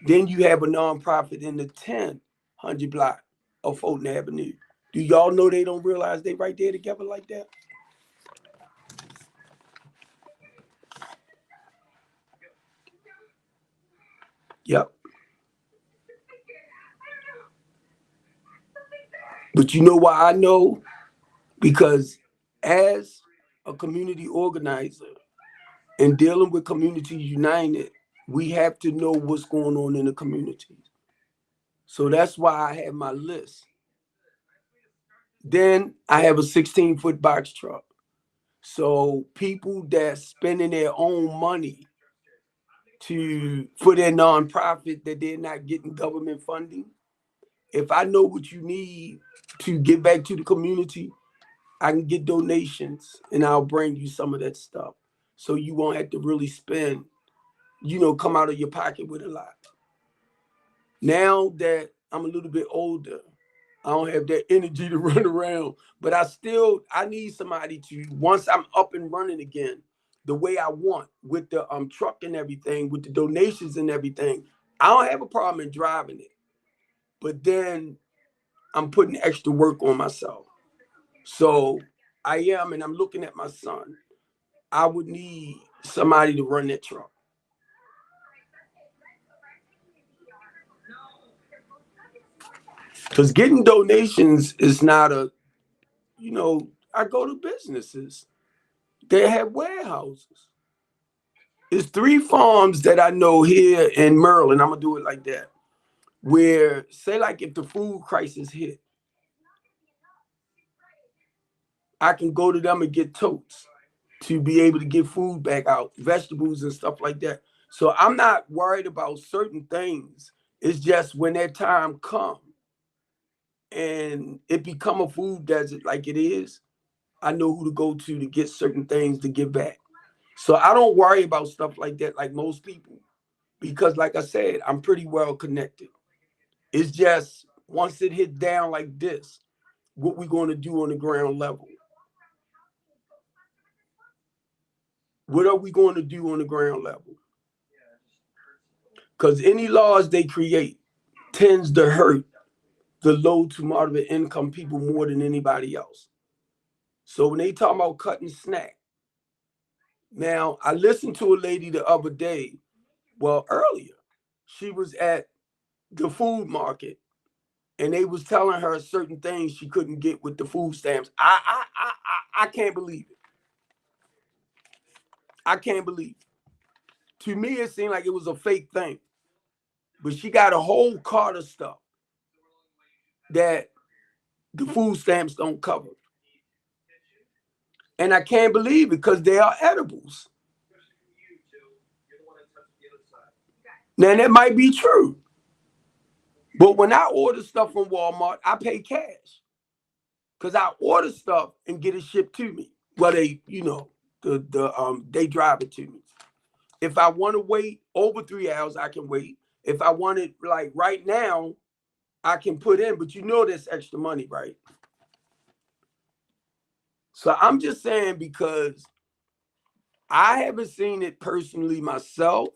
Then you have a nonprofit in the 1000 block of Fulton Avenue. Do y'all know they don't realize they right there together like that? Yep. But you know why I know? Because as a community organizer and dealing with Community United, we have to know what's going on in the communities. So that's why I have my list. Then I have a 16-foot box truck. So people that's spending their own money for their nonprofit that they're not getting government funding, if I know what you need to get back to the community, I can get donations and I'll bring you some of that stuff. So you won't have to really spend, you know, come out of your pocket with a lot. Now that I'm a little bit older, I don't have that energy to run around, but I need somebody to, once I'm up and running again, the way I want with the truck and everything, with the donations and everything, I don't have a problem in driving it. But then I'm putting extra work on myself. So and I'm looking at my son. I would need somebody to run that truck. Because getting donations is not I go to businesses. They have warehouses. There's 3 farms that I know here in Maryland. I'm going to do it like that. Where, say like if the food crisis hit, I can go to them and get totes to be able to get food back out, vegetables and stuff like that. So I'm not worried about certain things. It's just when that time comes and it become a food desert like it is, I know who to go to get certain things to give back. So I don't worry about stuff like that like most people, because like I said, I'm pretty well connected. It's just once it hit down like this, what we going to do on the ground level? What are we going to do on the ground level? Because any laws they create tends to hurt the low to moderate income people more than anybody else. So when they talk about cutting SNAP, now I listened to a lady the other day, earlier, she was at the food market and they was telling her certain things she couldn't get with the food stamps. I can't believe it. I can't believe it. To me, it seemed like it was a fake thing. But she got a whole cart of stuff that the food stamps don't cover. And I can't believe it because they are edibles. Now, that might be true. But when I order stuff from Walmart, I pay cash. because I order stuff and get it shipped to me. Well, they, you know, they drive it to me. If I want to wait over 3 hours, I can wait. If I want it like right now, I can put in, but you know that's extra money, right? So I'm just saying, because I haven't seen it personally myself,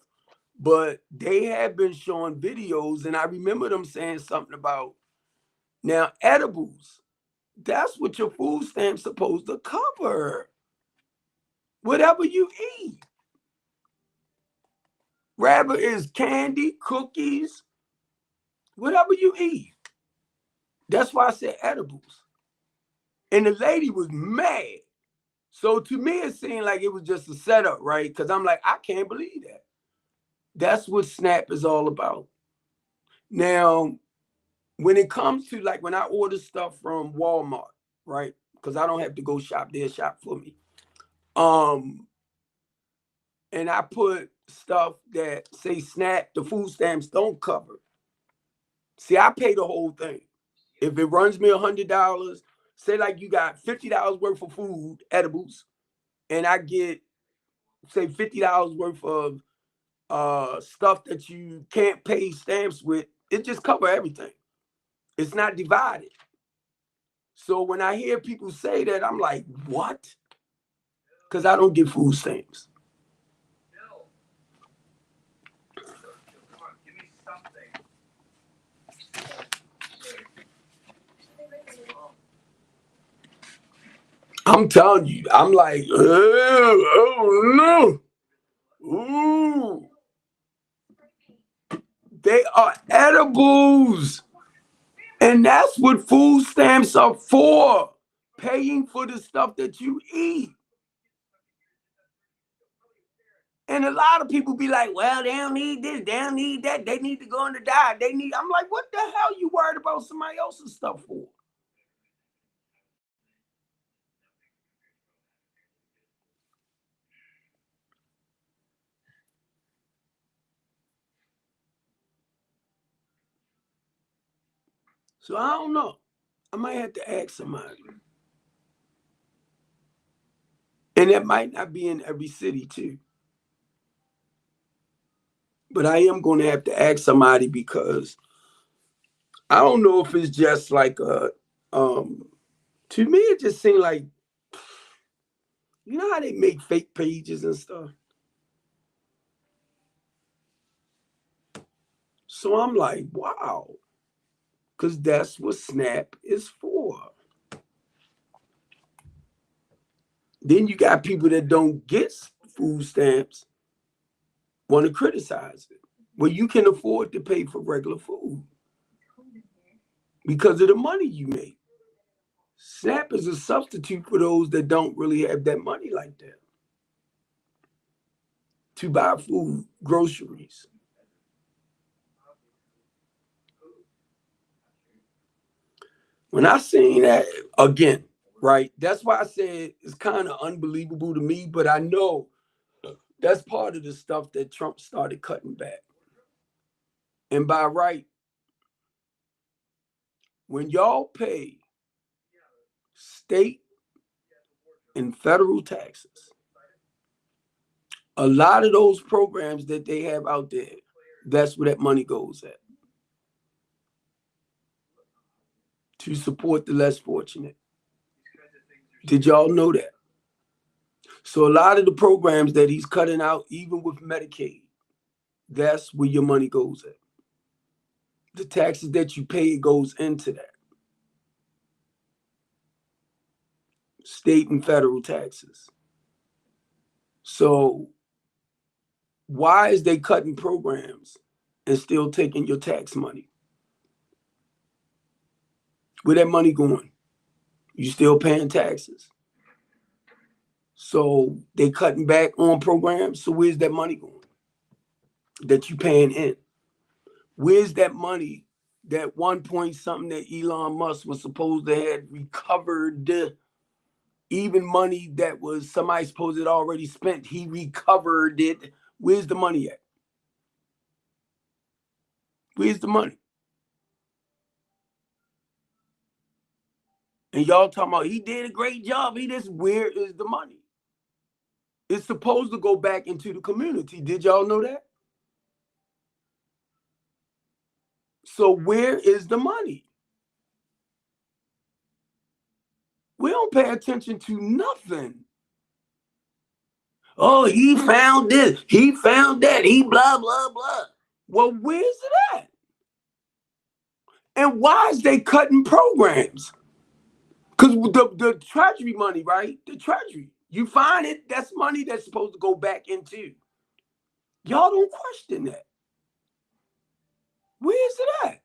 but they have been showing videos, and I remember them saying something about now edibles. That's what your food stamp's supposed to cover. Whatever you eat. Rather is candy, cookies, whatever you eat. That's why I said edibles. And the lady was mad. So to me, it seemed like it was just a setup, right? Because I'm like, I can't believe that. That's what SNAP is all about. Now, when it comes to like when I order stuff from Walmart, right? Because I don't have to go shop, they'll shop for me. And I put stuff that say SNAP, the food stamps don't cover. See, I pay the whole thing. If it runs me $100, say like you got $50 worth of food, edibles, and I get say $50 worth of stuff that you can't pay stamps with, it just cover everything. It's not divided. So when I hear people say that, I'm like, what? Because I don't get food stamps. I'm telling you, I'm like, oh no. Ooh. They are edibles. And that's what food stamps are for. Paying for the stuff that you eat. And a lot of people be like, well, they don't need this, they don't need that, they need to go on the diet. I'm like, what the hell you worried about somebody else's stuff for? So I don't know. I might have to ask somebody. And it might not be in every city too. But I am going to have to ask somebody, because I don't know if it's just like to me it just seemed like, you know how they make fake pages and stuff? So I'm like, wow. Because that's what SNAP is for. Then you got people that don't get food stamps want to criticize it. Well, you can afford to pay for regular food because of the money you make. SNAP is a substitute for those that don't really have that money like that to buy food, groceries. When I seen that again, right? That's why I said it's kind of unbelievable to me, but I know that's part of the stuff that Trump started cutting back. And by right, when y'all pay state and federal taxes, a lot of those programs that they have out there, that's where that money goes at. To support the less fortunate. Did y'all know that? So a lot of the programs that he's cutting out, even with Medicaid, that's where your money goes at. The taxes that you pay goes into that. State and federal taxes. So why is they cutting programs and still taking your tax money? Where that money going? You still paying taxes. So they cutting back on programs. So where's that money going that you paying in? Where's that money, that 1 point something that Elon Musk was supposed to have recovered? Even money that was somebody supposed to already spent, he recovered it. Where's the money at? Where's the money? And y'all talking about he did a great job. Where is the money? It's supposed to go back into the community. Did y'all know that? So where is the money? We don't pay attention to nothing. Oh, he found this. He found that. He blah, blah, blah. Well, where's it at? And why is they cutting programs? Because the treasury money, right? The treasury. You find it, that's money that's supposed to go back into. Y'all don't question that. Where's it at?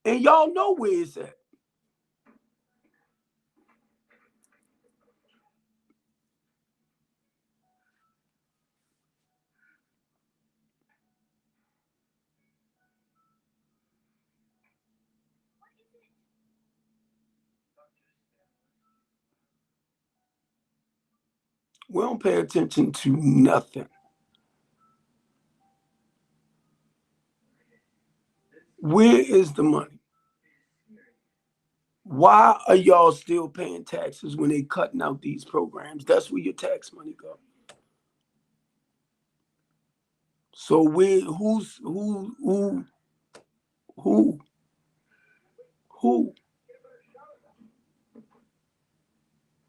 And y'all know where it's at. We don't pay attention to nothing. Where is the money? Why are y'all still paying taxes when they cutting out these programs? That's where your tax money goes. So who?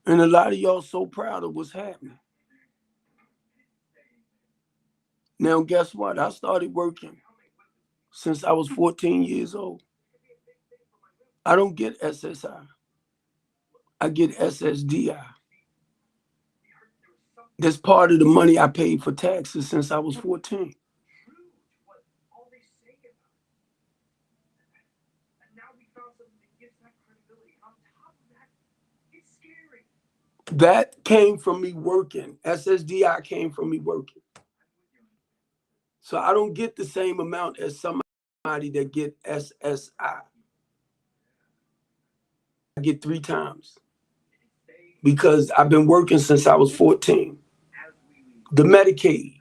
And a lot of y'all so proud of what's happening. Now, guess what? I started working since I was 14 years old. I don't get SSI. I get SSDI. That's part of the money I paid for taxes since I was 14. That came from me working. SSDI came from me working. So I don't get the same amount as somebody that get SSI. I get 3 times because I've been working since I was 14. The Medicaid.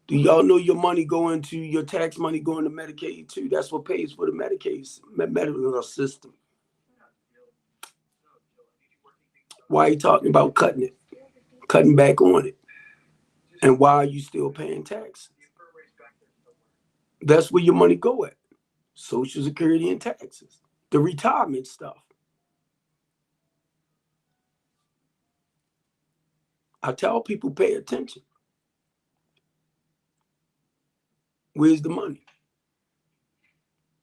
Do y'all know your money going to your tax money going to Medicaid too? That's what pays for the Medicaid medical system. Why are you talking about cutting it? Cutting back on it? And why are you still paying taxes? That's where your money go at. Social Security and taxes. The retirement stuff. I tell people pay attention. Where's the money?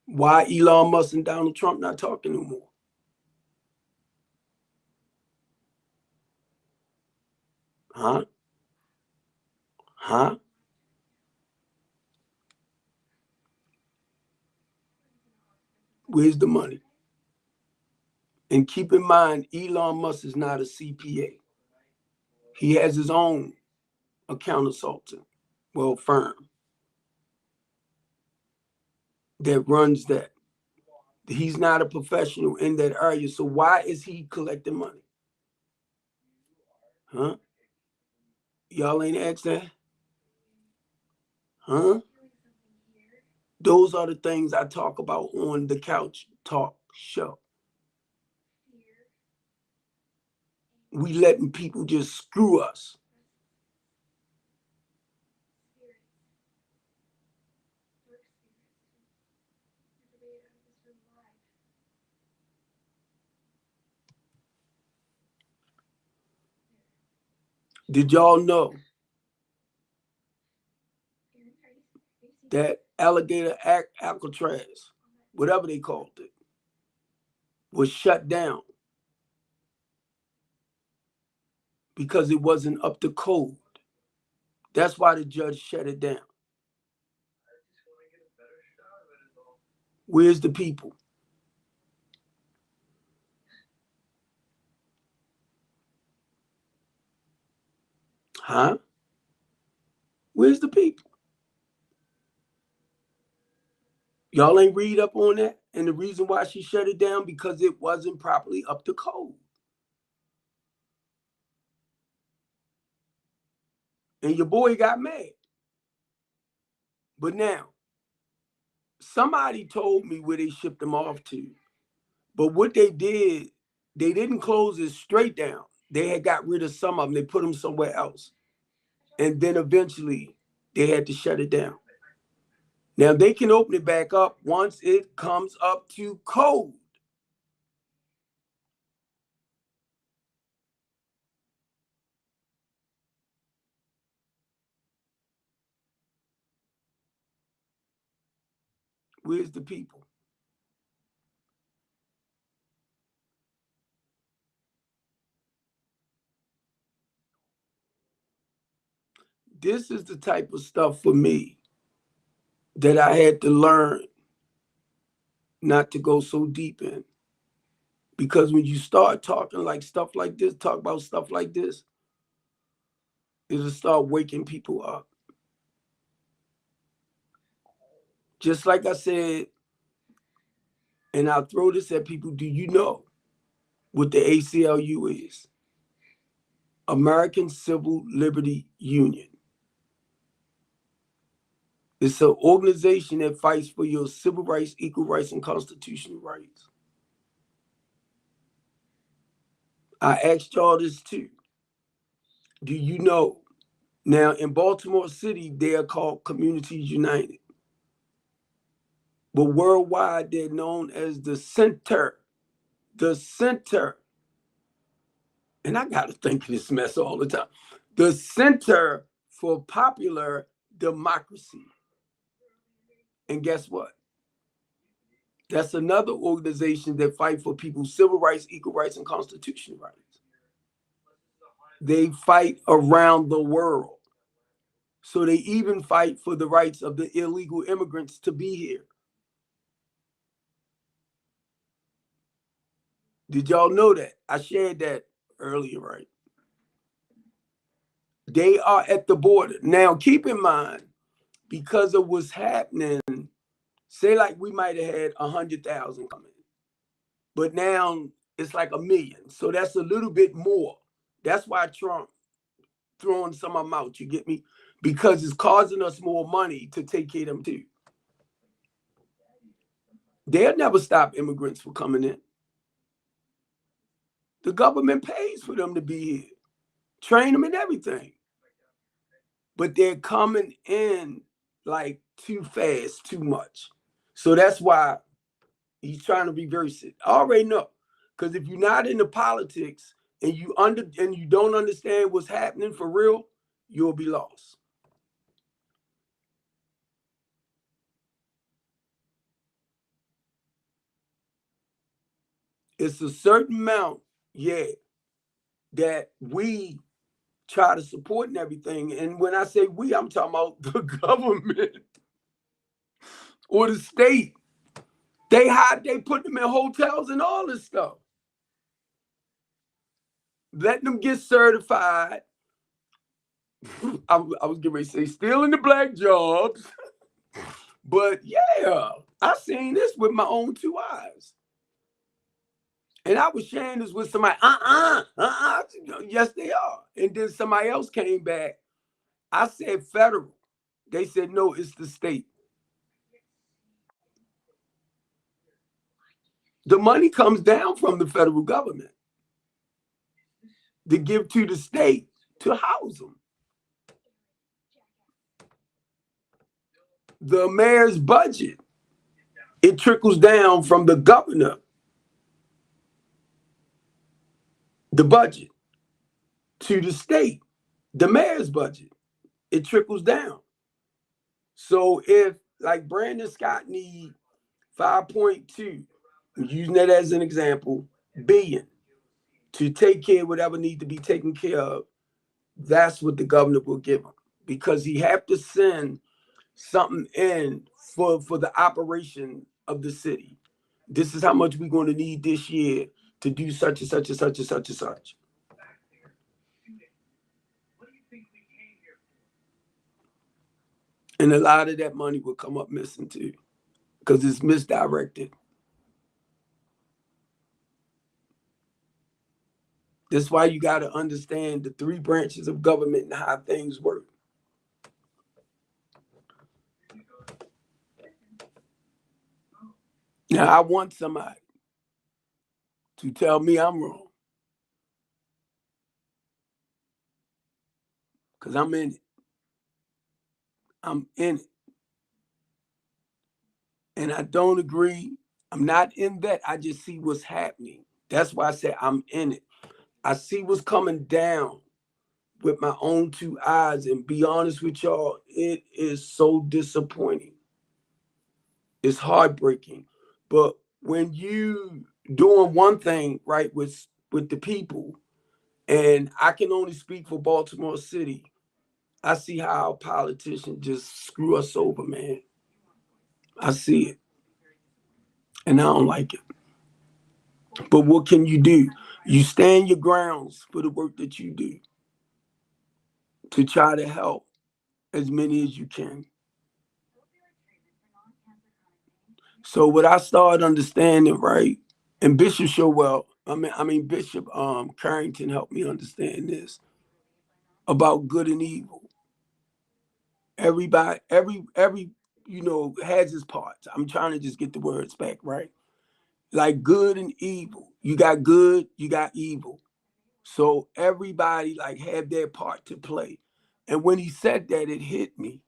Why Elon Musk and Donald Trump not talking no more? Huh? Where's the money? And keep in mind, Elon Musk is not a CPA. He has his own account firm that runs that. He's not a professional in that area. So why is he collecting money? Huh? Y'all ain't asked that? Huh? Those are the things I talk about on the Couch Talk Show. We letting people just screw us. Did y'all know that alligator Alcatraz, whatever they called it, was shut down because it wasn't up to code? That's why the judge shut it down. Where's the people? Huh? Where's the people? Y'all ain't read up on that? And the reason why she shut it down, because it wasn't properly up to code. And your boy got mad. But now, somebody told me where they shipped them off to. But what they did, they didn't close it straight down. They had got rid of some of them. They put them somewhere else. And then eventually they had to shut it down. Now they can open it back up once it comes up to code. Where's the people? This is the type of stuff for me that I had to learn not to go so deep in. Because when you start talking like stuff like this, talk about stuff like this, it'll start waking people up. Just like I said, and I'll throw this at people, do you know what the ACLU is? American Civil Liberty Union. It's an organization that fights for your civil rights, equal rights, and constitutional rights. I asked y'all this too. Do you know? Now, in Baltimore City, they are called Communities United. But worldwide, they're known as the Center. The Center. And I got to think of this mess all the time. The Center for Popular Democracy. And guess what? That's another organization that fight for people's civil rights, equal rights, and constitutional rights. They fight around the world. So they even fight for the rights of the illegal immigrants to be here. Did y'all know that? I shared that earlier, right? They are at the border. Now, keep in mind, because of what's happening, say like we might have had 100,000 coming, but now it's like 1 million. So that's a little bit more. That's why Trump throwing some of them out, you get me? Because it's causing us more money to take care of them too. They'll never stop immigrants from coming in. The government pays for them to be here, train them and everything. But they're coming in like too fast, too much. So that's why he's trying to reverse it. I already know. Because if you're not into politics and you don't understand what's happening for real, you'll be lost. It's a certain amount, yeah, that we try to support and everything. And when I say we, I'm talking about the government or the state. They put them in hotels and all this stuff. Letting them get certified. I was getting ready to say stealing the black jobs. But yeah, I seen this with my own 2 eyes. And I was sharing this with somebody. Yes, they are. And then somebody else came back. I said federal. They said, no, it's the state. The money comes down from the federal government to give to the state to house them. The mayor's budget, it trickles down from the governor, the budget, to the state, the mayor's budget. It trickles down. So if like Brandon Scott need 5.2, using that as an example, billion to take care of whatever need to be taken care of, that's what the governor will give him, because he have to send something in for the operation of the city. This is how much we're going to need this year to do such and such and such and such and such. And a lot of that money will come up missing too, because it's misdirected. That's why you got to understand the 3 branches of government and how things work. Now, I want somebody to tell me I'm wrong. Because I'm in it. I'm in it. And I don't agree. I'm not in that. I just see what's happening. That's why I say I'm in it. I see what's coming down with my own two eyes. And be honest with y'all, it is so disappointing. It's heartbreaking. But when you doing one thing right with the people, and I can only speak for Baltimore City, I see how politicians just screw us over, man. I see it. And I don't like it. But what can you do? You stand your grounds for the work that you do to try to help as many as you can. So what I started understanding, right, and Bishop Showell, Bishop Carrington helped me understand this about good and evil. Everybody, every has his parts. I'm trying to just get the words back right. Like good and evil. You got good, you got evil. So everybody like had their part to play. And when he said that, it hit me.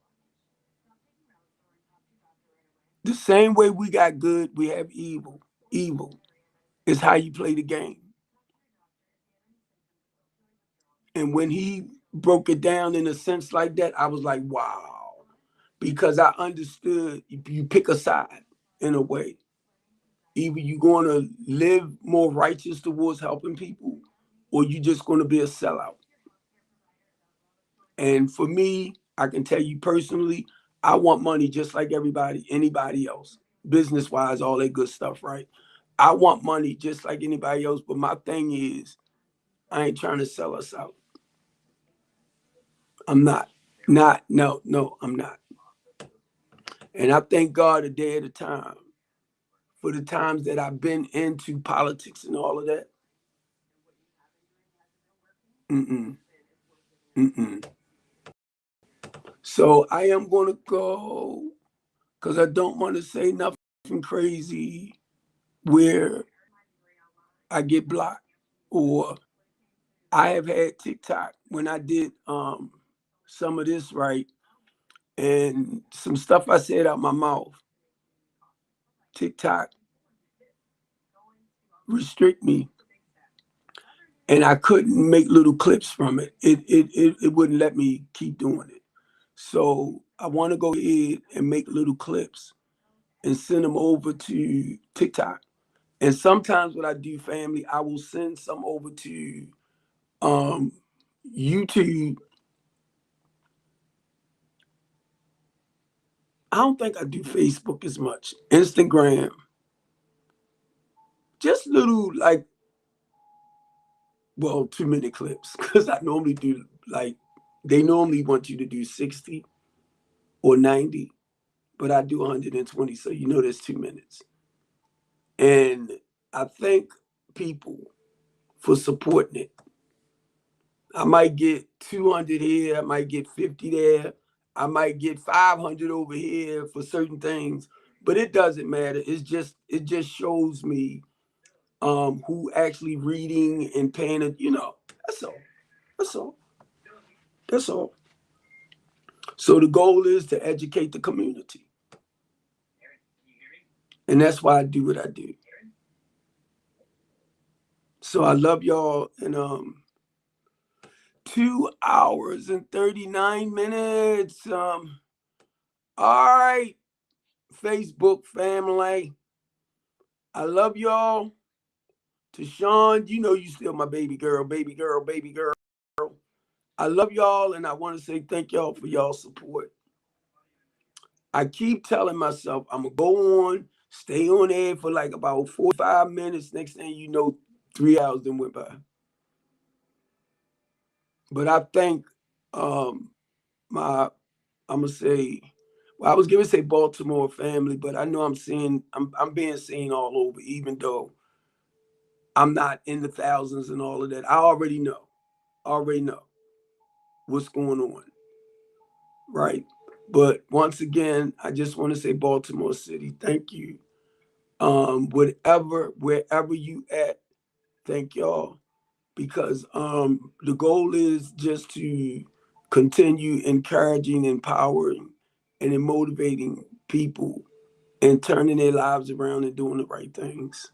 The same way we got good, we have evil. Evil is how you play the game. And when he broke it down in a sense like that, I was like, wow. Because I understood you pick a side in a way. Either you're going to live more righteous towards helping people, or you're just going to be a sellout. And for me, I can tell you personally, I want money just like anybody else, business wise, all that good stuff, right? I want money just like anybody else. But my thing is, I ain't trying to sell us out. I'm not. No, I'm not. And I thank God a day at a time for the times that I've been into politics and all of that. Mm-mm, mm-mm. So I am going to go because I don't want to say nothing crazy where I get blocked. Or I have had TikTok when I did some of this right, and some stuff I said out my mouth. TikTok restrict me, and I couldn't make little clips from it. It wouldn't let me keep doing it. So I want to go ahead and make little clips and send them over to TikTok. And sometimes what I do, family, I will send some over to YouTube. I don't think I do Facebook as much. Instagram, just little like, well, 2-minute clips because I normally do like, they normally want you to do 60 or 90, but I do 120. So, that's 2 minutes. And I thank people for supporting it. I might get 200 here, I might get 50 there, I might get 500 over here for certain things, but it doesn't matter. It just shows me who actually reading and paying it, that's all. That's all. That's all. So the goal is to educate the community. And that's why I do what I do. So I love y'all, and 2 hours and 39 minutes. All right, Facebook family. I love y'all. Tashawn, you still my baby girl, baby girl, baby girl. I love y'all, and I want to say thank y'all for y'all support. I keep telling myself I'm going to go on, stay on air for like about 45 minutes. Next thing you know, 3 hours then went by. But I thank I'm going to say, well, I was going to say Baltimore family, but I know I'm being seen all over, even though I'm not in the thousands and all of that. I already know what's going on, right? But once again, I just want to say Baltimore City, thank you. Wherever you at, Thank y'all. Because the goal is just to continue encouraging, empowering, and then motivating people and turning their lives around and doing the right things.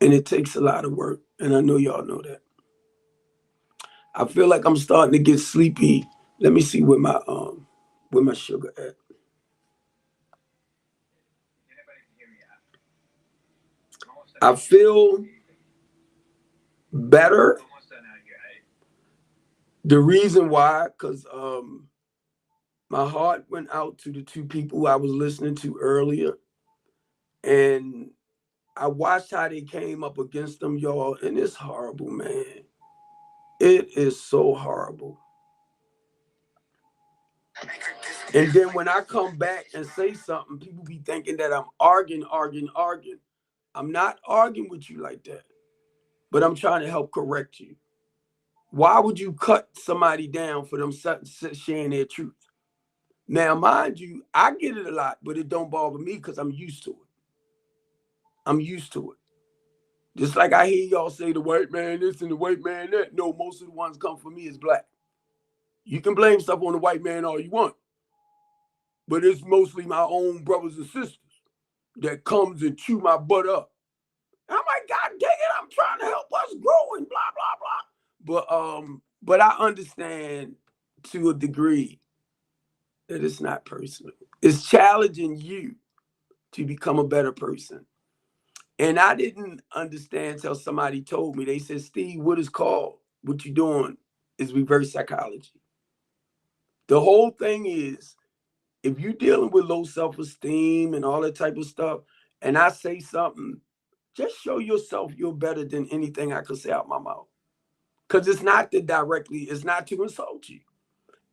And it takes a lot of work. And I know y'all know that. I feel like I'm starting to get sleepy. Let me see where my sugar at. I feel better. The reason why, because my heart went out to the two people I was listening to earlier, and I watched how they came up against them, y'all, and it's horrible, man. It is so horrible. And then when I come back and say something, people be thinking that I'm arguing. I'm not arguing with you like that, but I'm trying to help correct you. Why would you cut somebody down for them sharing their truth? Now, mind you, I get it a lot, but it don't bother me because I'm used to it. I'm used to it. Just like I hear y'all say the white man this and the white man that. No, most of the ones come from me is black. You can blame stuff on the white man all you want, but it's mostly my own brothers and sisters that comes and chew my butt up. I'm like, God dang it, I'm trying to help us grow and blah, blah, blah. But I understand to a degree that it's not personal. It's challenging you to become a better person. And I didn't understand till somebody told me. They said, Steve, what you're doing is reverse psychology. The whole thing is, if you're dealing with low self-esteem and all that type of stuff, and I say something, just show yourself you're better than anything I could say out my mouth. Because it's not to insult you.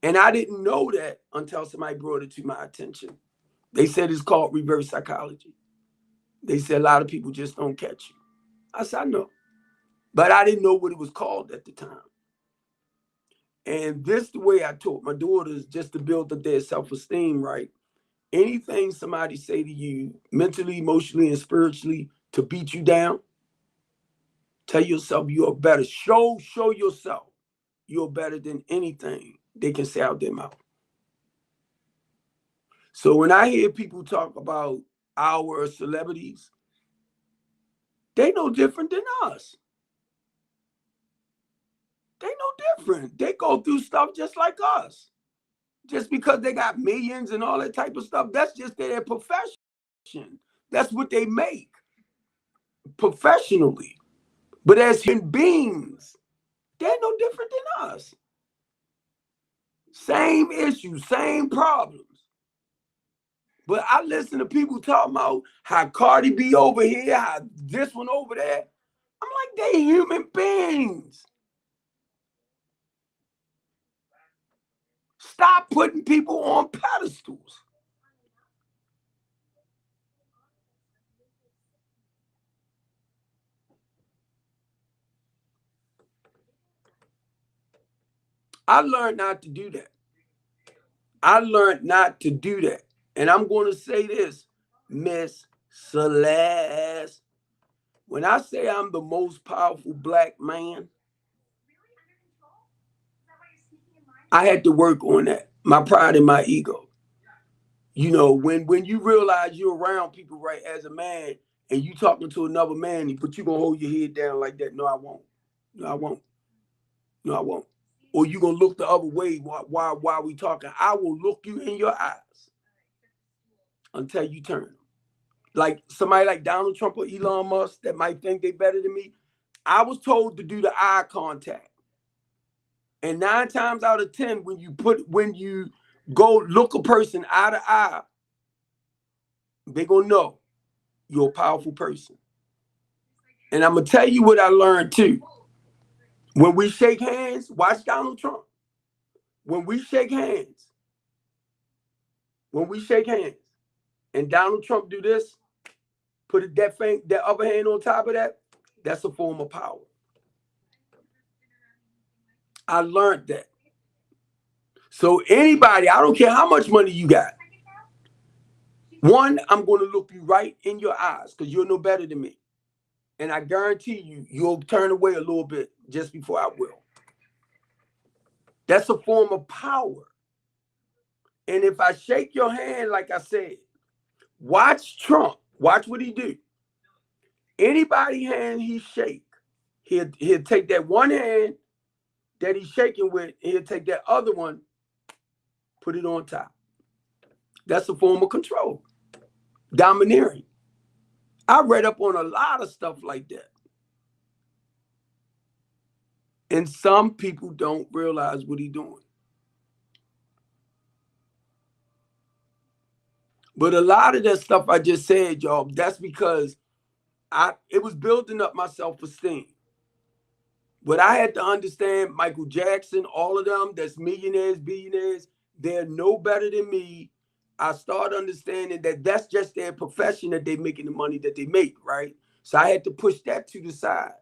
And I didn't know that until somebody brought it to my attention. They said it's called reverse psychology. They said a lot of people just don't catch you. I said, I know. But I didn't know what it was called at the time. And this the way I taught my daughters, just to build up their self-esteem, right? Anything somebody say to you mentally, emotionally, and spiritually to beat you down, tell yourself you're better. Show yourself you're better than anything they can say out their mouth. So when I hear people talk about our celebrities, they no different than us. They no different. They go through stuff just like us. Just because they got millions and all that type of stuff, that's just their profession. That's what they make professionally. But as human beings, they're no different than us. Same issues, same problems. But I listen to people talking about how Cardi B over here, how this one over there. I'm like, they human beings. Stop putting people on pedestals. I learned not to do that. And I'm going to say this, Miss Celeste. When I say I'm the most powerful black man, I had to work on that. My pride and my ego. You know, when you realize you're around people, right, as a man, and you talking to another man, but you gonna hold your head down like that. No, I won't. No, I won't. No, I won't. Or you gonna look the other way while we talking. I will look you in your eyes until you turn. Like somebody like Donald Trump or Elon Musk that might think they better than me. I was told to do the eye contact. And 9 times out of 10, when you go look a person eye to eye, they're gonna know you're a powerful person. And I'm gonna tell you what I learned too. When we shake hands, watch Donald Trump. When we shake hands, and Donald Trump do this, put that other hand on top of that, that's a form of power. I learned that. So anybody, I don't care how much money you got. One, I'm going to look you right in your eyes because you're no better than me. and I guarantee you, you'll turn away a little bit just before I will. That's a form of power. And if I shake your hand, like I said, watch Trump. Watch what he do. Anybody hand he shake, he'll take that one hand that he's shaking with, and he'll take that other one, put it on top. That's a form of control. Domineering. I read up on a lot of stuff like that. And some people don't realize what he's doing. But a lot of that stuff I just said, y'all, that's because it was building up my self-esteem. But I had to understand Michael Jackson, all of them, that's millionaires, billionaires, they're no better than me. I started understanding that that's just their profession, that they're making the money that they make, right? So I had to push that to the side.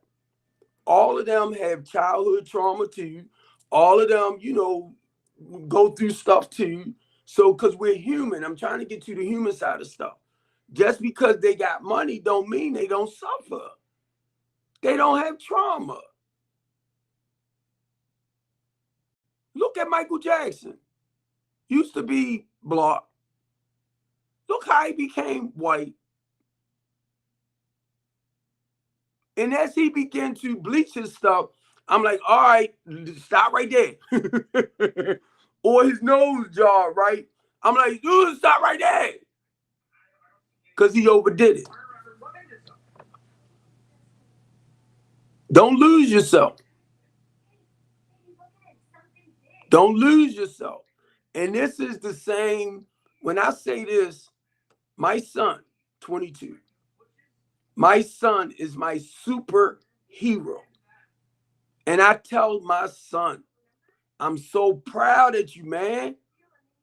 All of them have childhood trauma too. All of them, go through stuff too. So, because we're human, I'm trying to get to the human side of stuff. Just because they got money don't mean they don't suffer. They don't have trauma. Look at Michael Jackson. Used to be black. Look how he became white. And as he began to bleach his stuff, I'm like, all right, stop right there. Or his nose job, right? I'm like, dude, stop right there. Because he overdid it. Don't lose yourself. Don't lose yourself. And this is the same, when I say this, my son, 22, my son is my superhero. And I tell my son, I'm so proud of you, man.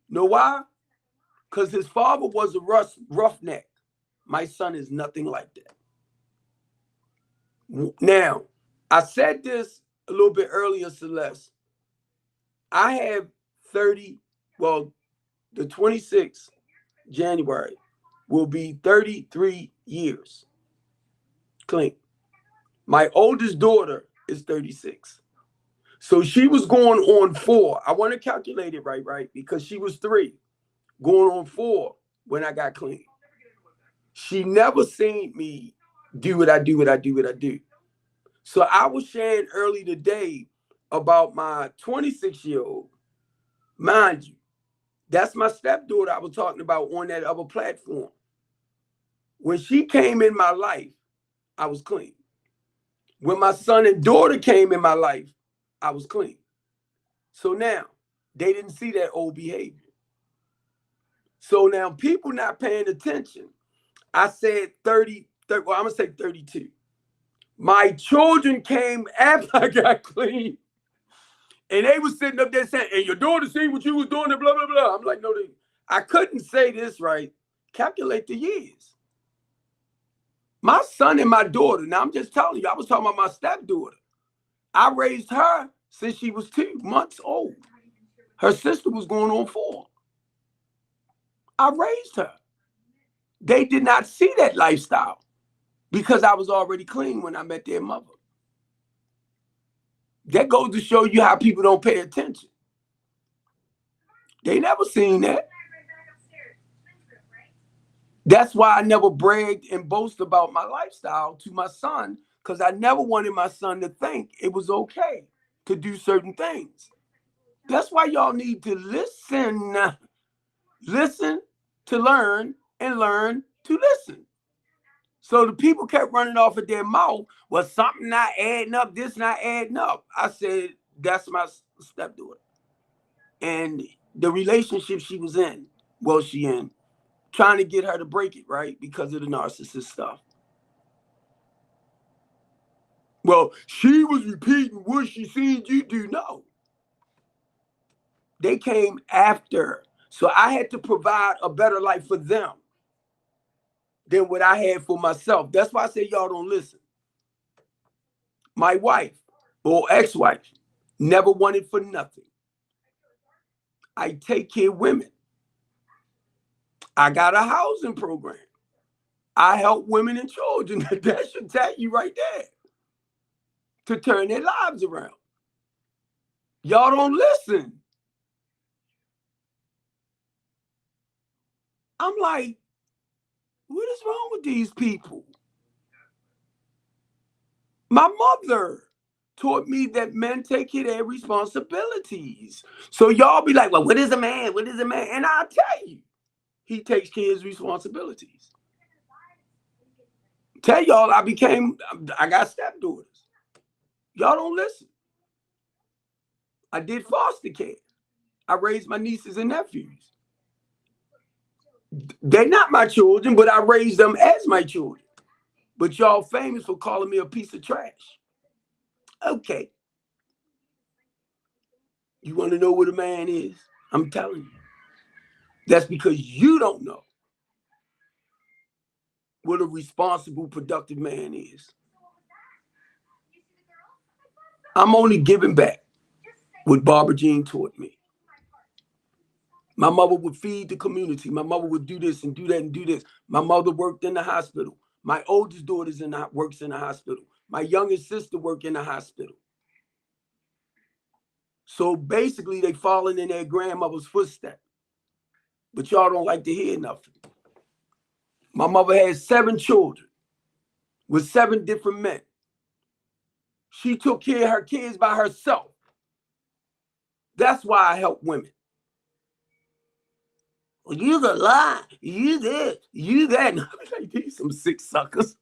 Know why? Because his father was a roughneck. My son is nothing like that. Now, I said this a little bit earlier, Celeste. I have the 26th January will be 33 years clean. My oldest daughter is 36. So she was going on 4. I want to calculate it right? Because she was 3, going on 4 when I got clean. She never seen me do what I do. So I was sharing early today about my 26-year-old. Mind you, that's my stepdaughter I was talking about on that other platform. When she came in my life, I was clean. When my son and daughter came in my life, I was clean. So now, they didn't see that old behavior. So now people not paying attention. I said 30 I'm going to say 32. My children came after I got clean. And they was sitting up there saying, and your daughter seen what you was doing and blah, blah, blah. I'm like, no, I couldn't say this right. Calculate the years. My son and my daughter, now I'm just telling you, I was talking about my stepdaughter. I raised her since she was 2 months old. Her sister was going on 4. I raised her. They did not see that lifestyle because I was already clean when I met their mother. That goes to show you how people don't pay attention. They never seen that. That's why I never bragged and boast about my lifestyle to my son, because I never wanted my son to think it was okay to do certain things. That's why y'all need to listen. Listen to learn and learn to listen. So the people kept running off at their mouth, well, something not adding up, this not adding up. I said, that's my stepdaughter. And the relationship she was in, trying to get her to break it, right? Because of the narcissist stuff. Well, she was repeating what she seen you do. No. They came after. So I had to provide a better life for them than what I had for myself. That's why I say y'all don't listen. My wife or ex-wife never wanted for nothing. I take care of women. I got a housing program. I help women and children. That should tell you right there to turn their lives around. Y'all don't listen. I'm like, what is wrong with these people? My mother taught me that men take care of their responsibilities. So y'all be like, well, what is a man? What is a man? And I'll tell you, he takes care of his responsibilities. Tell y'all I got stepdaughters. Y'all don't listen. I did foster care. I raised my nieces and nephews. They're not my children, but I raised them as my children. But y'all famous for calling me a piece of trash. Okay. You want to know what a man is? I'm telling you. That's because you don't know what a responsible, productive man is. I'm only giving back what Barbara Jean taught me. My mother would feed the community. My mother would do this and do that and do this. My mother worked in the hospital. My oldest daughter works in the hospital. My youngest sister worked in the hospital. So basically, they falling in their grandmother's footsteps. But y'all don't like to hear nothing. My mother had 7 children with 7 different men. She took care of her kids by herself. That's why I help women. Well, you the lie. You this. You that. And I'm like, these some sick suckers.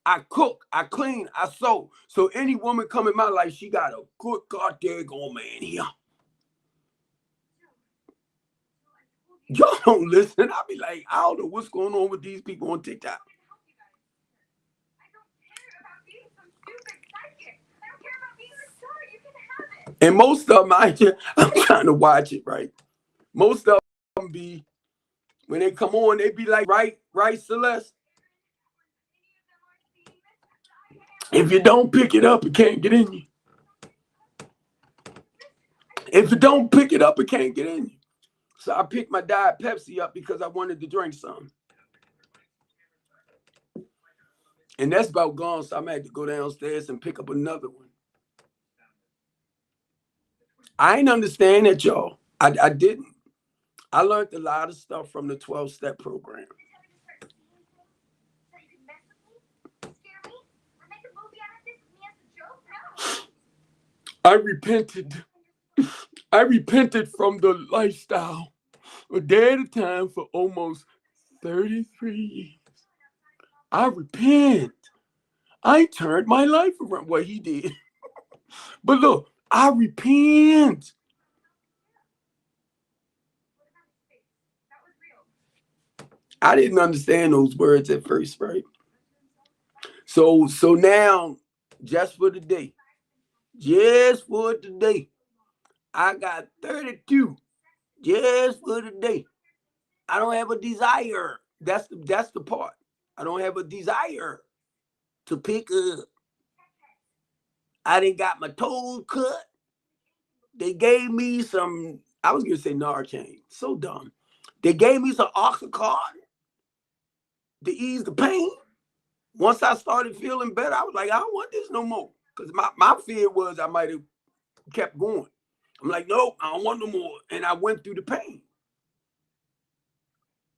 I cook, I clean, I sew. So any woman come in my life, she got a good goddamn man here. Y'all don't listen. I'll be like, I don't know what's going on with these people on TikTok. And most of them, I'm trying to watch it, right? Most of them be, when they come on, they be like, right, Celeste? If you don't pick it up, it can't get in you. If you don't pick it up, it can't get in you. So I picked my Diet Pepsi up because I wanted to drink some. And that's about gone, so I'm going to have to go downstairs and pick up another one. I ain't understand that, y'all. I didn't. I learned a lot of stuff from the 12-step program. I repented. I repented from the lifestyle a day at a time for almost 33 years. I repent. I turned my life around. Well, he did. But look, I repent. I didn't understand those words at first, right? So now, just for today, I got 32. Just for today. I don't have a desire. That's the part. I don't have a desire to pick up. I didn't got my toes cut. They gave me some, I was going to say Narcan. So dumb. They gave me some Oxycontin to ease the pain. Once I started feeling better, I was like, I don't want this no more. Because my fear was I might have kept going. I'm like, no, I don't want no more. And I went through the pain.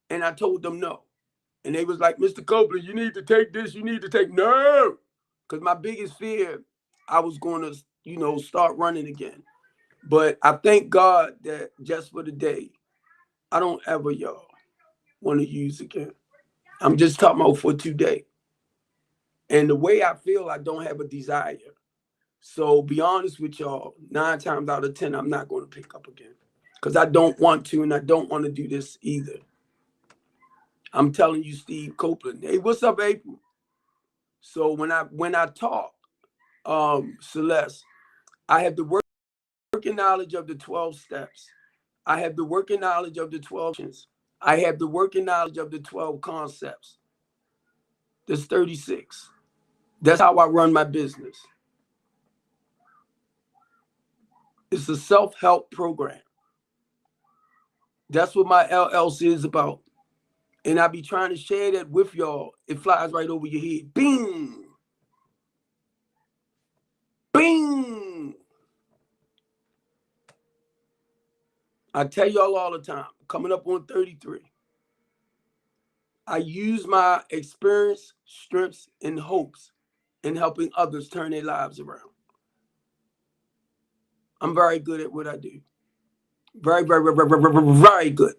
And I told them no. And they was like, Mr. Copeland, you need to take this. You need to take no. Because my biggest fear, I was going to, start running again. But I thank God that just for the day, I don't ever, y'all, want to use again. I'm just talking about for today. And the way I feel, I don't have a desire. So be honest with y'all, 9 times out of 10, I'm not going to pick up again. Because I don't want to, and I don't want to do this either. I'm telling you, Steve Copeland. Hey, what's up, April? So when I talk, Celeste, I have the working knowledge of the 12 steps. I have the working knowledge of the 12 actions. I have the working knowledge of the 12 concepts. There's 36. That's how I run my business. It's a self-help program. That's what my LLC is about. And I be trying to share that with y'all. It flies right over your head. Bing! Bing! I tell y'all all the time, coming up on 33, I use my experience, strengths, and hopes in helping others turn their lives around. I'm very good at what I do. Very, very, very, very, very, very, very good.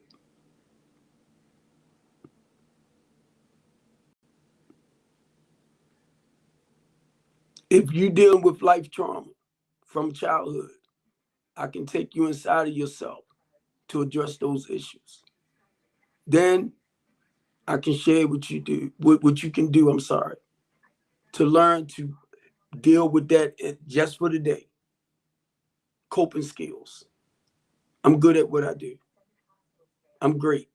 If you're dealing with life trauma from childhood, I can take you inside of yourself to address those issues. Then I can share what you do, what you can do, to learn to deal with that just for the day. Coping skills. I'm good at what I do. I'm great.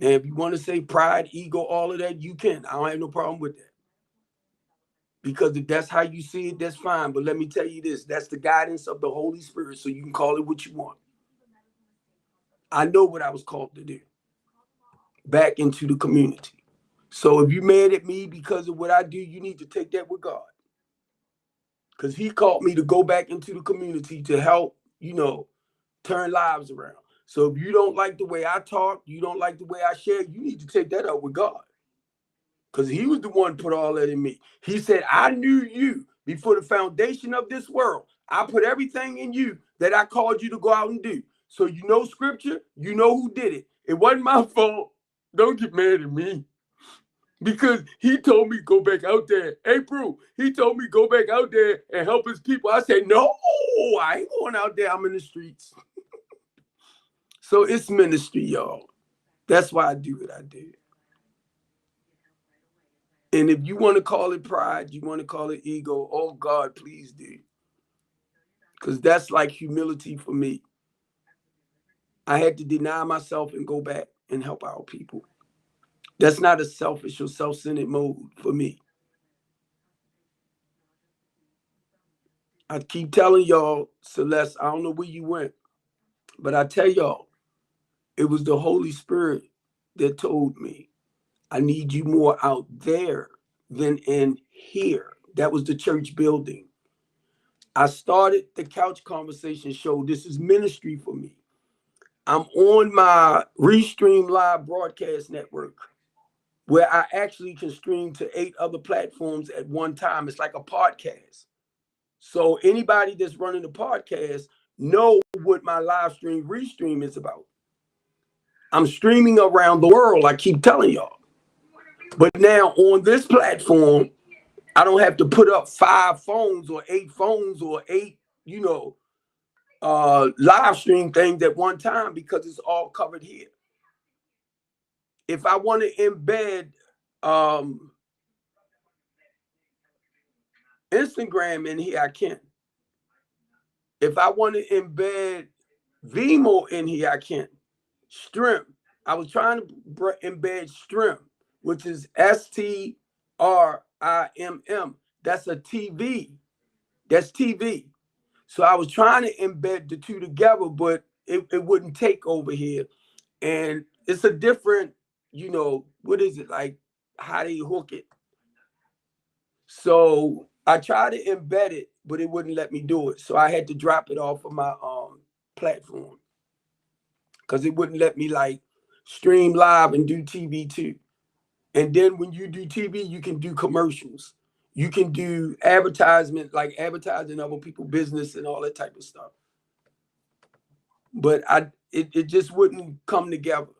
And if you want to say pride, ego, all of that, you can. I don't have no problem with that. Because if that's how you see it, that's fine. But let me tell you this, that's the guidance of the Holy Spirit, so you can call it what you want. I know what I was called to do. Back into the community. So if you're mad at me because of what I do, you need to take that with God. Because he called me to go back into the community to help, turn lives around. So if you don't like the way I talk, you don't like the way I share, you need to take that up with God. Because he was the one who put all that in me. He said, I knew you before the foundation of this world. I put everything in you that I called you to go out and do. So you know scripture, you know who did it. It wasn't my fault. Don't get mad at me. Because he told me go back out there. April, he told me go back out there and help his people. I said, no, I ain't going out there. I'm in the streets. So it's ministry, y'all. That's why I do what I do. And if you want to call it pride, you want to call it ego, oh God, please do. Because that's like humility for me. I had to deny myself and go back and help our people. That's not a selfish or self-centered mode for me. I keep telling y'all, Celeste, I don't know where you went, but I tell y'all, it was the Holy Spirit that told me, I need you more out there than in here. That was the church building. I started the Couch Conversation show. This is ministry for me. I'm on my Restream Live broadcast network, where I actually can stream to 8 other platforms at one time. It's like a podcast. So anybody that's running a podcast know what my live stream Restream is about. I'm streaming around the world, I keep telling y'all. But now on this platform, I don't have to put up 5 phones or 8 phones or 8, live stream things at one time, because it's all covered here. If I want to embed Instagram in here, I can. If I want to embed Vimeo in here, I can. Stream. I was trying to embed Stream, which is STRIMM. That's a TV. That's TV. So I was trying to embed the two together, but it wouldn't take over here. And it's a different, what is it like? How do you hook it? So I tried to embed it, but it wouldn't let me do it. So I had to drop it off of my platform, because it wouldn't let me like stream live and do TV too. And then when you do TV, you can do commercials. You can do advertisement, like advertising other people's business and all that type of stuff. But it just wouldn't come together.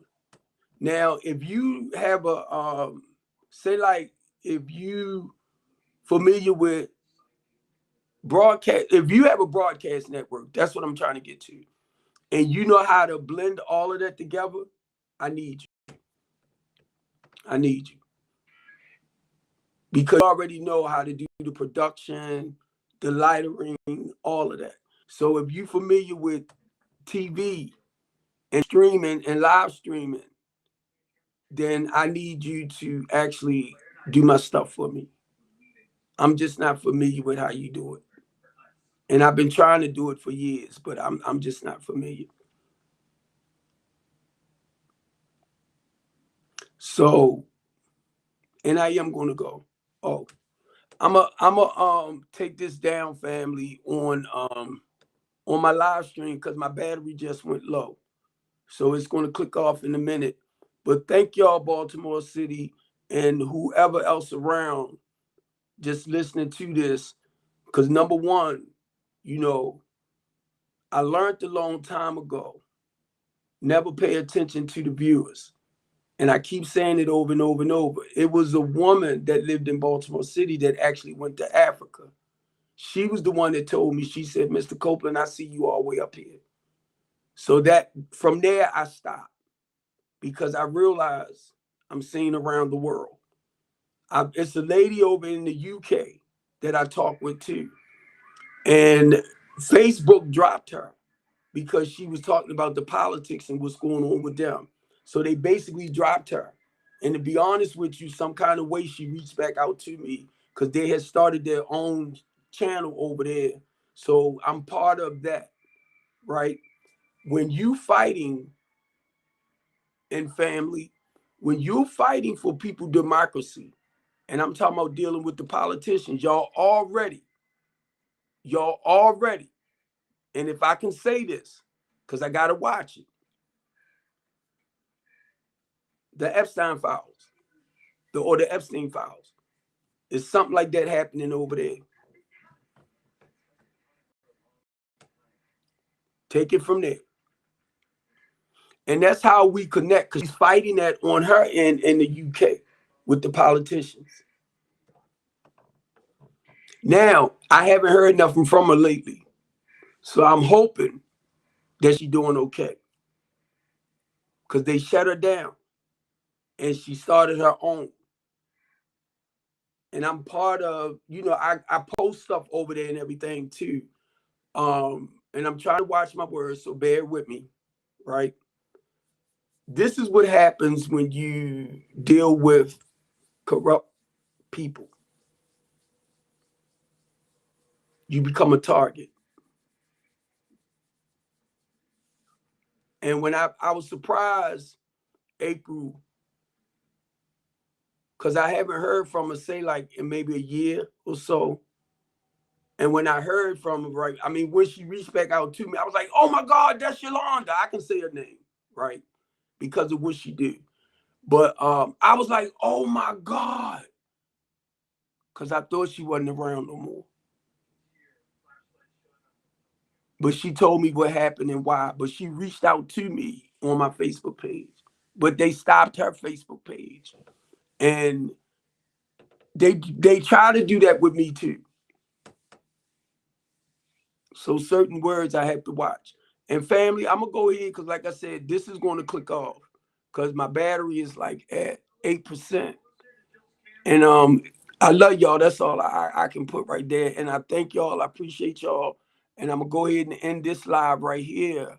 Now, if you have a, say like, if you familiar with broadcast, if you have a broadcast network, that's what I'm trying to get to, and you know how to blend all of that together, I need you. I need you. Because you already know how to do the production, the lightering, all of that. So if you're familiar with TV and streaming and live streaming, then I need you to actually do my stuff for me. I'm just not familiar with how you do it. And I've been trying to do it for years, but I'm just not familiar. So, and I am going to go. Oh, I'm a take this down, family, on my live stream because my battery just went low. So it's going to click off in a minute. But thank y'all, Baltimore City, and whoever else around just listening to this. Because number one, you know, I learned a long time ago, never pay attention to the viewers. And I keep saying it over and over and over. It was a woman that lived in Baltimore City that actually went to Africa. She was the one that told me, she said, Mr. Copeland, I see you all the way up here. So that from there, I stopped because I realized I'm seeing around the world. It's a lady over in the UK that I talk with too. And Facebook dropped her because she was talking about the politics and what's going on with them. So they basically dropped her. And to be honest with you, some kind of way she reached back out to me because they had started their own channel over there. So I'm part of that, right? When you fighting in family, when you're fighting for people democracy, and I'm talking about dealing with the politicians, y'all already, and if I can say this, because I got to watch it, the Epstein files, or the Epstein files, is something like that happening over there. Take it from there. And that's how we connect, because she's fighting that on her end in the UK with the politicians. Now, I haven't heard nothing from her lately. So I'm hoping that she's doing okay. Because they shut her down. And she started her own. And I'm part of, I post stuff over there and everything too. And I'm trying to watch my words, so bear with me, right? This is what happens when you deal with corrupt people. You become a target. And when I was surprised, April, because I haven't heard from her, say like in maybe a year or so. And when I heard from her, right, I mean, when she reached back out to me, I was like, oh my God, that's Yolanda. I can say her name, right? Because of what she did. But I was like, oh my God. Because I thought she wasn't around no more. But she told me what happened and why. But she reached out to me on my Facebook page. But they stopped her Facebook page. And they try to do that with me too. So certain words I have to watch. And family, I'm going to go ahead because like I said, this is going to click off because my battery is like at 8%. And I love y'all. That's all I can put right there. And I thank y'all. I appreciate y'all. And I'm going to go ahead and end this live right here.